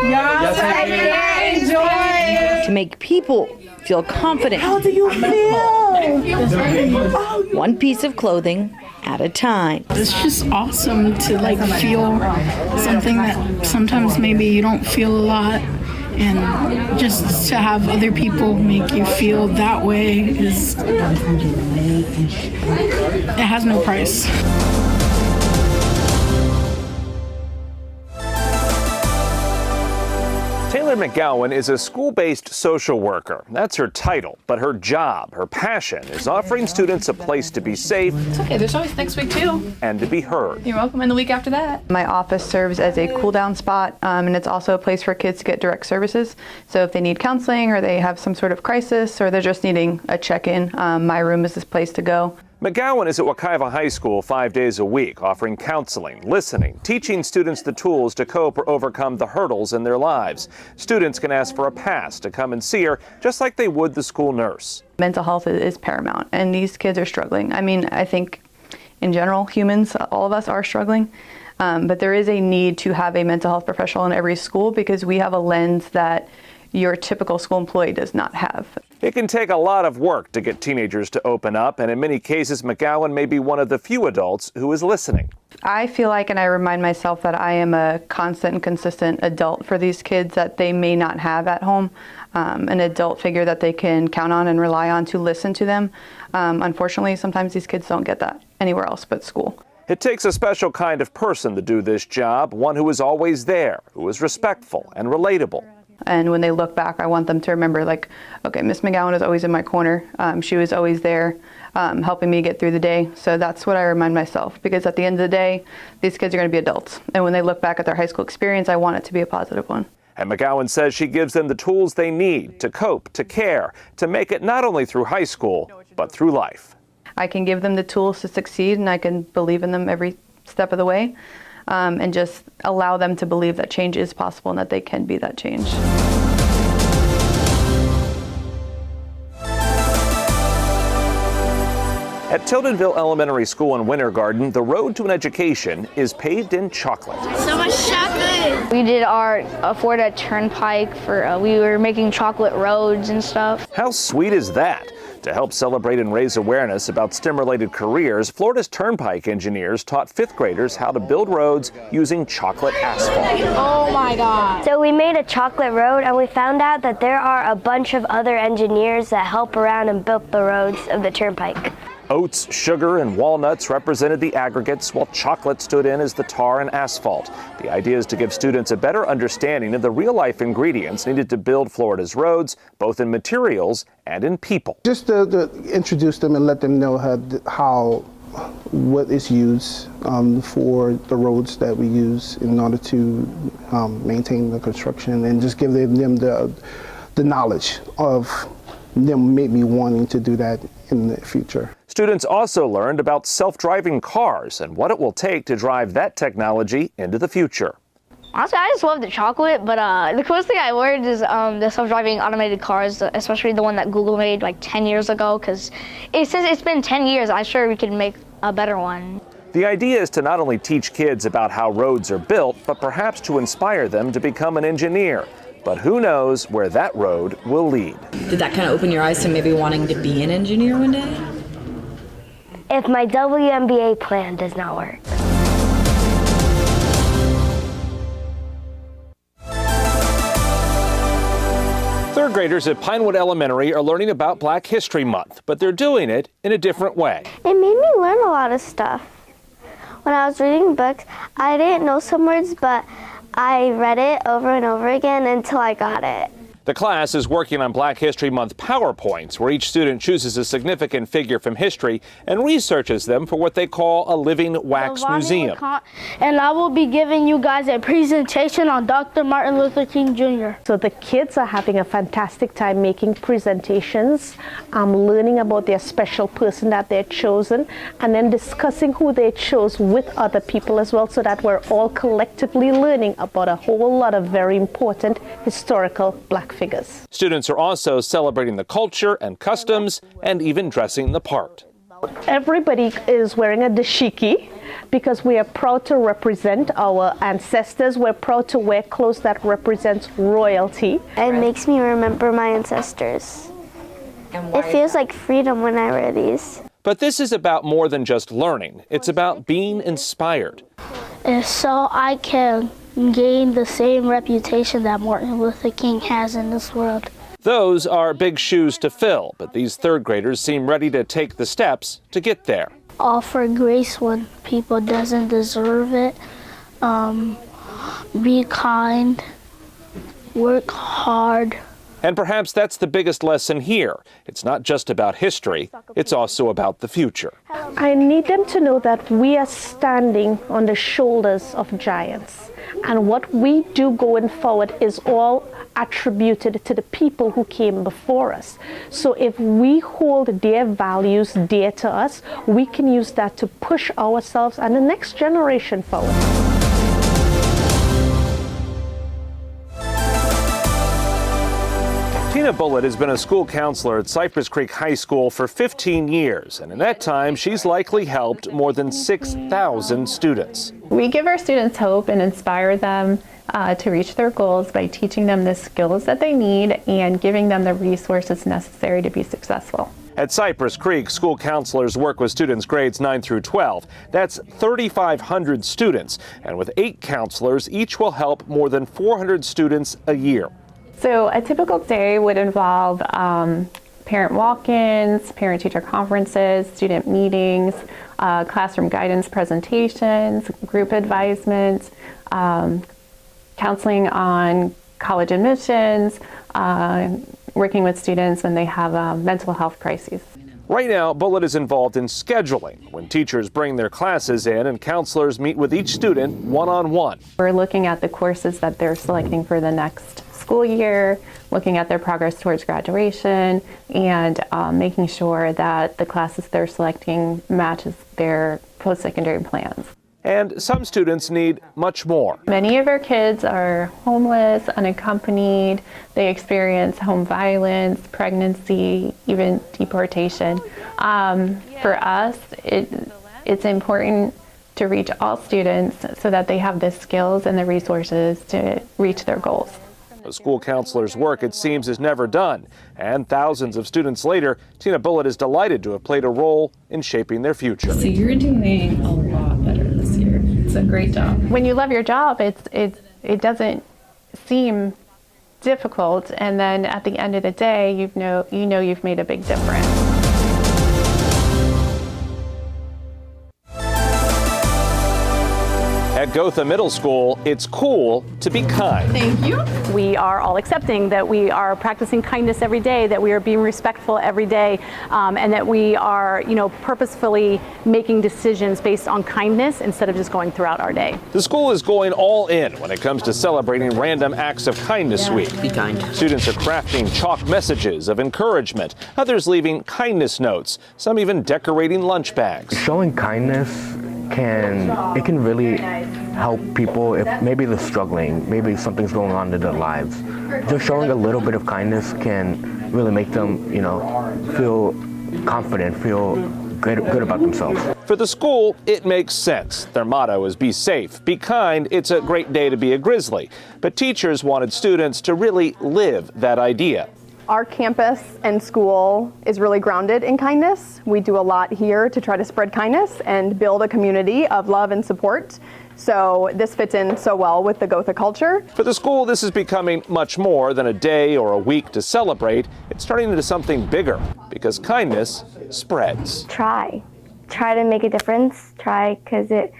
Yes, enjoy! To make people feel confident. How do you feel? One piece of clothing at a time. It's just awesome to feel something that sometimes maybe you don't feel a lot, and just to have other people make you feel that way it has no price. Taylor McGowan is a school-based social worker. That's her title, but her job, her passion, is offering students a place to be safe. It's okay, there's always next week too. And to be heard. You're welcome, and the week after that. My office serves as a cool-down spot, and it's also a place for kids to get direct services. So if they need counseling or they have some sort of crisis or they're just needing a check-in, my room is this place to go. McGowan is at Wekiva High School 5 days a week, offering counseling, listening, teaching students the tools to cope or overcome the hurdles in their lives. Students can ask for a pass to come and see her, just like they would the school nurse. Mental health is paramount, and these kids are struggling. I mean, I think in general, humans, all of us are struggling. But there is a need to have a mental health professional in every school because we have a lens that your typical school employee does not have. It can take a lot of work to get teenagers to open up, and in many cases, McGowan may be one of the few adults who is listening. I feel like, and I remind myself that I am a constant and consistent adult for these kids that they may not have at home, an adult figure that they can count on and rely on to listen to them. Unfortunately, sometimes these kids don't get that anywhere else but school. It takes a special kind of person to do this job, one who is always there, who is respectful and relatable. And when they look back, I want them to remember, like, okay, Miss McGowan is always in my corner. She was always there helping me get through the day. So that's what I remind myself, because at the end of the day, these kids are going to be adults. And when they look back at their high school experience, I want it to be a positive one. And McGowan says she gives them the tools they need to cope, to care, to make it not only through high school, but through life. I can give them the tools to succeed, and I can believe in them every step of the way. And just allow them to believe that change is possible and that they can be that change. At Tildenville Elementary School in Winter Garden, the road to an education is paved in chocolate. So much chocolate! We did our Florida Turnpike for, we were making chocolate roads and stuff. How sweet is that? To help celebrate and raise awareness about STEM-related careers, Florida's Turnpike engineers taught 5th graders how to build roads using chocolate asphalt. Oh my God. So we made a chocolate road, and we found out that there are a bunch of other engineers that help around and built the roads of the Turnpike. Oats, sugar, and walnuts represented the aggregates, while chocolate stood in as the tar and asphalt. The idea is to give students a better understanding of the real-life ingredients needed to build Florida's roads, both in materials and in people. Just to introduce them and let them know what is used for the roads that we use in order to maintain the construction, and just give them the knowledge of them maybe wanting to do that in the future. Students also learned about self-driving cars and what it will take to drive that technology into the future. Honestly, I just love the chocolate, but the coolest thing I learned is the self-driving automated cars, especially the one that Google made like 10 years ago, because since it's been 10 years, I'm sure we could make a better one. The idea is to not only teach kids about how roads are built, but perhaps to inspire them to become an engineer. But who knows where that road will lead. Did that kind of open your eyes to maybe wanting to be an engineer one day? If my WNBA plan does not work. Third graders at Pinewood Elementary are learning about Black History Month, but they're doing it in a different way. It made me learn a lot of stuff. When I was reading books, I didn't know some words, but I read it over and over again until I got it. The class is working on Black History Month PowerPoints, where each student chooses a significant figure from history and researches them for what they call a living wax museum. And I will be giving you guys a presentation on Dr. Martin Luther King Jr. So the kids are having a fantastic time making presentations, learning about their special person that they're chosen, and then discussing who they chose with other people as well, so that we're all collectively learning about a whole lot of very important historical Black figures. Students are also celebrating the culture and customs and even dressing the part. Everybody is wearing a dashiki because we are proud to represent our ancestors. We're proud to wear clothes that represent royalty. It makes me remember my ancestors. It feels like freedom when I wear these. But this is about more than just learning. It's about being inspired. So I can gain the same reputation that Martin Luther King has in this world. Those are big shoes to fill, but these third graders seem ready to take the steps to get there. Offer grace when people doesn't deserve it. Be kind. Work hard. And perhaps that's the biggest lesson here. It's not just about history, it's also about the future. I need them to know that we are standing on the shoulders of giants. And what we do going forward is all attributed to the people who came before us. So if we hold their values dear to us, we can use that to push ourselves and the next generation forward. Tina Bullitt has been a school counselor at Cypress Creek High School for 15 years, and in that time, she's likely helped more than 6,000 students. We give our students hope and inspire them to reach their goals by teaching them the skills that they need and giving them the resources necessary to be successful. At Cypress Creek, school counselors work with students grades 9 through 12. That's 3,500 students, and with 8 counselors, each will help more than 400 students a year. So a typical day would involve parent walk-ins, parent-teacher conferences, student meetings, classroom guidance presentations, group advisements, counseling on college admissions, working with students when they have mental health crises. Right now, Bullitt is involved in scheduling, when teachers bring their classes in and counselors meet with each student one-on-one. We're looking at the courses that they're selecting for the next school year, looking at their progress towards graduation, and making sure that the classes they're selecting matches their post-secondary plans. And some students need much more. Many of our kids are homeless, unaccompanied. They experience home violence, pregnancy, even deportation. For us, it's important to reach all students so that they have the skills and the resources to reach their goals. The school counselor's work, it seems, is never done. And thousands of students later, Tina Bullitt is delighted to have played a role in shaping their future. So you're doing a lot better this year. It's a great job. When you love your job, it doesn't seem difficult, and then at the end of the day, you know you've made a big difference. At Gotha Middle School, it's cool to be kind. Thank you. We are all accepting that we are practicing kindness every day, that we are being respectful every day, and that we are, purposefully making decisions based on kindness instead of just going throughout our day. The school is going all in when it comes to celebrating Random Acts of Kindness Week. Be kind. Students are crafting chalk messages of encouragement, others leaving kindness notes, some even decorating lunch bags. Showing kindness can really help people if maybe they're struggling, maybe something's going on in their lives. Just showing a little bit of kindness can really make them, feel confident, feel good about themselves. For the school, it makes sense. Their motto is be safe, be kind, it's a great day to be a grizzly. But teachers wanted students to really live that idea. Our campus and school is really grounded in kindness. We do a lot here to try to spread kindness and build a community of love and support. So this fits in so well with the Gotha culture. For the school, this is becoming much more than a day or a week to celebrate. It's turning into something bigger because kindness spreads. Try to make a difference. Try, because it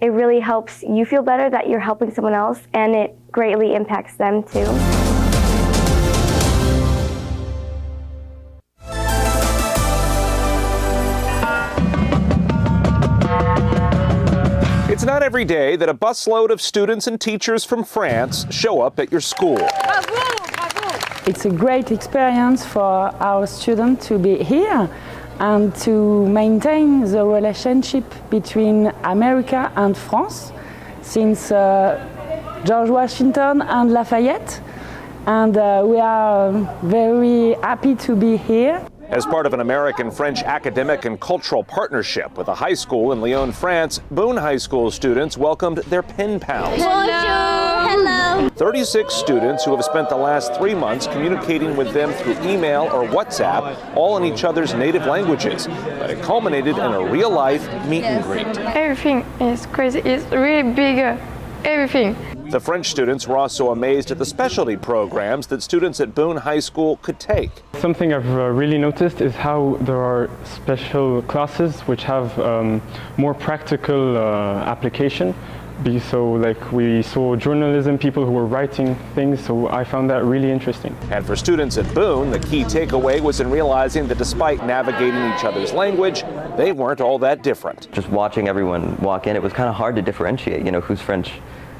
really helps you feel better that you're helping someone else, and it greatly impacts them too. It's not every day that a busload of students and teachers from France show up at your school. It's a great experience for our students to be here and to maintain the relationship between America and France since George Washington and Lafayette. And we are very happy to be here. As part of an American-French academic and cultural partnership with a high school in Lyon, France, Boone High School students welcomed their pen pals. Hello. 36 students who have spent the last 3 months communicating with them through email or WhatsApp, all in each other's native languages. But it culminated in a real-life meet and greet. Everything is crazy. It's really big. Everything. The French students were also amazed at the specialty programs that students at Boone High School could take. Something I've really noticed is how there are special classes which have more practical application. So like we saw journalism, people who were writing things, so I found that really interesting. And for students at Boone, the key takeaway was in realizing that despite navigating each other's language, they weren't all that different. Just watching everyone walk in, it was kind of hard to differentiate, who's French,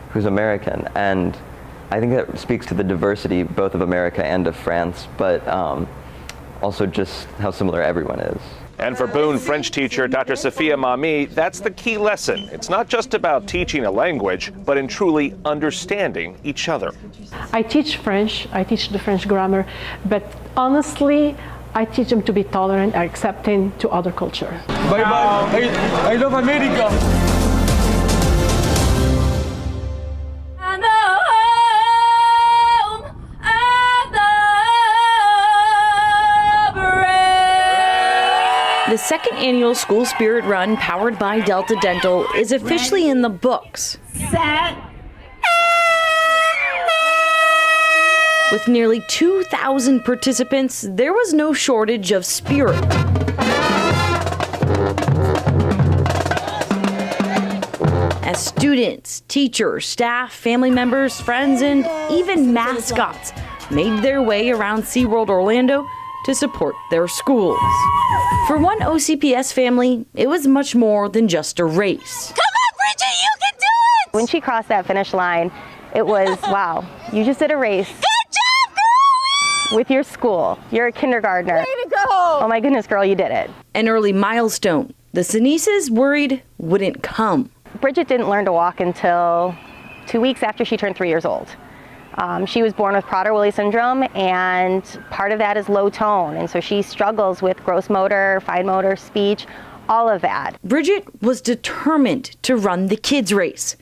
who's American. And I think that speaks to the diversity both of America and of France, but also just how similar everyone is. And for Boone French teacher Dr. Sophia Mami, that's the key lesson. It's not just about teaching a language, but in truly understanding each other. I teach French, I teach the French grammar, but honestly, I teach them to be tolerant and accepting to other culture. Bye bye. I love America. The second annual School Spirit Run, powered by Delta Dental, is officially in the books. Set. With nearly 2,000 participants, there was no shortage of spirit. As students, teachers, staff, family members, friends, and even mascots made their way around SeaWorld Orlando to support their schools. For one OCPS family, it was much more than just a race. Come on, Bridget, you can do it! When she crossed that finish line, it was, wow, you just did a race. Good job, girl! With your school. You're a kindergartner. Way to go! Oh my goodness, girl, you did it. An early milestone the Sinises worried wouldn't come. Bridget didn't learn to walk until 2 weeks after she turned 3 years old. She was born with Prader-Willi syndrome, and part of that is low tone, and so she struggles with gross motor, fine motor, speech, all of that. Bridget was determined to run the kids' race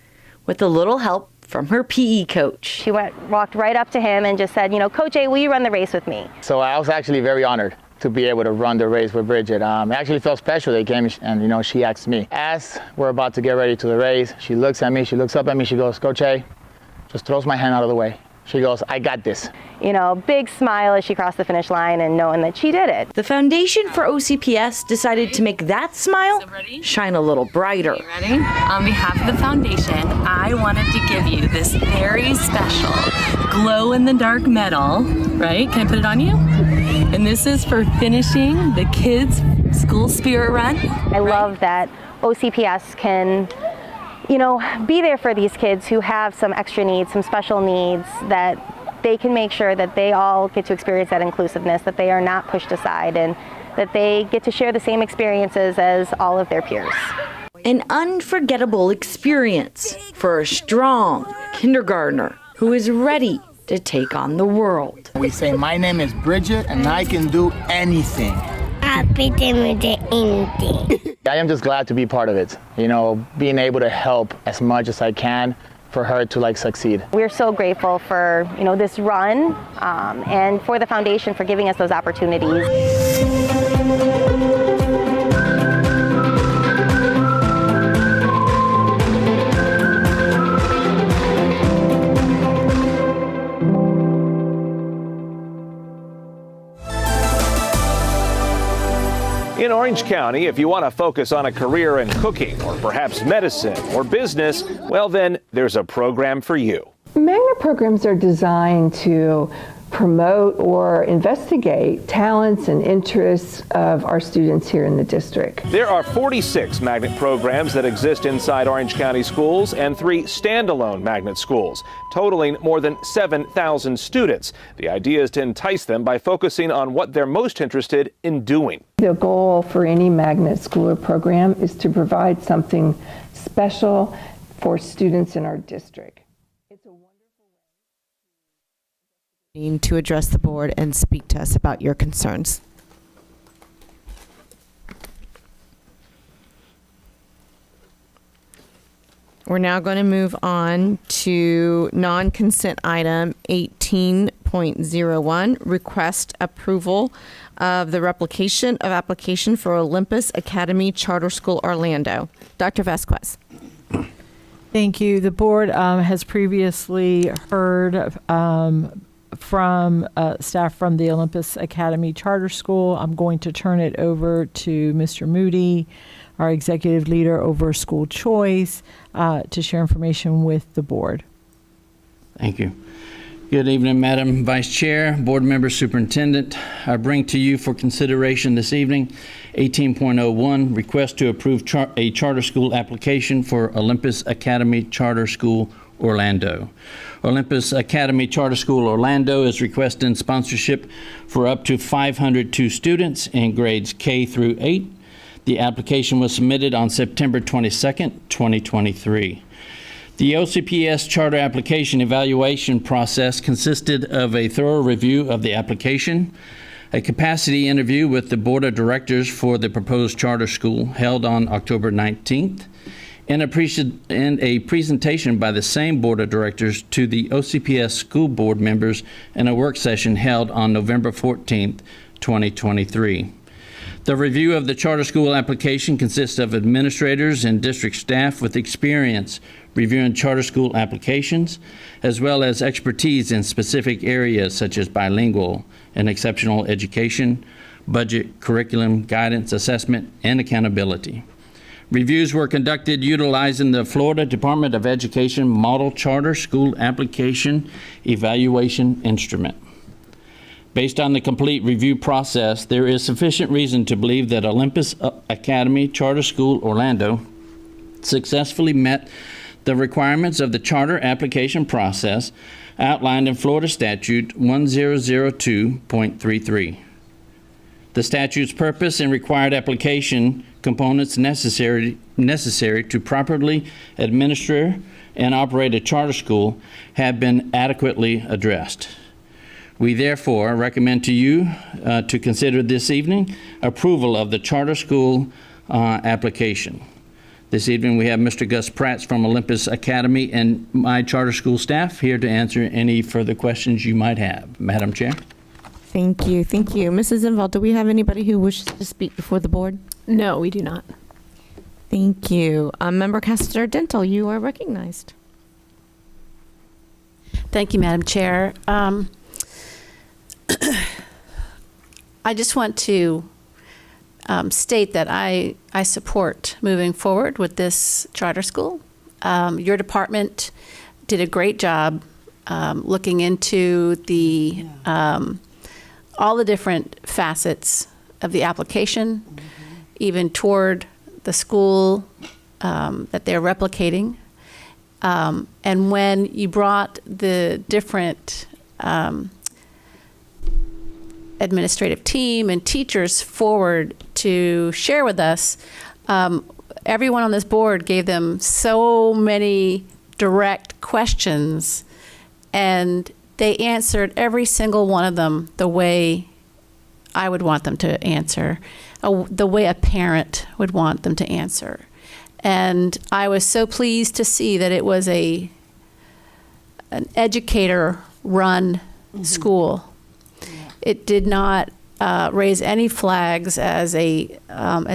with a little help from her PE coach. She walked right up to him and just said, Coach A, will you run the race with me? So I was actually very honored to be able to run the race with Bridget. It actually felt special. They came and she asked me. As we're about to get ready to the race, she looks at me, she looks up at me, she goes, Coach A, just throws my hand out of the way. She goes, I got this. Big smile as she crossed the finish line and knowing that she did it. The Foundation for OCPS decided to make that smile shine a little brighter. Ready? On behalf of the foundation, I wanted to give you this very special glow-in-the-dark medal, right? Can I put it on you? And this is for finishing the kids' school spirit run. I love that OCPS can be there for these kids who have some extra needs, some special needs, that they can make sure that they all get to experience that inclusiveness, that they are not pushed aside, and that they get to share the same experiences as all of their peers. An unforgettable experience for a strong kindergartner who is ready to take on the world. We say, my name is Bridget and I can do anything. I am just glad to be part of it, being able to help as much as I can for her to succeed. We're so grateful for this run and for the foundation for giving us those opportunities. In Orange County, if you want to focus on a career in cooking or perhaps medicine or business, well then there's a program for you. Magnet programs are designed to promote or investigate talents and interests of our students here in the district. There are 46 magnet programs that exist inside Orange County schools and 3 standalone magnet schools, totaling more than 7,000 students. The idea is to entice them by focusing on what they're most interested in doing. The goal for any magnet school or program is to provide something special for students in our district. To address the board and speak to us about your concerns. We're now going to move on to non-consent item 18.01, request approval of the replication of application for Olympus Academy Charter School Orlando. Dr. Vasquez. Thank you. The board has previously heard from staff from the Olympus Academy Charter School. I'm going to turn it over to Mr. Moody, our executive leader over school choice, to share information with the board. Thank you. Good evening, Madam Vice Chair, board member, superintendent. I bring to you for consideration this evening 18.01, request to approve a charter school application for Olympus Academy Charter School Orlando. Olympus Academy Charter School Orlando is requesting sponsorship for up to 502 students in grades K through 8. The application was submitted on September 22nd, 2023. The OCPS charter application evaluation process consisted of a thorough review of the application, a capacity interview with the board of directors for the proposed charter school held on October 19th, and a presentation by the same board of directors to the OCPS school board members in a work session held on November 14th, 2023. The review of the charter school application consists of administrators and district staff with experience reviewing charter school applications, as well as expertise in specific areas such as bilingual and exceptional education, budget, curriculum, guidance, assessment, and accountability. Reviews were conducted utilizing the Florida Department of Education Model Charter School Application Evaluation Instrument. Based on the complete review process, there is sufficient reason to believe that Olympus Academy Charter School Orlando successfully met the requirements of the charter application process outlined in Florida Statute 1002.33. The statute's purpose and required application components necessary to properly administer and operate a charter school have been adequately addressed. We therefore recommend to you to consider this evening approval of the charter school application. This evening we have Mr. Gus Prats from Olympus Academy and my charter school staff here to answer any further questions you might have. Madam Chair. Thank you. Thank you. Mrs. Inval, do we have anybody who wishes to speak before the board? No, we do not. Thank you. Member Castor-Dental, you are recognized. Thank you, Madam Chair. I just want to state that I support moving forward with this charter school. Your department did a great job looking into the all the different facets of the application, even toward the school that they're replicating. And when you brought the different administrative team and teachers forward to share with us, everyone on this board gave them so many direct questions, and they answered every single one of them the way I would want them to answer, the way a parent would want them to answer. And I was so pleased to see that it was an educator-run school. It did not raise any flags as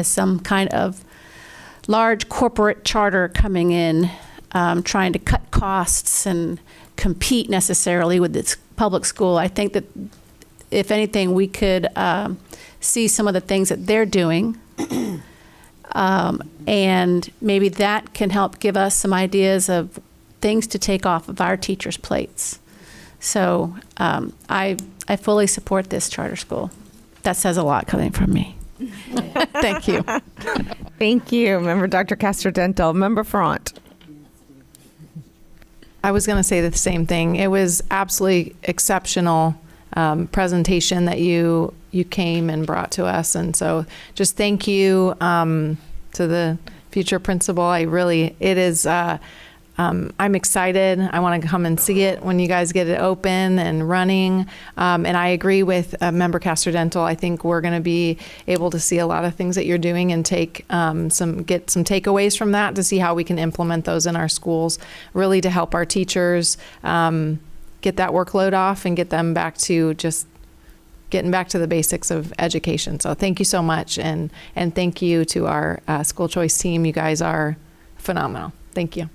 some kind of large corporate charter coming in, trying to cut costs and compete necessarily with its public school. I think that if anything, we could see some of the things that they're doing, and maybe that can help give us some ideas of things to take off of our teachers' plates. So I fully support this charter school. That says a lot coming from me. Thank you. Thank you, Member Dr. Castor-Dental. Member Front. I was going to say the same thing. It was absolutely exceptional presentation that you came and brought to us, and so just thank you to the future principal. I'm excited. I want to come and see it when you guys get it open and running. And I agree with Member Castor-Dental. I think we're going to be able to see a lot of things that you're doing and get some takeaways from that to see how we can implement those in our schools, really to help our teachers get that workload off and get them back to just getting back to the basics of education. So thank you so much. And thank you to our school choice team. You guys are phenomenal. Thank you.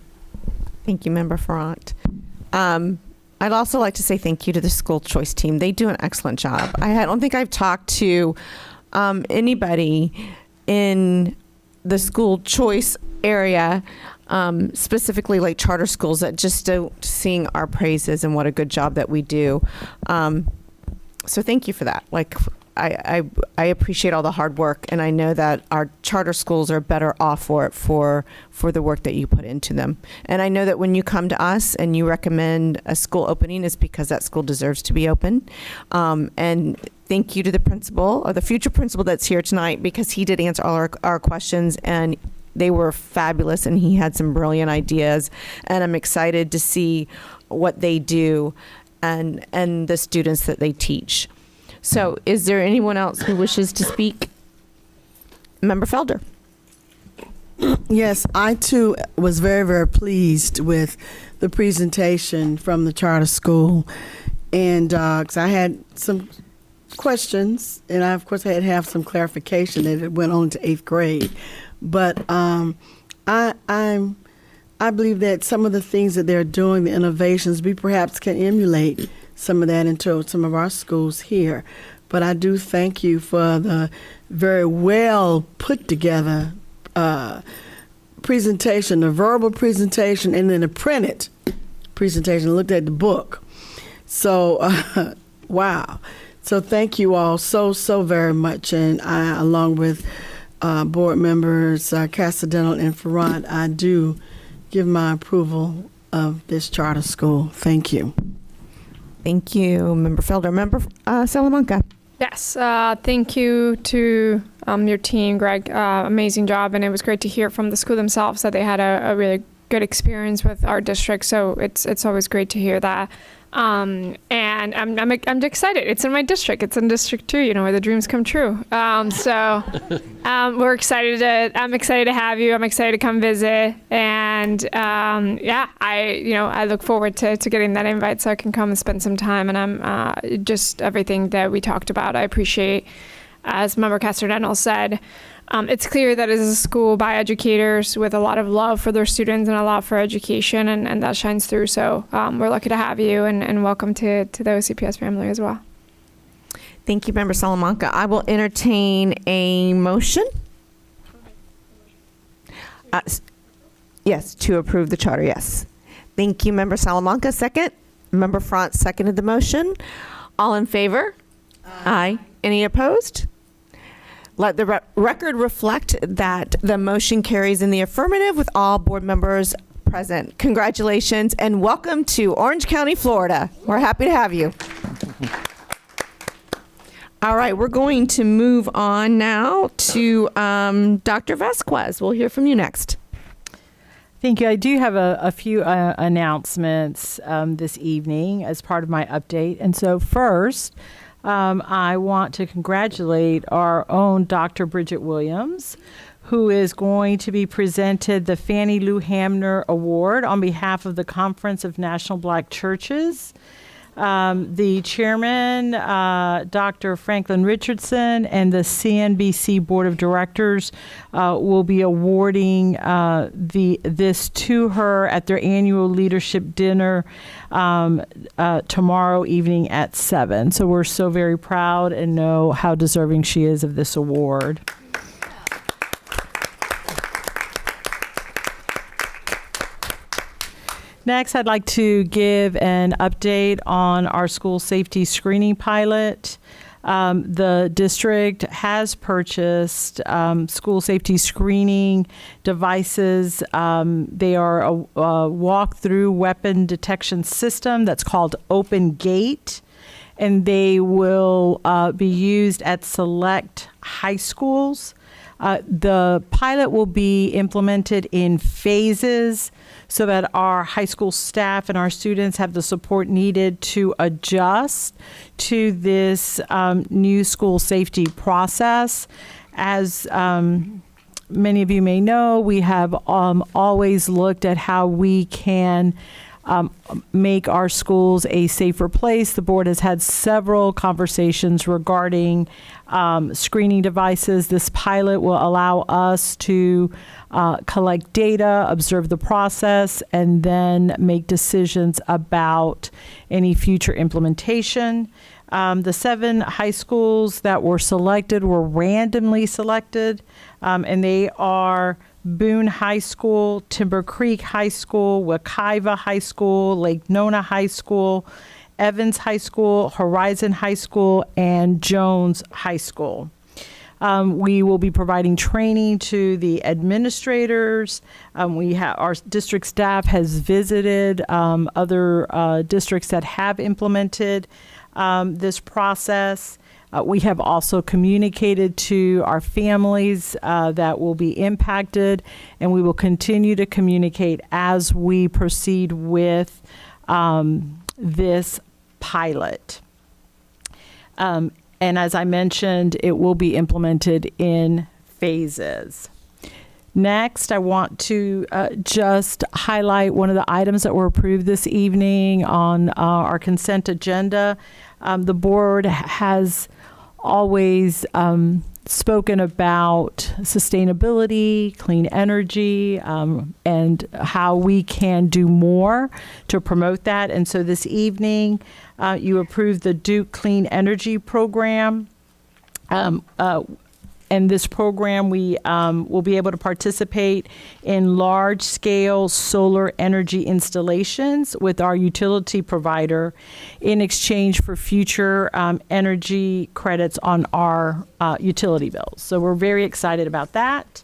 Thank you, Member Front. I'd also like to say thank you to the school choice team. They do an excellent job. I don't think I've talked to anybody in the school choice area, specifically like charter schools, that just don't sing our praises and what a good job that we do. So thank you for that. Like, I appreciate all the hard work, and I know that our charter schools are better off for it for the work that you put into them. And I know that when you come to us and you recommend a school opening, it's because that school deserves to be open. And thank you to the principal, or the future principal that's here tonight, because he did answer all our questions, and they were fabulous, and he had some brilliant ideas. And I'm excited to see what they do and the students that they teach. So is there anyone else who wishes to speak? Member Felder. Yes, I too was very, very pleased with the presentation from the charter school. And 'cause I had some questions, and of course I had to have some clarification that it went on to 8th grade. But I believe that some of the things that they're doing, the innovations, we perhaps can emulate some of that into some of our schools here. But I do thank you for the very well put together presentation, the verbal presentation, and then the printed presentation. I looked at the book. So, wow. So thank you all so very much. And I, along with board members Casadeno and Ferrand, I do give my approval of this charter school. Thank you. Thank you, Member Felder. Member Salamanca. Yes, thank you to your team, Greg. Amazing job, and it was great to hear from the school themselves that they had a really good experience with our district. So it's always great to hear that. And I'm excited. It's in my district. It's in District 2, you know, where the dreams come true. So we're excited I'm excited to have you. I'm excited to come visit. And yeah, I look forward to getting that invite so I can come and spend some time. And I'm just everything that we talked about, I appreciate. As Member Casadeno said, it's clear that it is a school by educators with a lot of love for their students and a love for education, and that shines through. So we're lucky to have you, and welcome to the OCPS family as well. Thank you, Member Salamanca. I will entertain a motion. Yes, to approve the charter, yes. Thank you, Member Salamanca. Second. Member Front seconded the motion. All in favor? Aye. Any opposed? Let the record reflect that the motion carries in the affirmative with all board members present. Congratulations and welcome to Orange County, Florida. We're happy to have you. All right, we're going to move on now to Dr. Vasquez. We'll hear from you next. Thank you. I do have a few announcements this evening as part of my update. And so first, I want to congratulate our own Dr. Bridget Williams, who is going to be presented the Fannie Lou Hamner Award on behalf of the Conference of National Black Churches. The chairman, Dr. Franklin Richardson, and the CNBC Board of Directors will be awarding this to her at their annual leadership dinner tomorrow evening at 7. So we're so very proud and know how deserving she is of this award. Next, I'd like to give an update on our school safety screening pilot. The district has purchased school safety screening devices. They are a walk-through weapon detection system that's called Open Gate, and they will be used at select high schools. The pilot will be implemented in phases so that our high school staff and our students have the support needed to adjust to this new school safety process. As many of you may know, we have always looked at how we can make our schools a safer place. The board has had several conversations regarding screening devices. This pilot will allow us to collect data, observe the process, and then make decisions about any future implementation. The 7 high schools that were selected were randomly selected, and they are Boone High School, Timber Creek High School, Wekiva High School, Lake Nona High School, Evans High School, Horizon High School, and Jones High School. We will be providing training to the administrators. Our district staff has visited other districts that have implemented this process. We have also communicated to our families that will be impacted, and we will continue to communicate as we proceed with this pilot. And as I mentioned, it will be implemented in phases. Next, I want to just highlight one of the items that were approved this evening on our consent agenda. The board has always spoken about sustainability, clean energy, and how we can do more to promote that. And so this evening, you approved the Duke Clean Energy Program. And this program, we will be able to participate in large-scale solar energy installations with our utility provider in exchange for future energy credits on our utility bills. So we're very excited about that.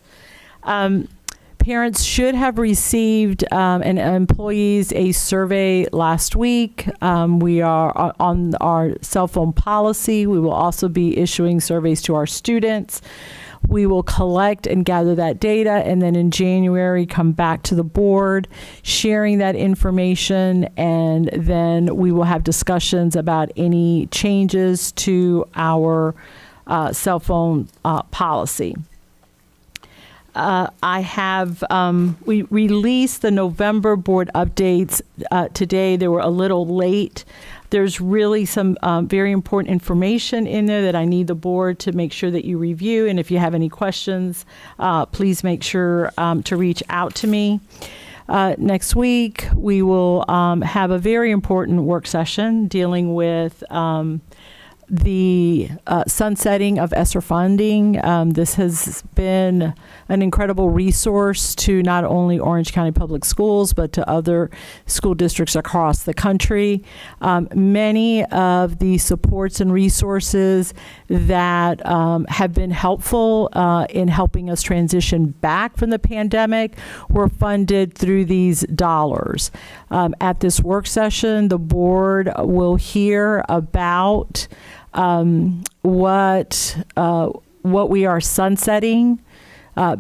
Parents should have received and employees a survey last week. We are on our cell phone policy. We will also be issuing surveys to our students. We will collect and gather that data, and then in January come back to the board sharing that information, and then we will have discussions about any changes to our cell phone policy. We released the November board updates today. They were a little late. There's really some very important information in there that I need the board to make sure that you review. And if you have any questions, please make sure to reach out to me. Next week, we will have a very important work session dealing with the sunsetting of ESSER funding. This has been an incredible resource to not only Orange County Public Schools, but to other school districts across the country. Many of the supports and resources that have been helpful in helping us transition back from the pandemic were funded through these dollars. At this work session, the board will hear about what we are sunsetting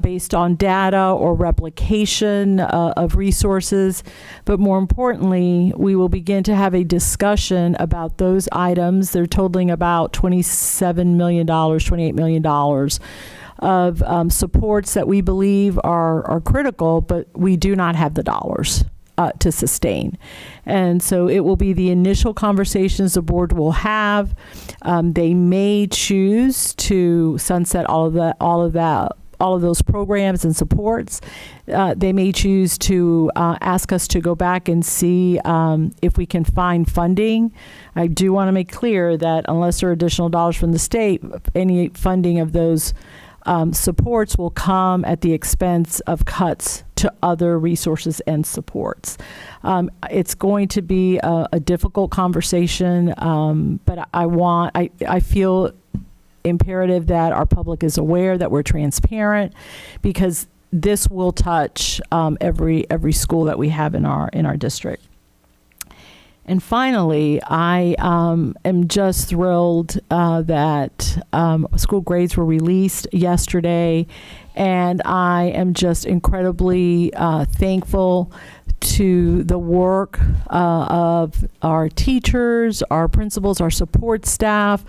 based on data or replication of resources. But more importantly, we will begin to have a discussion about those items. They're totaling about $27 million, $28 million of supports that we believe are critical, but we do not have the dollars to sustain. And so it will be the initial conversations the board will have. They may choose to sunset all of those programs and supports. They may choose to ask us to go back and see if we can find funding. I do want to make clear that unless there are additional dollars from the state, any funding of those supports will come at the expense of cuts to other resources and supports. It's going to be a difficult conversation, but I feel imperative that our public is aware, that we're transparent, because this will touch every school that we have in our district. And finally, I am just thrilled that school grades were released yesterday, and I am just incredibly thankful to the work of our teachers, our principals, our support staff,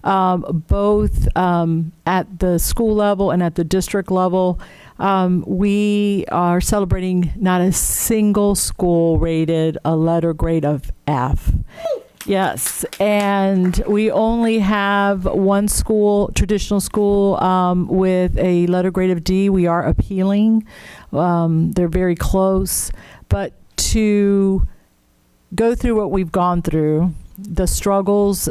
both at the school level and at the district level. We are celebrating not a single school rated a letter grade of F. Yes, and we only have one school, traditional school, with a letter grade of D. We are appealing. They're very close. But to go through what we've gone through, the struggles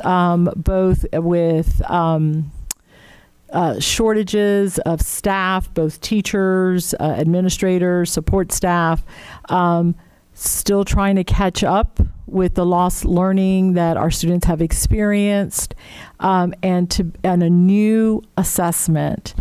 both with shortages of staff, both teachers, administrators, support staff, still trying to catch up with the lost learning that our students have experienced, and a new assessment,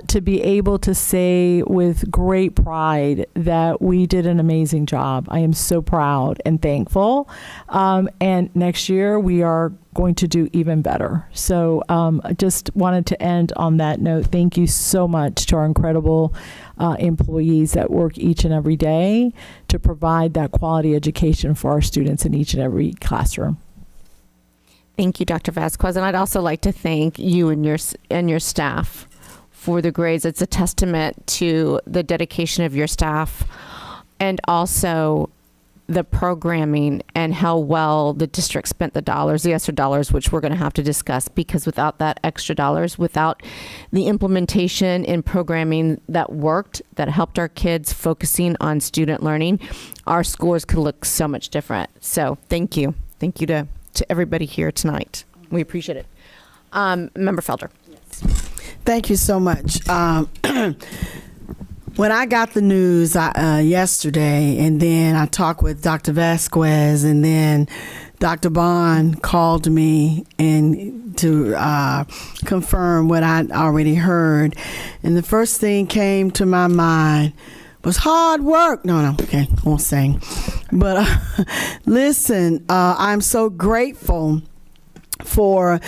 to be able to say with great pride that we did an amazing job. I am so proud and thankful. And next year we are going to do even better. So I just wanted to end on that note. Thank you so much to our incredible employees that work each and every day to provide that quality education for our students in each and every classroom. Thank you, Dr. Vasquez. And I'd also like to thank you and your staff for the grades. It's a testament to the dedication of your staff and also the programming and how well the district spent the dollars, the extra dollars, which we're going to have to discuss, because without that extra dollars, without the implementation in programming that worked, that helped our kids focusing on student learning, our scores could look so much different. So thank you. Thank you to everybody here tonight. We appreciate it. Member Felder. Thank you so much. When I got the news yesterday, and then I talked with Dr. Vasquez, and then Dr. Bond called me and to confirm what I'd already heard, and the first thing came to my mind was hard work. No, okay, I won't sing. But listen, I'm so grateful for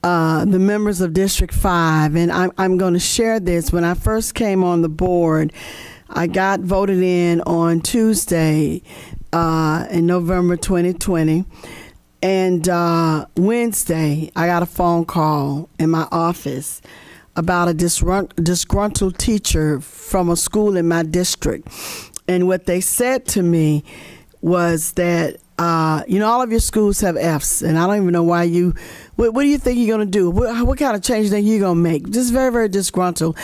the members of District 5, and I'm going to share this. When I first came on the board, I got voted in on Tuesday in November 2020, and Wednesday I got a phone call in my office about a disgruntled teacher from a school in my district. And what they said to me was that all of your schools have Fs, and I don't even know why what do you think you're going to do? What kind of change are you going to make? Just very, very disgruntled.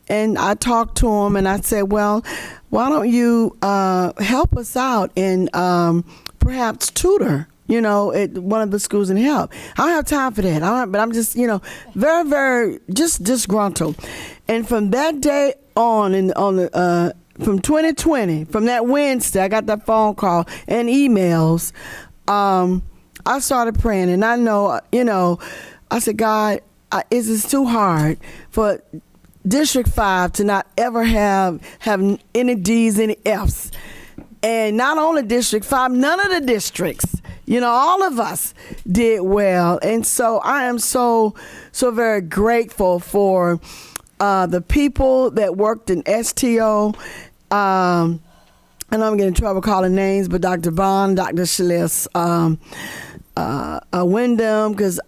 And I talked to him and I said, well, why don't you help us out and perhaps tutor, at one of the schools and help. I don't have time for that. But I'm just, very, very just disgruntled. And from that day on, from 2020, from that Wednesday, I got that phone call and emails. I started praying, and I know, I said, God, is this too hard for District 5 to not ever have any D's, any F's? And not only District 5, none of the districts, all of us did well. And so I am so very grateful for the people that worked in STO. And I'm getting in trouble calling names, but Dr. Bond, Dr. Schliss, Wyndham, because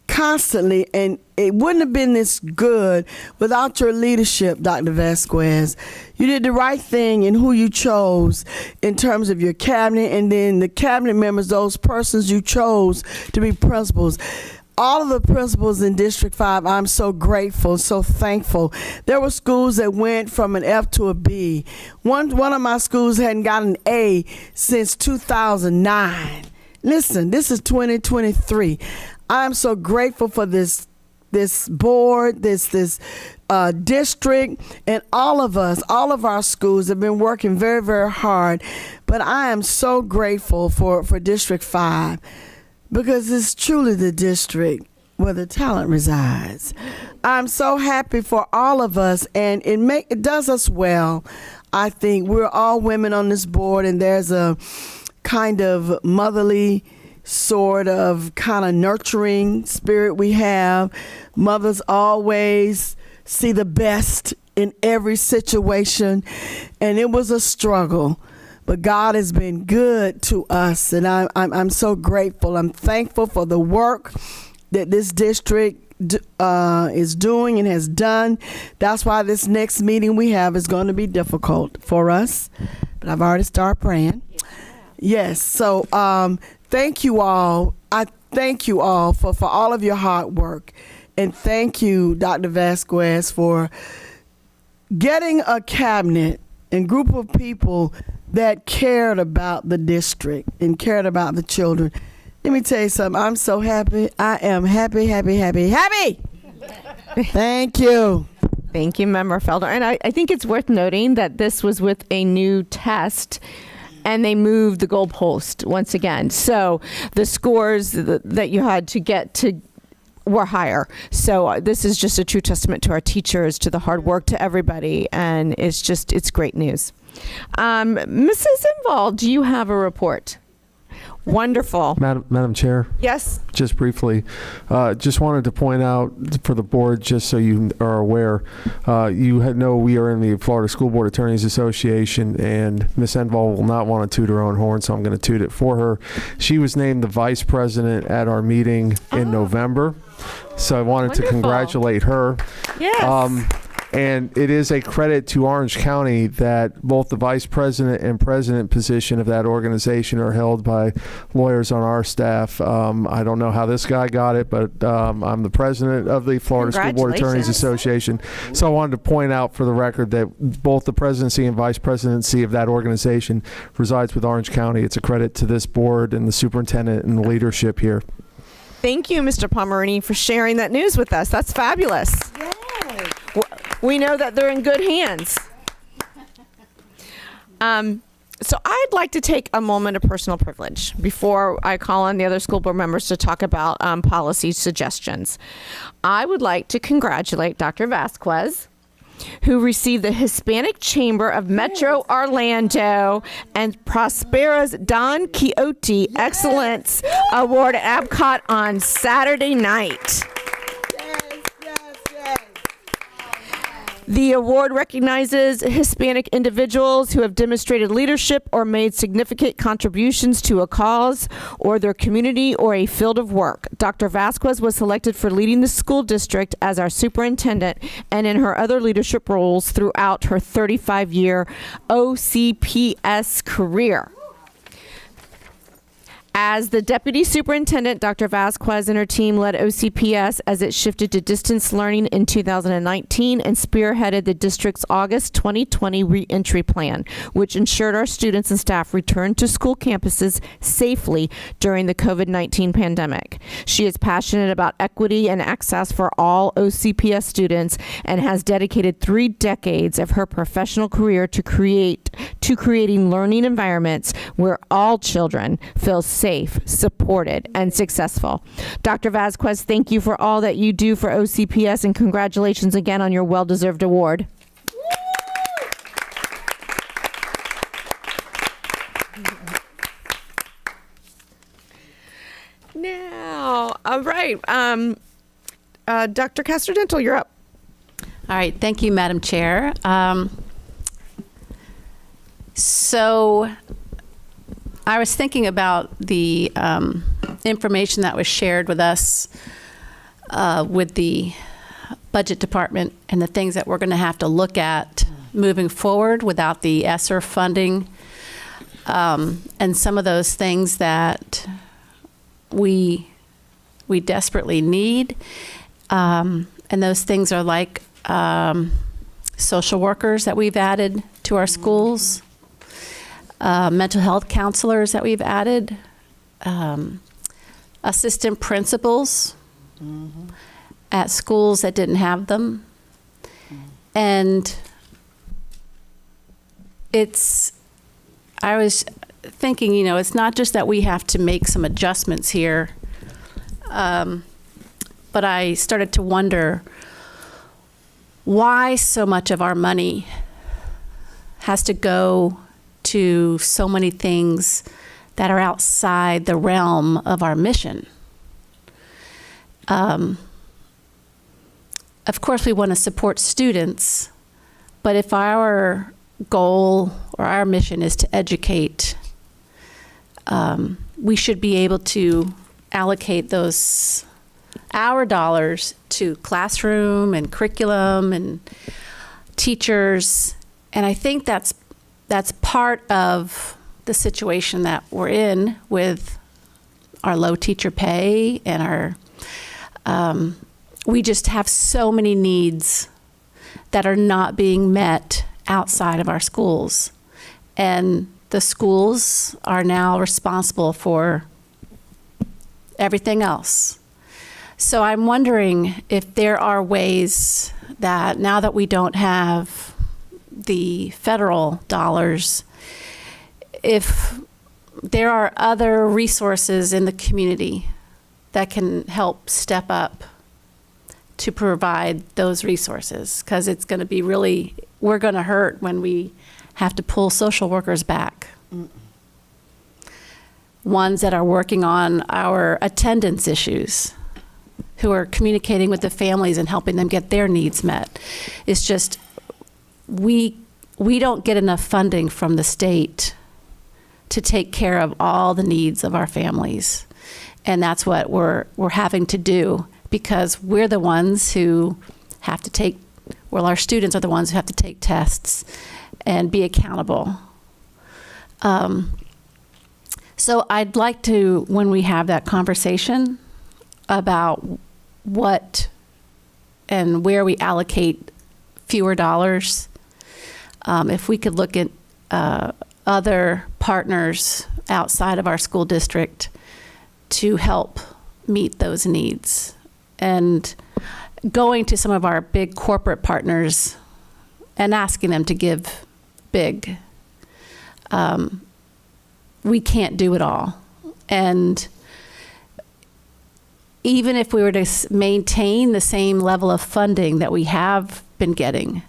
constantly, and it wouldn't have been this good without your leadership, Dr. Vasquez. You did the right thing in who you chose in terms of your cabinet, and then the cabinet members, those persons you chose to be principals. All of the principals in District 5, I'm so grateful, so thankful. There were schools that went from an F to a B. One of my schools hadn't got an A since 2009. Listen, this is 2023. I'm so grateful for this board, this district, and all of us, all of our schools have been working very, very hard. But I am so grateful for District 5 because it's truly the district where the talent resides. I'm so happy for all of us, and it does us well. I think we're all women on this board, and there's a kind of motherly sort of kind of nurturing spirit we have. Mothers always see the best in every situation, and it was a struggle, but God has been good to us, and I'm so grateful. I'm thankful for the work that this district is doing and has done. That's why this next meeting we have is going to be difficult for us, but I've already started praying. Yes, so thank you all. I thank you all for all of your hard work. And thank you, Dr. Vasquez, for getting a cabinet and group of people that cared about the district and cared about the children. Let me tell you something. I'm so happy. I am happy, happy, happy, happy. Thank you. Thank you, Member Felder. And I think it's worth noting that this was with a new test and they moved the goalpost once again. So the scores that you had to get to were higher. So this is just a true testament to our teachers, to the hard work, to everybody, and it's great news. Mrs. Inval, do you have a report? Wonderful. Madam Chair? Yes. Just briefly, just wanted to point out for the board, just so you are aware, know we are in the Florida School Board Attorneys Association, and Ms. Enval will not want to toot her own horn, so I'm going to toot it for her. She was named the vice president at our meeting in November, so I wanted to congratulate her. Yes. And it is a credit to Orange County that both the vice president and president position of that organization are held by lawyers on our staff. I don't know how this guy got it, but I'm the president of the Florida School Board Attorneys Association. So I wanted to point out for the record that both the presidency and vice presidency of that organization resides with Orange County. It's a credit to this board and the superintendent and the leadership here. Thank you, Mr. Pomerini, for sharing that news with us. That's fabulous. Yay. We know that they're in good hands. So I'd like to take a moment of personal privilege before I call on the other school board members to talk about policy suggestions. I would like to congratulate Dr. Vasquez, who received the Hispanic Chamber of Metro Orlando and Prospera's Don Quixote Excellence Award at Epcot on Saturday night. The award recognizes Hispanic individuals who have demonstrated leadership or made significant contributions to a cause or their community or a field of work. Dr. Vasquez was selected for leading the school district as our superintendent and in her other leadership roles throughout her 35-year OCPS career. As the deputy superintendent, Dr. Vasquez and her team led OCPS as it shifted to distance learning in 2019 and spearheaded the district's August 2020 reentry plan, which ensured our students and staff returned to school campuses safely during the COVID-19 pandemic. She is passionate about equity and access for all OCPS students and has dedicated 3 decades of her professional career to creating learning environments where all children feel safe, supported, and successful. Dr. Vasquez, thank you for all that you do for OCPS, and congratulations again on your well-deserved award. Now, all right, Dr. Castor-Dental, you're up. All right, thank you, Madam Chair. So I was thinking about the information that was shared with us with the budget department and the things that we're going to have to look at moving forward without the ESSER funding, and some of those things that we desperately need. And those things are like social workers that we've added to our schools, mental health counselors that we've added, assistant principals at schools that didn't have them. And I was thinking, it's not just that we have to make some adjustments here, but I started to wonder why so much of our money has to go to so many things that are outside the realm of our mission. Of course, we want to support students, but if our goal or our mission is to educate, we should be able to allocate our dollars to classroom and curriculum and teachers. And I think that's part of the situation that we're in with our low teacher pay and our we just have so many needs that are not being met outside of our schools. And the schools are now responsible for everything else. So I'm wondering if there are ways that now that we don't have the federal dollars, if there are other resources in the community that can help step up to provide those resources, because it's going to be really, we're going to hurt when we have to pull social workers back. Ones that are working on our attendance issues, who are communicating with the families and helping them get their needs met. It's just, we don't get enough funding from the state to take care of all the needs of our families. And that's what we're having to do, because we're the ones who have to take, well, our students are the ones who have to take tests and be accountable. So I'd like to, when we have that conversation about what and where we allocate fewer dollars, if we could look at other partners outside of our school district to help meet those needs. And going to some of our big corporate partners and asking them to give big. We can't do it all. And even if we were to maintain the same level of funding that we have been getting,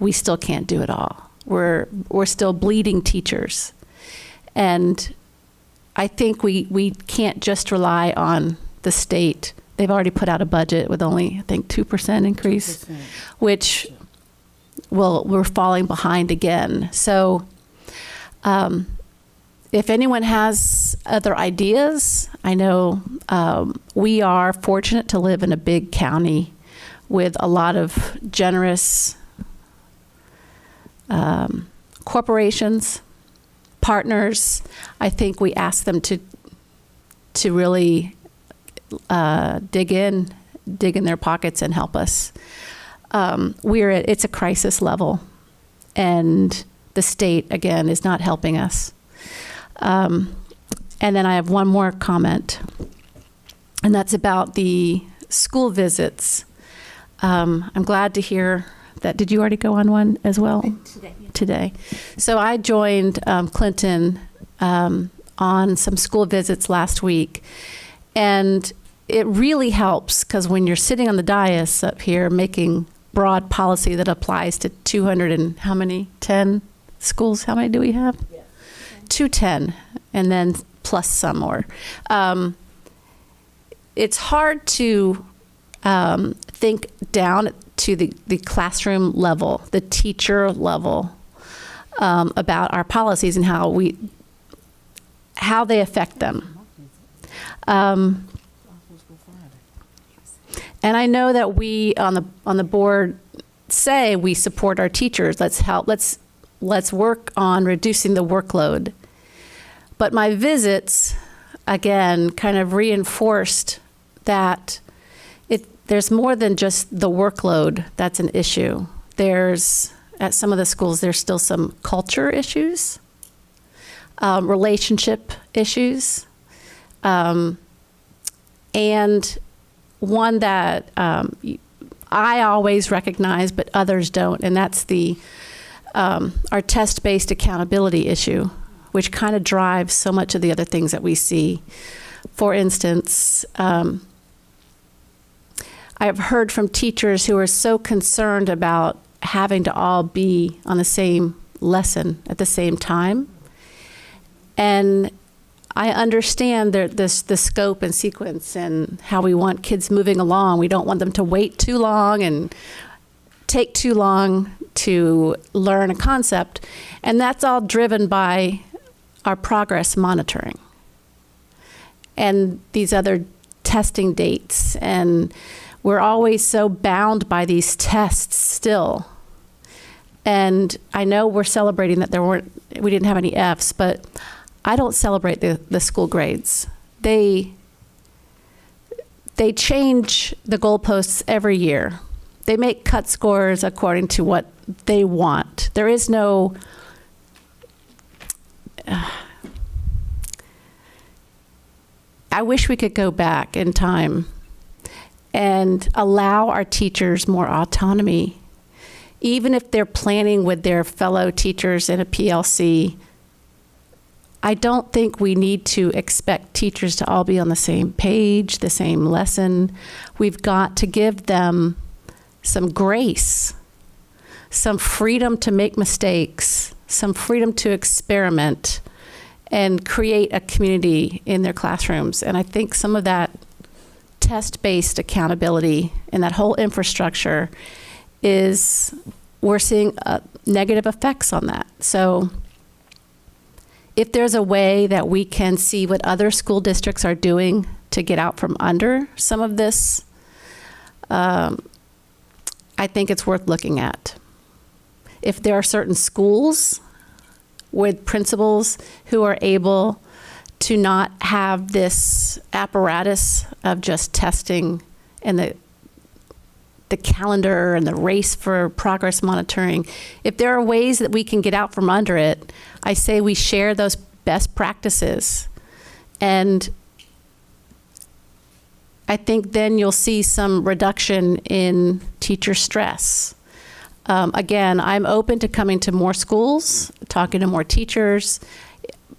we still can't do it all. We're still bleeding teachers. And I think we can't just rely on the state. They've already put out a budget with only, I think, 2% increase, 2%. Which, well, we're falling behind again. So if anyone has other ideas, I know we are fortunate to live in a big county with a lot of generous corporations, partners. I think we ask them to really dig in their pockets and help us. It's a crisis level, and the state, again, is not helping us. And then I have one more comment, and that's about the school visits. I'm glad to hear that. Did you already go on one as well? Today. So I joined Clinton on some school visits last week, and it really helps, because when you're sitting on the dais up here making broad policy that applies to 200 and how many? 10 schools? How many do we have? 210, and then plus some more. It's hard to think down to the classroom level, the teacher level, about our policies and how they affect them. And I know that we on the board say we support our teachers. Let's work on reducing the workload. But my visits, again, kind of reinforced that there's more than just the workload that's an issue. At some of the schools, there's still some culture issues, relationship issues, and one that I always recognize, but others don't, and that's our test-based accountability issue, which kind of drives so much of the other things that we see. For instance, I've heard from teachers who are so concerned about having to all be on the same lesson at the same time. And I understand the scope and sequence and how we want kids moving along. We don't want them to wait too long and take too long to learn a concept. And that's all driven by our progress monitoring and these other testing dates. And we're always so bound by these tests still. And I know we're celebrating that we didn't have any Fs, but I don't celebrate the school grades. They change the goalposts every year. They make cut scores according to what they want. There is no I wish we could go back in time and allow our teachers more autonomy, even if they're planning with their fellow teachers in a PLC I don't think we need to expect teachers to all be on the same page, the same lesson. We've got to give them some grace, some freedom to make mistakes, some freedom to experiment, and create a community in their classrooms. And I think some of that test-based accountability and that whole infrastructure we're seeing negative effects on that. So if there's a way that we can see what other school districts are doing to get out from under some of this, I think it's worth looking at. If there are certain schools with principals who are able to not have this apparatus of just testing and the calendar and the race for progress monitoring, if there are ways that we can get out from under it, I say we share those best practices. And I think then you'll see some reduction in teacher stress. Again, I'm open to coming to more schools, talking to more teachers,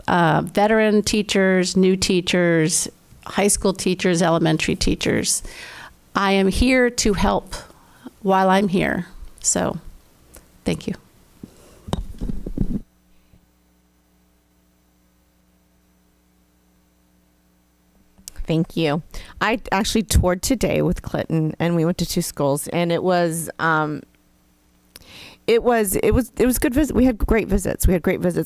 veteran teachers, new teachers, high school teachers, elementary teachers. I am here to help while I'm here. So, thank you. Thank you. I actually toured today with Clinton, and we went to 2 schools, and it was good visit. We had great visits.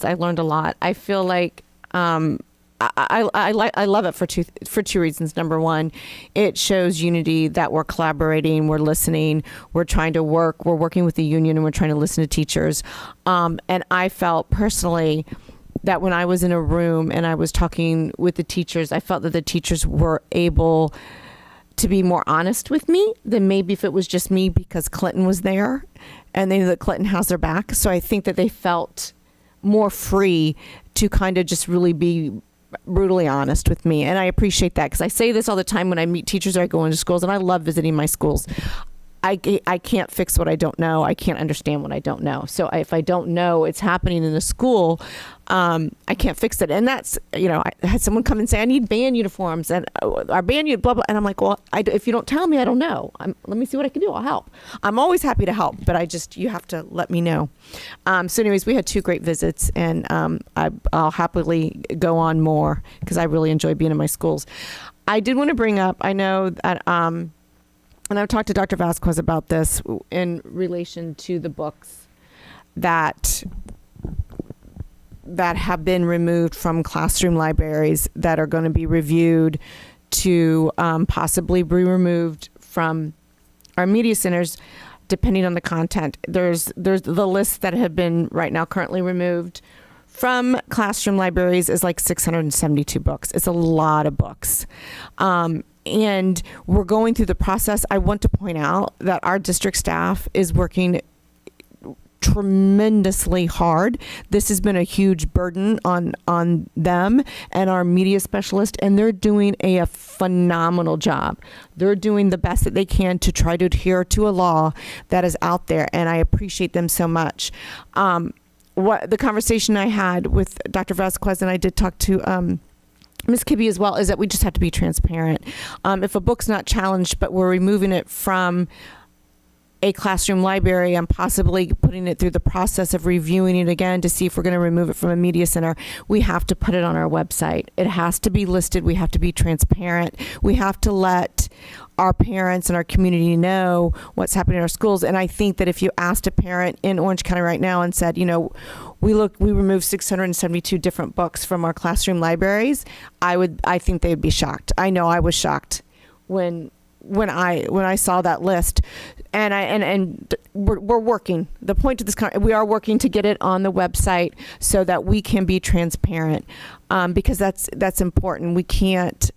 I learned a lot. I feel like I love it for two reasons. Number one, it shows unity, that we're collaborating, we're listening, we're trying to work, we're working with the union, and we're trying to listen to teachers. And I felt personally that when I was in a room and I was talking with the teachers, I felt that the teachers were able to be more honest with me than maybe if it was just me, because Clinton was there and they knew that Clinton has their back. So I think that they felt more free to kind of just really be brutally honest with me. And I appreciate that, because I say this all the time when I meet teachers or I go into schools, and I love visiting my schools. I can't fix what I don't know. I can't understand what I don't know. So if I don't know it's happening in a school, I can't fix it. And that's, I had someone come and say, I need band uniforms and our band, blah, blah. And I'm like, well, if you don't tell me, I don't know. Let me see what I can do. I'll help. I'm always happy to help, but you have to let me know. So anyways, we had 2 great visits, and I'll happily go on more because I really enjoy being in my schools. I did want to bring up, I know that, and I've talked to Dr. Vasquez about this in relation to the books that have been removed from classroom libraries that are going to be reviewed to possibly be removed from our media centers, depending on the content. There's the list that have been right now currently removed from classroom libraries is like 672 books. It's a lot of books. And we're going through the process. I want to point out that our district staff is working tremendously hard. This has been a huge burden on them and our media specialist, and they're doing a phenomenal job. They're doing the best that they can to try to adhere to a law that is out there, and I appreciate them so much. What the conversation I had with Dr. Vasquez, and I did talk to Ms. Kibbe as well, is that we just have to be transparent. If a book's not challenged, but we're removing it from a classroom library and possibly putting it through the process of reviewing it again to see if we're going to remove it from a media center, we have to put it on our website. It has to be listed. We have to be transparent. We have to let our parents and our community know what's happening in our schools. And I think that if you asked a parent in Orange County right now and said, we removed 672 different books from our classroom libraries, I think they'd be shocked. I know I was shocked when I saw that list, and we're working. The point of this, we are working to get it on the website so that we can be transparent, because that's important. We can't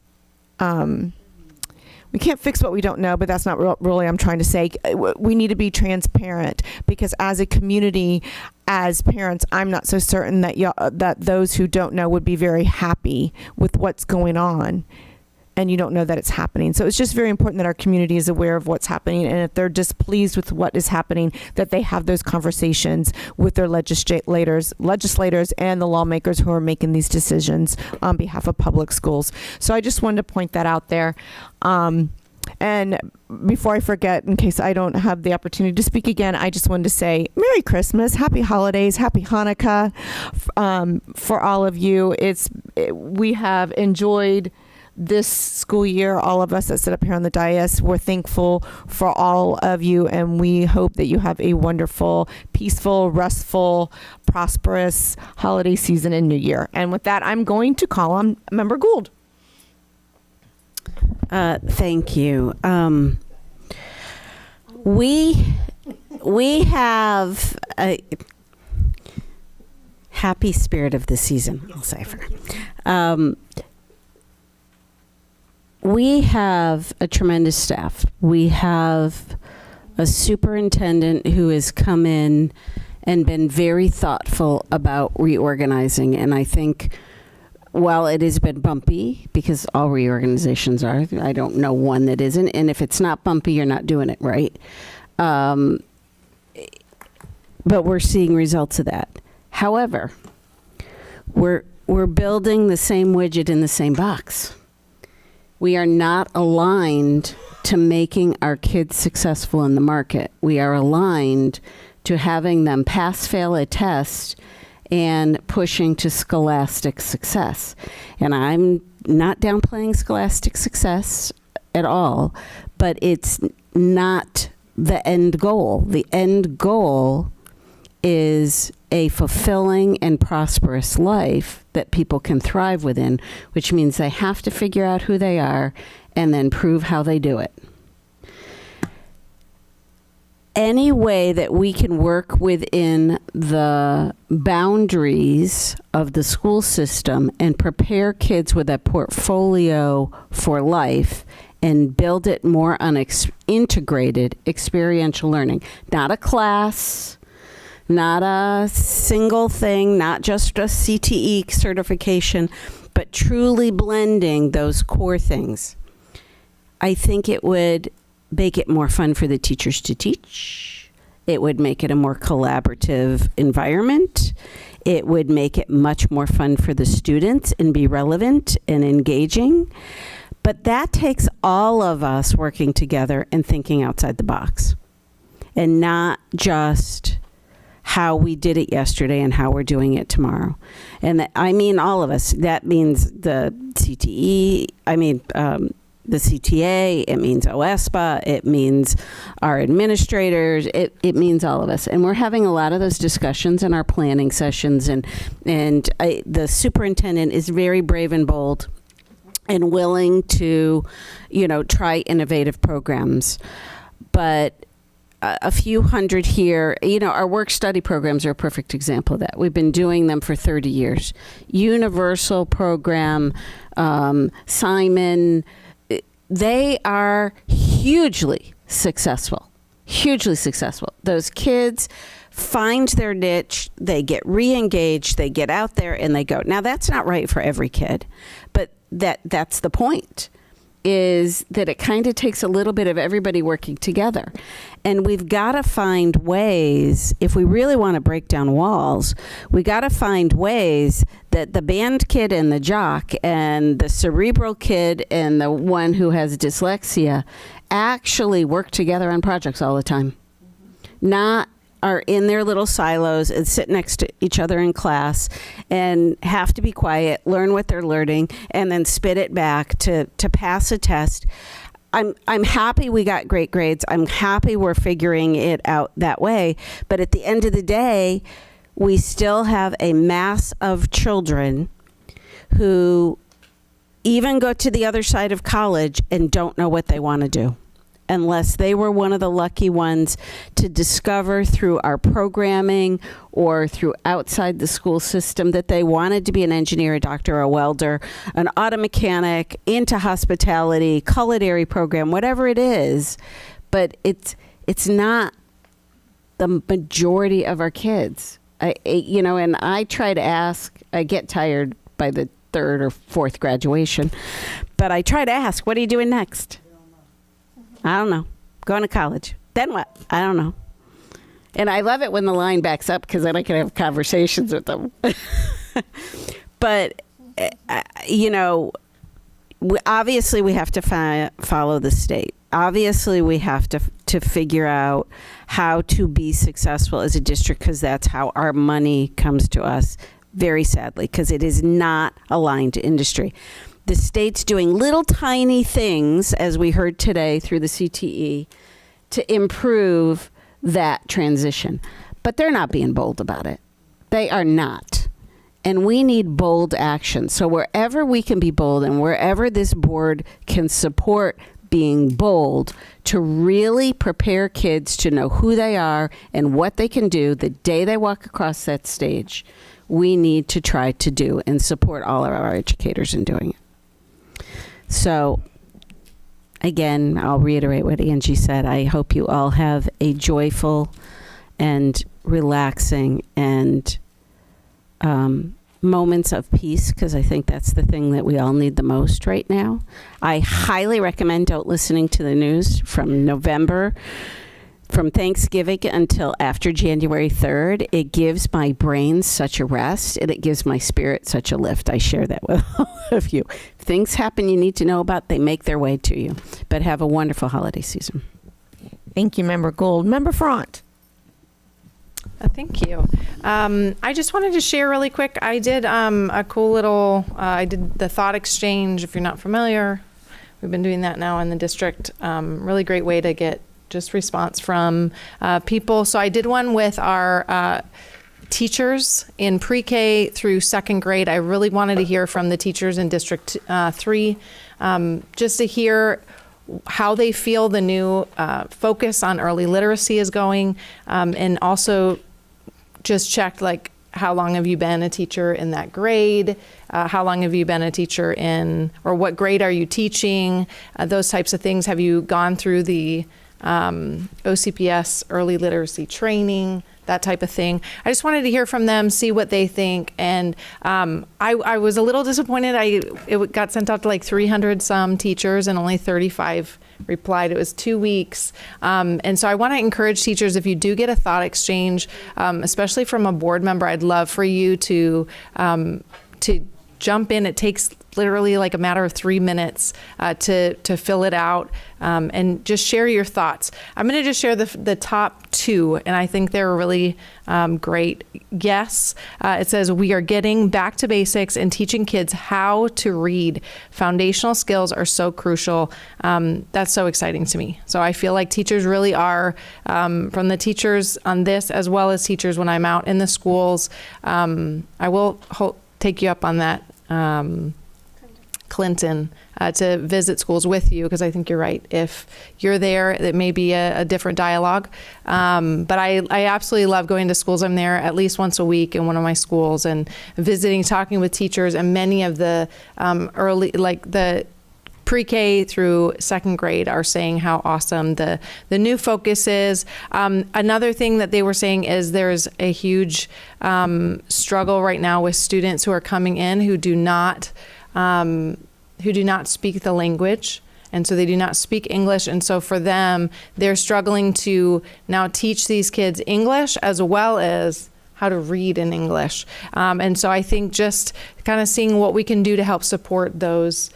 fix what we don't know, but that's not really I'm trying to say. We need to be transparent, because as a community, as parents, I'm not so certain that those who don't know would be very happy with what's going on. and you don't know that it's happening. So it's just very important that our community is aware of what's happening, and if they're displeased with what is happening, that they have those conversations with their legislators and the lawmakers who are making these decisions on behalf of public schools. So I just wanted to point that out there. And before I forget, in case I don't have the opportunity to speak again, I just wanted to say Merry Christmas, Happy Holidays, Happy Hanukkah for all of you. We have enjoyed this school year. All of us that sit up here on the dais, we're thankful for all of you, and we hope that you have a wonderful, peaceful, restful, prosperous holiday season and New Year. And with that, I'm going to call on Member Gould. Thank you. We have a happy spirit of the season, I'll say. We have a tremendous staff. We have a superintendent who has come in and been very thoughtful about reorganizing, and I think while it has been bumpy, because all reorganizations are, I don't know one that isn't, and if it's not bumpy, you're not doing it right. But we're seeing results of that. However, we're building the same widget in the same box. We are not aligned to making our kids successful in the market. We are aligned to having them pass-fail a test and pushing to scholastic success. And I'm not downplaying scholastic success at all, but it's not the end goal. The end goal is a fulfilling and prosperous life that people can thrive within, which means they have to figure out who they are and then prove how they do it. Any way that we can work within the boundaries of the school system and prepare kids with a portfolio for life and build it more on integrated experiential learning, not a class, not a single thing, not just a CTE certification, but truly blending those core things. I think it would make it more fun for the teachers to teach. It would make it a more collaborative environment. It would make it much more fun for the students and be relevant and engaging. But that takes all of us working together and thinking outside the box, and not just how we did it yesterday and how we're doing it tomorrow. And I mean all of us. That means the CTE, the CTA, it means OSPA, it means our administrators, it means all of us. And we're having a lot of those discussions in our planning sessions, and the superintendent is very brave and bold and willing to, try innovative programs. But a few hundred here, our work-study programs are a perfect example of that. We've been doing them for 30 years. Universal program, Simon, they are hugely successful. Those kids find their niche, they get re-engaged, they get out there and they go. Now that's not right for every kid, but that's the point, is that it kind of takes a little bit of everybody working together. And we've got to find ways, if we really want to break down walls, we got to find ways that the band kid and the jock and the cerebral kid and the one who has dyslexia actually work together on projects all the time. Not are in their little silos and sit next to each other in class and have to be quiet, learn what they're learning, and then spit it back to pass a test. I'm happy we got great grades. I'm happy we're figuring it out that way. But at the end of the day, we still have a mass of children who even go to the other side of college and don't know what they want to do, unless they were one of the lucky ones to discover through our programming or through outside the school system that they wanted to be an engineer, a doctor, a welder, an auto mechanic, into hospitality, culinary program, whatever it is. But it's not the majority of our kids. And I try to ask, I get tired by the third or fourth graduation. But I try to ask, what are you doing next? I don't know. Going to college. Then what? I don't know. And I love it when the line backs up because then I can have conversations with them. But, obviously we have to follow the state. Obviously we have to figure out how to be successful as a district because that's how our money comes to us, very sadly, because it is not aligned to industry. The state's doing little tiny things, as we heard today through the CTE, to improve that transition. But they're not being bold about it. They are not. And we need bold action. So wherever we can be bold and wherever this board can support being bold to really prepare kids to know who they are and what they can do the day they walk across that stage, we need to try to do and support all of our educators in doing it. So, again, I'll reiterate what Angie said. I hope you all have a joyful and relaxing and moments of peace, because I think that's the thing that we all need the most right now. I highly recommend don't listening to the news from November, from Thanksgiving until after January 3rd. It gives my brain such a rest and it gives my spirit such a lift. I share that with all of you. If things happen you need to know about, they make their way to you. But have a wonderful holiday season. Thank you, Member Gould. Member Front. Thank you. I just wanted to share really quick. I did a cool little, I did the thought exchange. If you're not familiar, we've been doing that now in the district. Really great way to get just response from people. So I did one with our teachers in pre-K through second grade. I really wanted to hear from the teachers in District 3, just to hear how they feel the new focus on early literacy is going, and also just checked like how long have you been a teacher in that grade, how long have you been a teacher in, or what grade are you teaching, those types of things. Have you gone through the OCPS early literacy training, that type of thing. I just wanted to hear from them, see what they think. And I was a little disappointed. It got sent out to like 300 some teachers and only 35 replied. It was 2 weeks. And so I want to encourage teachers, if you do get a thought exchange, especially from a board member, I'd love for you to jump in. It takes literally like a matter of 3 minutes to fill it out, and just share your thoughts. I'm going to just share the top 2, and I think they're really great. Yes, it says, we are getting back to basics and teaching kids how to read. Foundational skills are so crucial. That's so exciting to me. So I feel like teachers really are, from the teachers on this, as well as teachers when I'm out in the schools. I will take you up on that, Clinton, to visit schools with you, because I think you're right. If you're there, it may be a different dialogue. But I absolutely love going to schools. I'm there at least once a week in one of my schools and visiting, talking with teachers, and many of the early, like the pre-K through second grade, are saying how awesome the new focus is. Another thing that they were saying is there's a huge struggle right now with students who are coming in who do not speak the language, and so they do not speak English. And so for them, they're struggling to now teach these kids English as well as how to read in English. And so I think just kind of seeing what we can do to help support those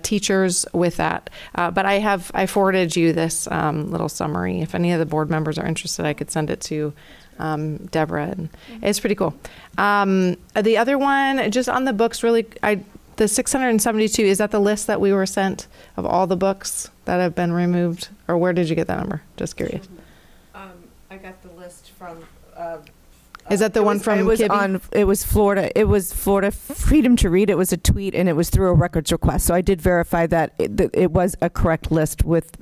teachers with that. But I forwarded you this little summary. If any of the board members are interested, I could send it to Deborah. And it's pretty cool. The other one, just on the books, really, the 672, is that the list that we were sent of all the books that have been removed? Or where did you get that number? Just curious. I got the list from... Is that the one from Kibbe? It was Florida. It was Florida Freedom to Read. It was a tweet, and it was through a records request. So I did verify that it was a correct list with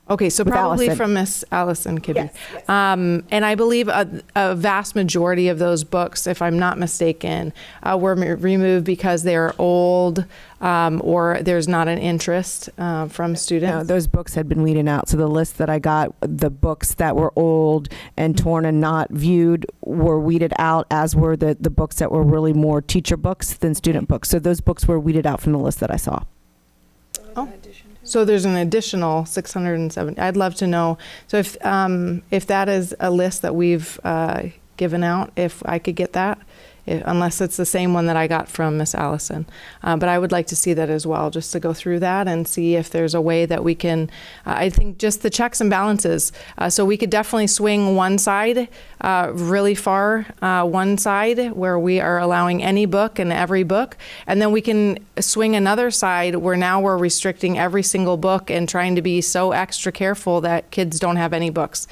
Okay, so With probably Allison. from Miss Allison Kibbe. Yes. And I believe a vast majority of those books, if I'm not mistaken, were removed because they're old or there's not an interest from students. No, those books had been weeded out. So the list that I got, the books that were old and torn and not viewed were weeded out, as were the books that were really more teacher books than student books. So those books were weeded out from the list that I saw. Oh. So there's an additional 670. I'd love to know. So if that is a list that we've given out, if I could get that, unless it's the same one that I got from Miss Allison. But I would like to see that as well, just to go through that and see if there's a way that we can, I think just the checks and balances. So we could definitely swing one side really far, one side where we are allowing any book and every book. And then we can swing another side where now we're restricting every single book and trying to be so extra careful that kids don't have any books.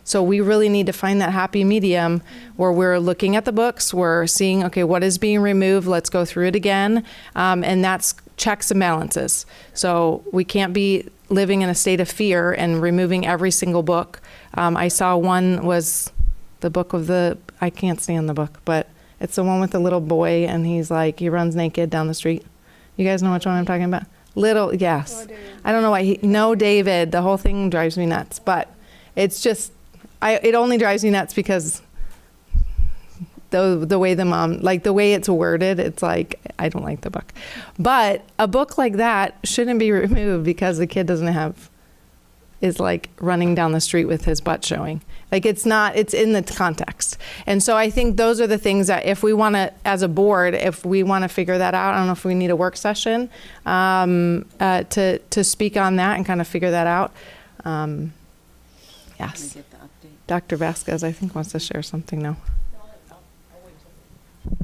So we really need to find that happy medium where we're looking at the books, we're seeing, okay, what is being removed, let's go through it again, and that's checks and balances. So we can't be living in a state of fear and removing every single book. I saw one was the book of I can't stand the book, but it's the one with the little boy and he's like, he runs naked down the street. You guys know which one I'm talking about? Yes. I don't know why, David, the whole thing drives me nuts, but it's just, it only drives me nuts because the way the mom, like the way it's worded, it's like, I don't like the book. But a book like that shouldn't be removed because the kid is like running down the street with his butt showing. Like it's in the context. And so I think those are the things that if we want to, as a board, if we want to figure that out, I don't know if we need a work session to speak on that and kind of figure that out. Yes. Dr. Vasquez, I think, wants to share something now.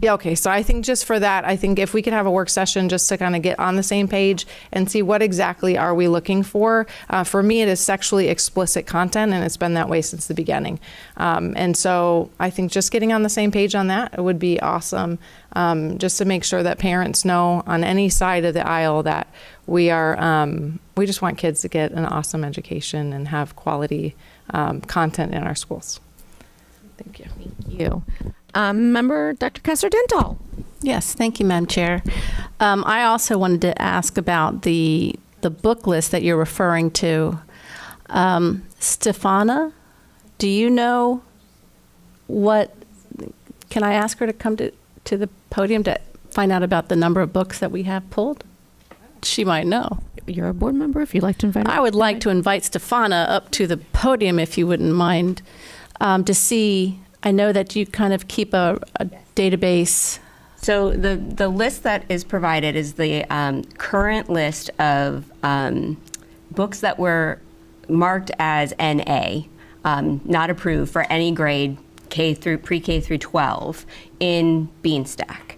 Yeah, okay. So I think just for that, I think if we could have a work session just to kind of get on the same page and see what exactly are we looking for. For me, it is sexually explicit content, and it's been that way since the beginning. And so I think just getting on the same page on that would be awesome, just to make sure that parents know on any side of the aisle that we just want kids to get an awesome education and have quality content in our schools. Thank you. Thank you. Member Dr. Castor-Dental. Yes, thank you, Madam Chair. I also wanted to ask about the book list that you're referring to. Stefana, do you know can I ask her to come to the podium to find out about the number of books that we have pulled? She might know. You're a board member, if you'd like to invite her. I would like to invite Stefana up to the podium, if you wouldn't mind, to see. I know that you kind of keep a database. So the list that is provided is the current list of books that were marked as NA, not approved for any grade pre-K through 12 in Beanstack.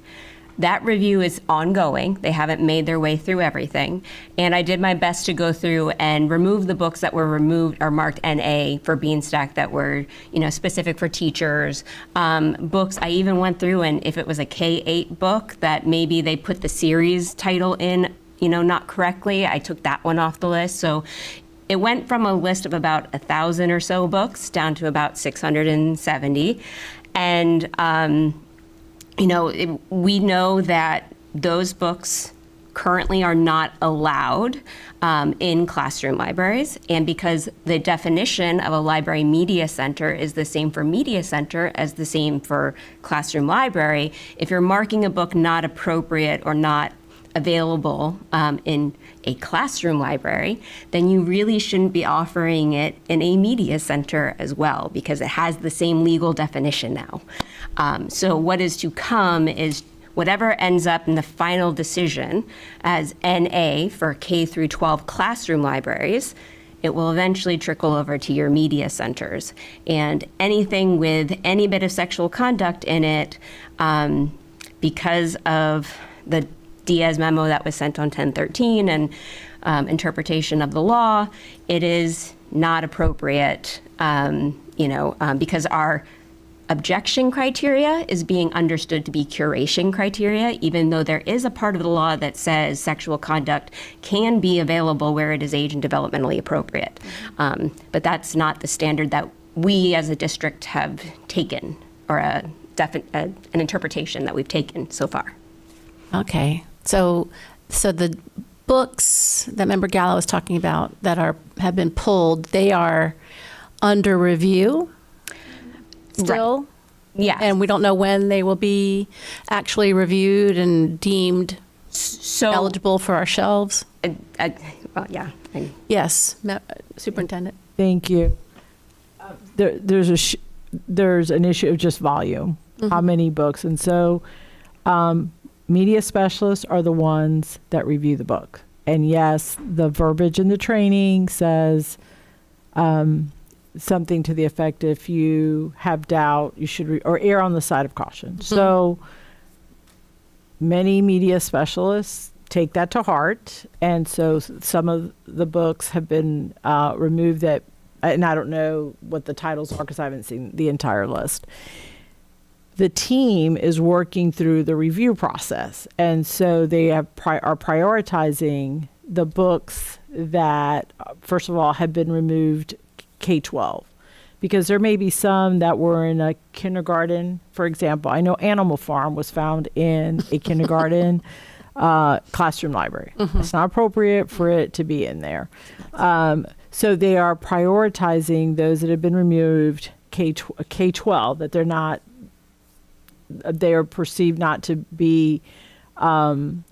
That review is ongoing. They haven't made their way through everything. And I did my best to go through and remove the books that were removed or marked NA for Beanstack that were, specific for teachers. Books, I even went through, and if it was a K-8 book that maybe they put the series title in, not correctly, I took that one off the list. So it went from a list of about 1,000 or so books down to about 670. And, we know that those books currently are not allowed in classroom libraries. And because the definition of a library media center is the same for media center as the same for classroom library, if you're marking a book not appropriate or not available in a classroom library, then you really shouldn't be offering it in a media center as well, because it has the same legal definition now. So what is to come is whatever ends up in the final decision as NA for K through 12 classroom libraries, it will eventually trickle over to your media centers. And anything with any bit of sexual conduct in it, because of the Diaz memo that was sent on 10/13 and interpretation of the law, it is not appropriate, because our objection criteria is being understood to be curation criteria, even though there is a part of the law that says sexual conduct can be available where it is age and developmentally appropriate. But that's not the standard that we as a district have taken, or an interpretation that we've taken so far. Okay, so the books that Member Gallo was talking about that have been pulled, they are under review still? Right. Yes. And we don't know when they will be actually reviewed and deemed eligible for our shelves? Well, yeah. Yes, Superintendent. Thank you. There's an issue of just volume, how many books. And so media specialists are the ones that review the book. And yes, the verbiage in the training says something to the effect, if you have doubt, you should or err on the side of caution. So many media specialists take that to heart. And so some of the books have been removed that, and I don't know what the titles are because I haven't seen the entire list. The team is working through the review process. And so they are prioritizing the books that, first of all, have been removed K-12. Because there may be some that were in a kindergarten, for example. I know Animal Farm was found in a kindergarten classroom library. It's not appropriate for it to be in there. So they are prioritizing those that have been removed K-12, that they are perceived not to be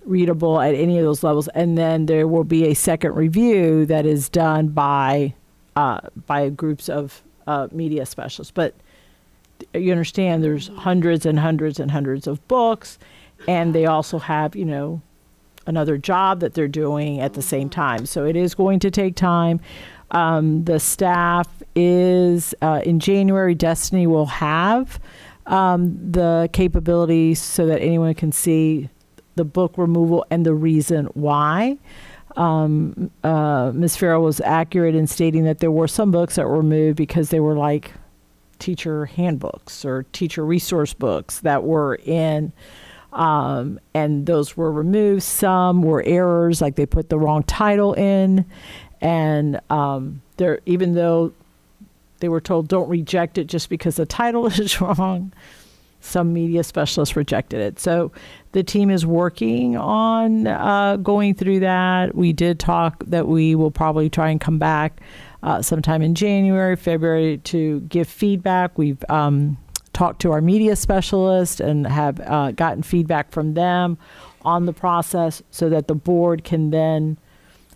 readable at any of those levels. And then there will be a second review that is done by groups of media specialists. But you understand there's hundreds and hundreds and hundreds of books, and they also have, another job that they're doing at the same time. So it is going to take time. The staff is, in January, Destiny will have the capabilities so that anyone can see the book removal and the reason why. Ms. Farrell was accurate in stating that there were some books that were removed because they were like teacher handbooks or teacher resource books that were in, and those were removed. Some were errors, like they put the wrong title in, and even though they were told don't reject it just because the title is wrong, some media specialists rejected it. So the team is working on going through that. We did talk that we will probably try and come back sometime in January, February to give feedback. We've talked to our media specialists and have gotten feedback from them on the process so that the board can then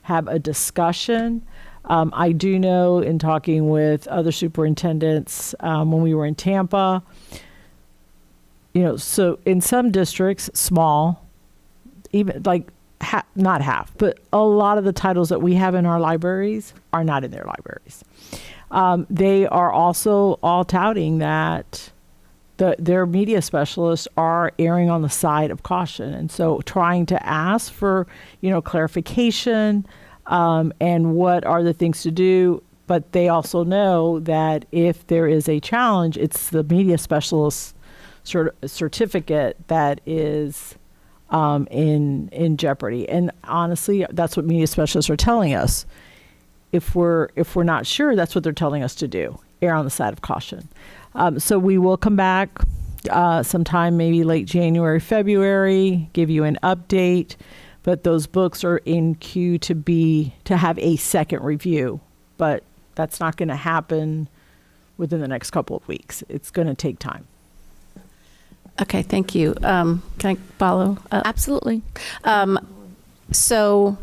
have a discussion. I do know in talking with other superintendents when we were in Tampa, so in some districts, small, even like not half, but a lot of the titles that we have in our libraries are not in their libraries. They are also all touting that their media specialists are erring on the side of caution. And so trying to ask for, clarification and what are the things to do. But they also know that if there is a challenge, it's the media specialist certificate that is in jeopardy. And honestly, that's what media specialists are telling us. If we're not sure, that's what they're telling us to do. Err on the side of caution. So we will come back sometime maybe late January, February, give you an update. But those books are in queue to have a second review. But that's not going to happen within the next couple of weeks. It's going to take time. Okay, thank you. Can I follow up? Absolutely. So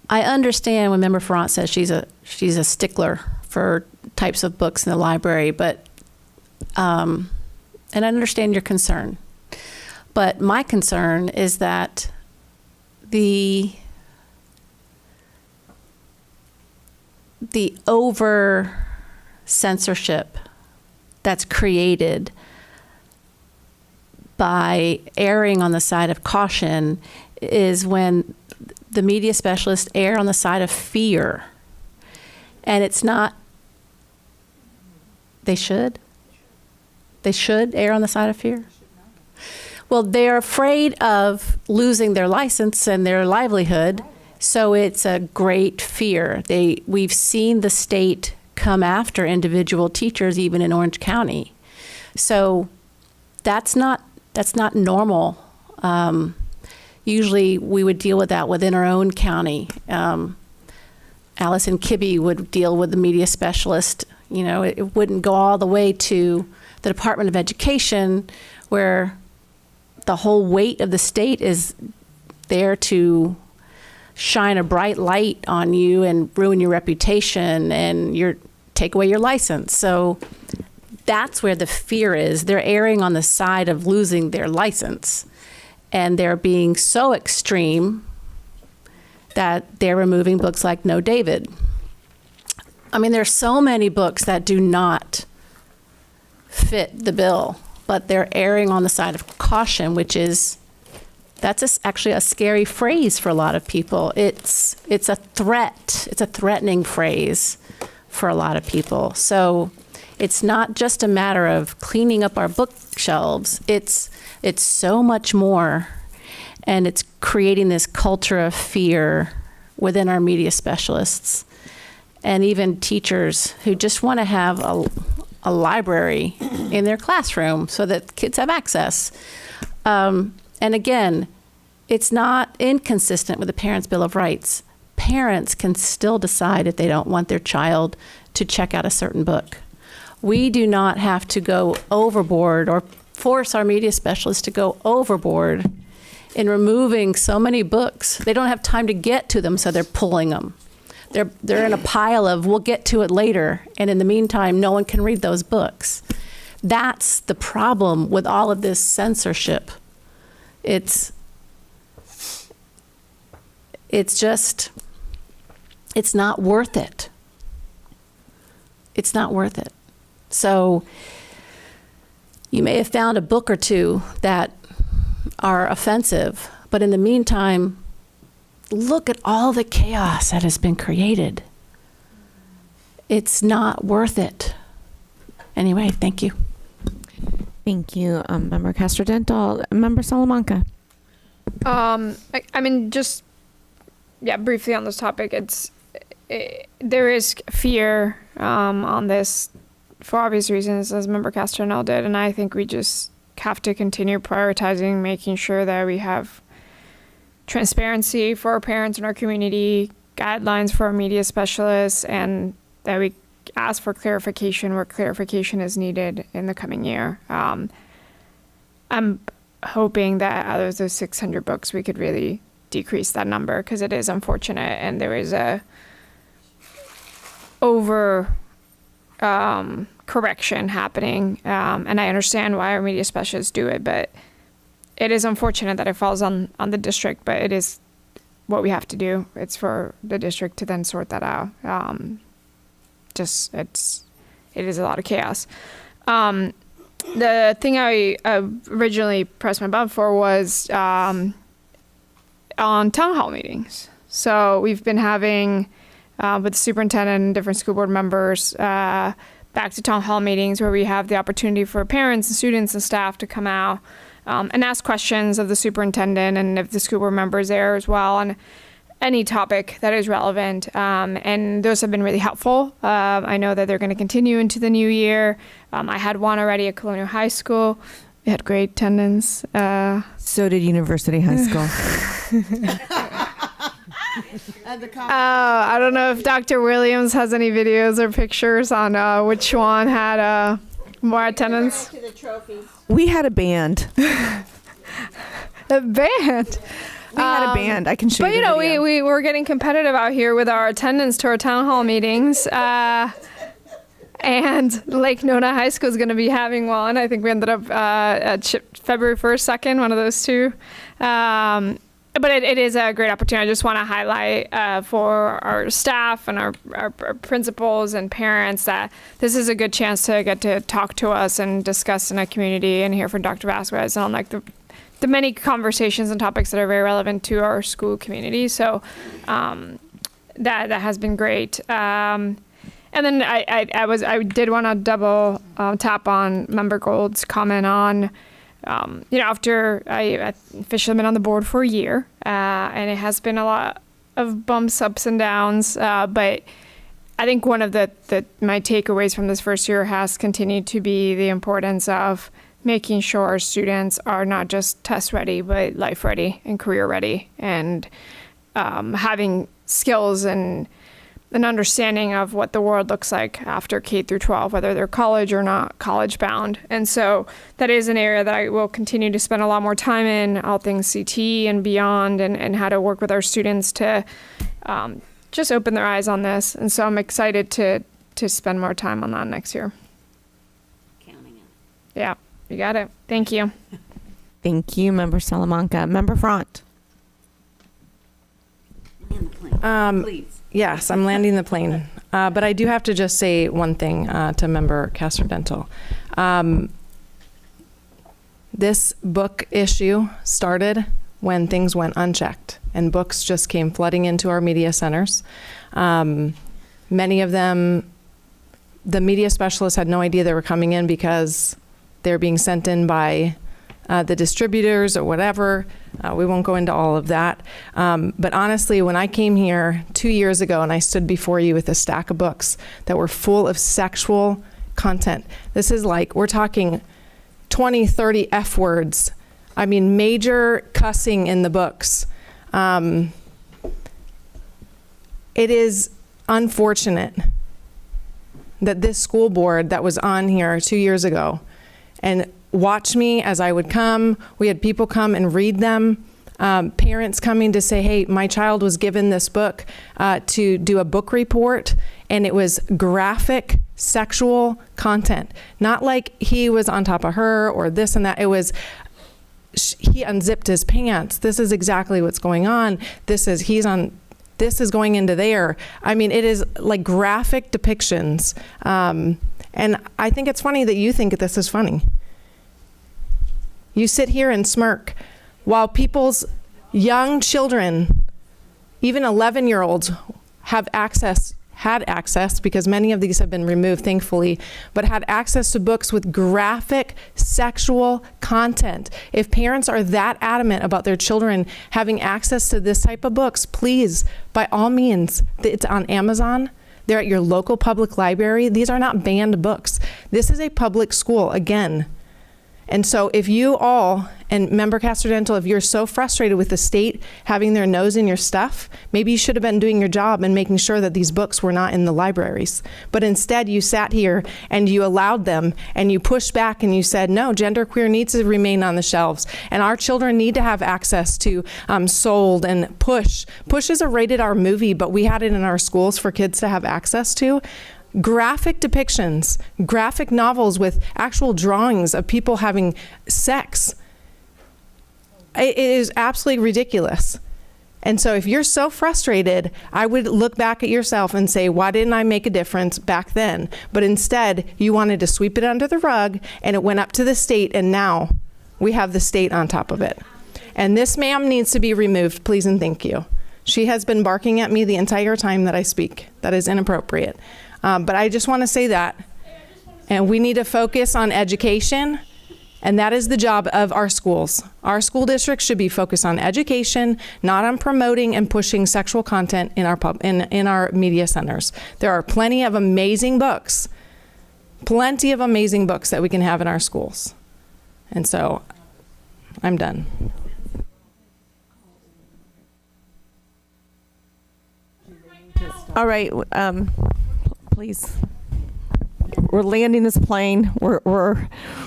I understand when Member Ferrant says she's a stickler for types of books in the library, but and I understand your concern. But my concern is that the over censorship that's created by erring on the side of caution is when the media specialists err on the side of fear. And it's not They should. They should err on the side of fear. Well, they're afraid of losing their license and their livelihood, so it's a great fear. We've seen the state come after individual teachers, even in Orange County. So that's not normal. Usually we would deal with that within our own county. Allison Kibbe would deal with the media specialist. You know, it wouldn't go all the way to the Department of Education, where the whole weight of the state is there to shine a bright light on you and ruin your reputation and take away your license. So that's where the fear is. They're erring on the side of losing their license, and they're being so extreme that they're removing books like No David. I mean, there's so many books that do not fit the bill, but they're erring on the side of caution, that's actually a scary phrase for a lot of people. It's a threat. It's a threatening phrase for a lot of people. So it's not just a matter of cleaning up our bookshelves. It's so much more, and it's creating this culture of fear within our media specialists and even teachers who just want to have a library in their classroom so that kids have access. And again, it's not inconsistent with the Parents' Bill of Rights. Parents can still decide if they don't want their child to check out a certain book. We do not have to go overboard or force our media specialists to go overboard in removing so many books. They don't have time to get to them, so they're pulling them. They're in a pile of, we'll get to it later, and in the meantime, no one can read those books. That's the problem with all of this censorship. It's not worth it. It's not worth it. So you may have found a book or two that are offensive, but in the meantime, look at all the chaos that has been created. It's not worth it. Anyway, thank you. Thank you, Member Castro-Dental. Member Salamanca. I mean, just briefly on this topic, there is fear on this for obvious reasons, as Member Castro-Dental did, and I think we just have to continue prioritizing, making sure that we have transparency for our parents in our community, guidelines for our media specialists, and that we ask for clarification where clarification is needed in the coming year. I'm hoping that out of those 600 books, we could really decrease that number, because it is unfortunate, and there is a correction happening, and I understand why our media specialists do it, but it is unfortunate that it falls on the district, but it is what we have to do. It's for the district to then sort that out. It is a lot of chaos. The thing I originally pressed my button for was on town hall meetings. So we've been having, with the superintendent and different school board members, back to town hall meetings where we have the opportunity for parents and students and staff to come out and ask questions of the superintendent, and if the school board members there as well, on any topic that is relevant. And those have been really helpful. I know that they're going to continue into the new year. I had one already at Colonial High School. We had great attendance. So did University High School. I don't know if Dr. Williams has any videos or pictures on which one had more attendance. We had a band. A band? We had a band. I can show you. But we were getting competitive out here with our attendance to our town hall meetings. And Lake Nona High School is going to be having one. I think we ended up at February 1st, 2nd, one of those two. But it is a great opportunity. I just want to highlight for our staff and our principals and parents that this is a good chance to get to talk to us and discuss in a community and hear from Dr. Vasquez on the many conversations and topics that are very relevant to our school community. So that has been great. And then I did want to double tap on Member Gold's comment on, after I officially been on the board for a year, and it has been a lot of bumps, ups and downs, but I think one of my takeaways from this first year has continued to be the importance of making sure our students are not just test ready, but life ready and career ready, and having skills and an understanding of what the world looks like after K through 12, whether they're college or not college bound. And so that is an area that I will continue to spend a lot more time in, all things CT and beyond, and how to work with our students to just open their eyes on this. And so I'm excited to spend more time on that next year. Counting it. Yeah, you got it. Thank you. Thank you, Member Salamanca. Member Front. Please. Yes, I'm landing the plane. But I do have to just say one thing to Member Castor-Dental. This book issue started when things went unchecked and books just came flooding into our media centers. Many of them, the media specialists had no idea they were coming in because they're being sent in by the distributors or whatever. We won't go into all of that. But honestly, when I came here 2 years ago and I stood before you with a stack of books that were full of sexual content, this is like, we're talking 20, 30 F words. I mean, major cussing in the books. It is unfortunate that this school board that was on here 2 years ago and watch me as I would come. We had people come and read them. Parents coming to say, hey, my child was given this book to do a book report, and it was graphic sexual content. Not like he was on top of her or this and that. It was, he unzipped his pants. This is exactly what's going on. This is going into there. I mean, it is like graphic depictions. And I think it's funny that you think this is funny. You sit here and smirk while people's young children, even 11-year-olds, had access, because many of these have been removed, thankfully, but had access to books with graphic sexual content. If parents are that adamant about their children having access to this type of books, please, by all means, it's on Amazon. They're at your local public library. These are not banned books. This is a public school, again. And so if you all, and Member Castor-Dental, if you're so frustrated with the state having their nose in your stuff, maybe you should have been doing your job and making sure that these books were not in the libraries. But instead you sat here and you allowed them and you pushed back and you said, no, genderqueer needs to remain on the shelves. And our children need to have access to Sold and Push. Push is a rated R movie, but we had it in our schools for kids to have access to. Graphic depictions, graphic novels with actual drawings of people having sex. It is absolutely ridiculous. And so if you're so frustrated, I would look back at yourself and say, why didn't I make a difference back then? But instead, you wanted to sweep it under the rug, and it went up to the state, and now we have the state on top of it. And this ma'am needs to be removed, please and thank you. She has been barking at me the entire time that I speak. That is inappropriate. But I just want to say that. And we need to focus on education, and that is the job of our schools. Our school districts should be focused on education, not on promoting and pushing sexual content in our media centers. There are plenty of amazing books that we can have in our schools. And so I'm done. All right, please. We're landing this plane.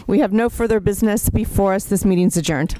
We have no further business before us. This meeting's adjourned.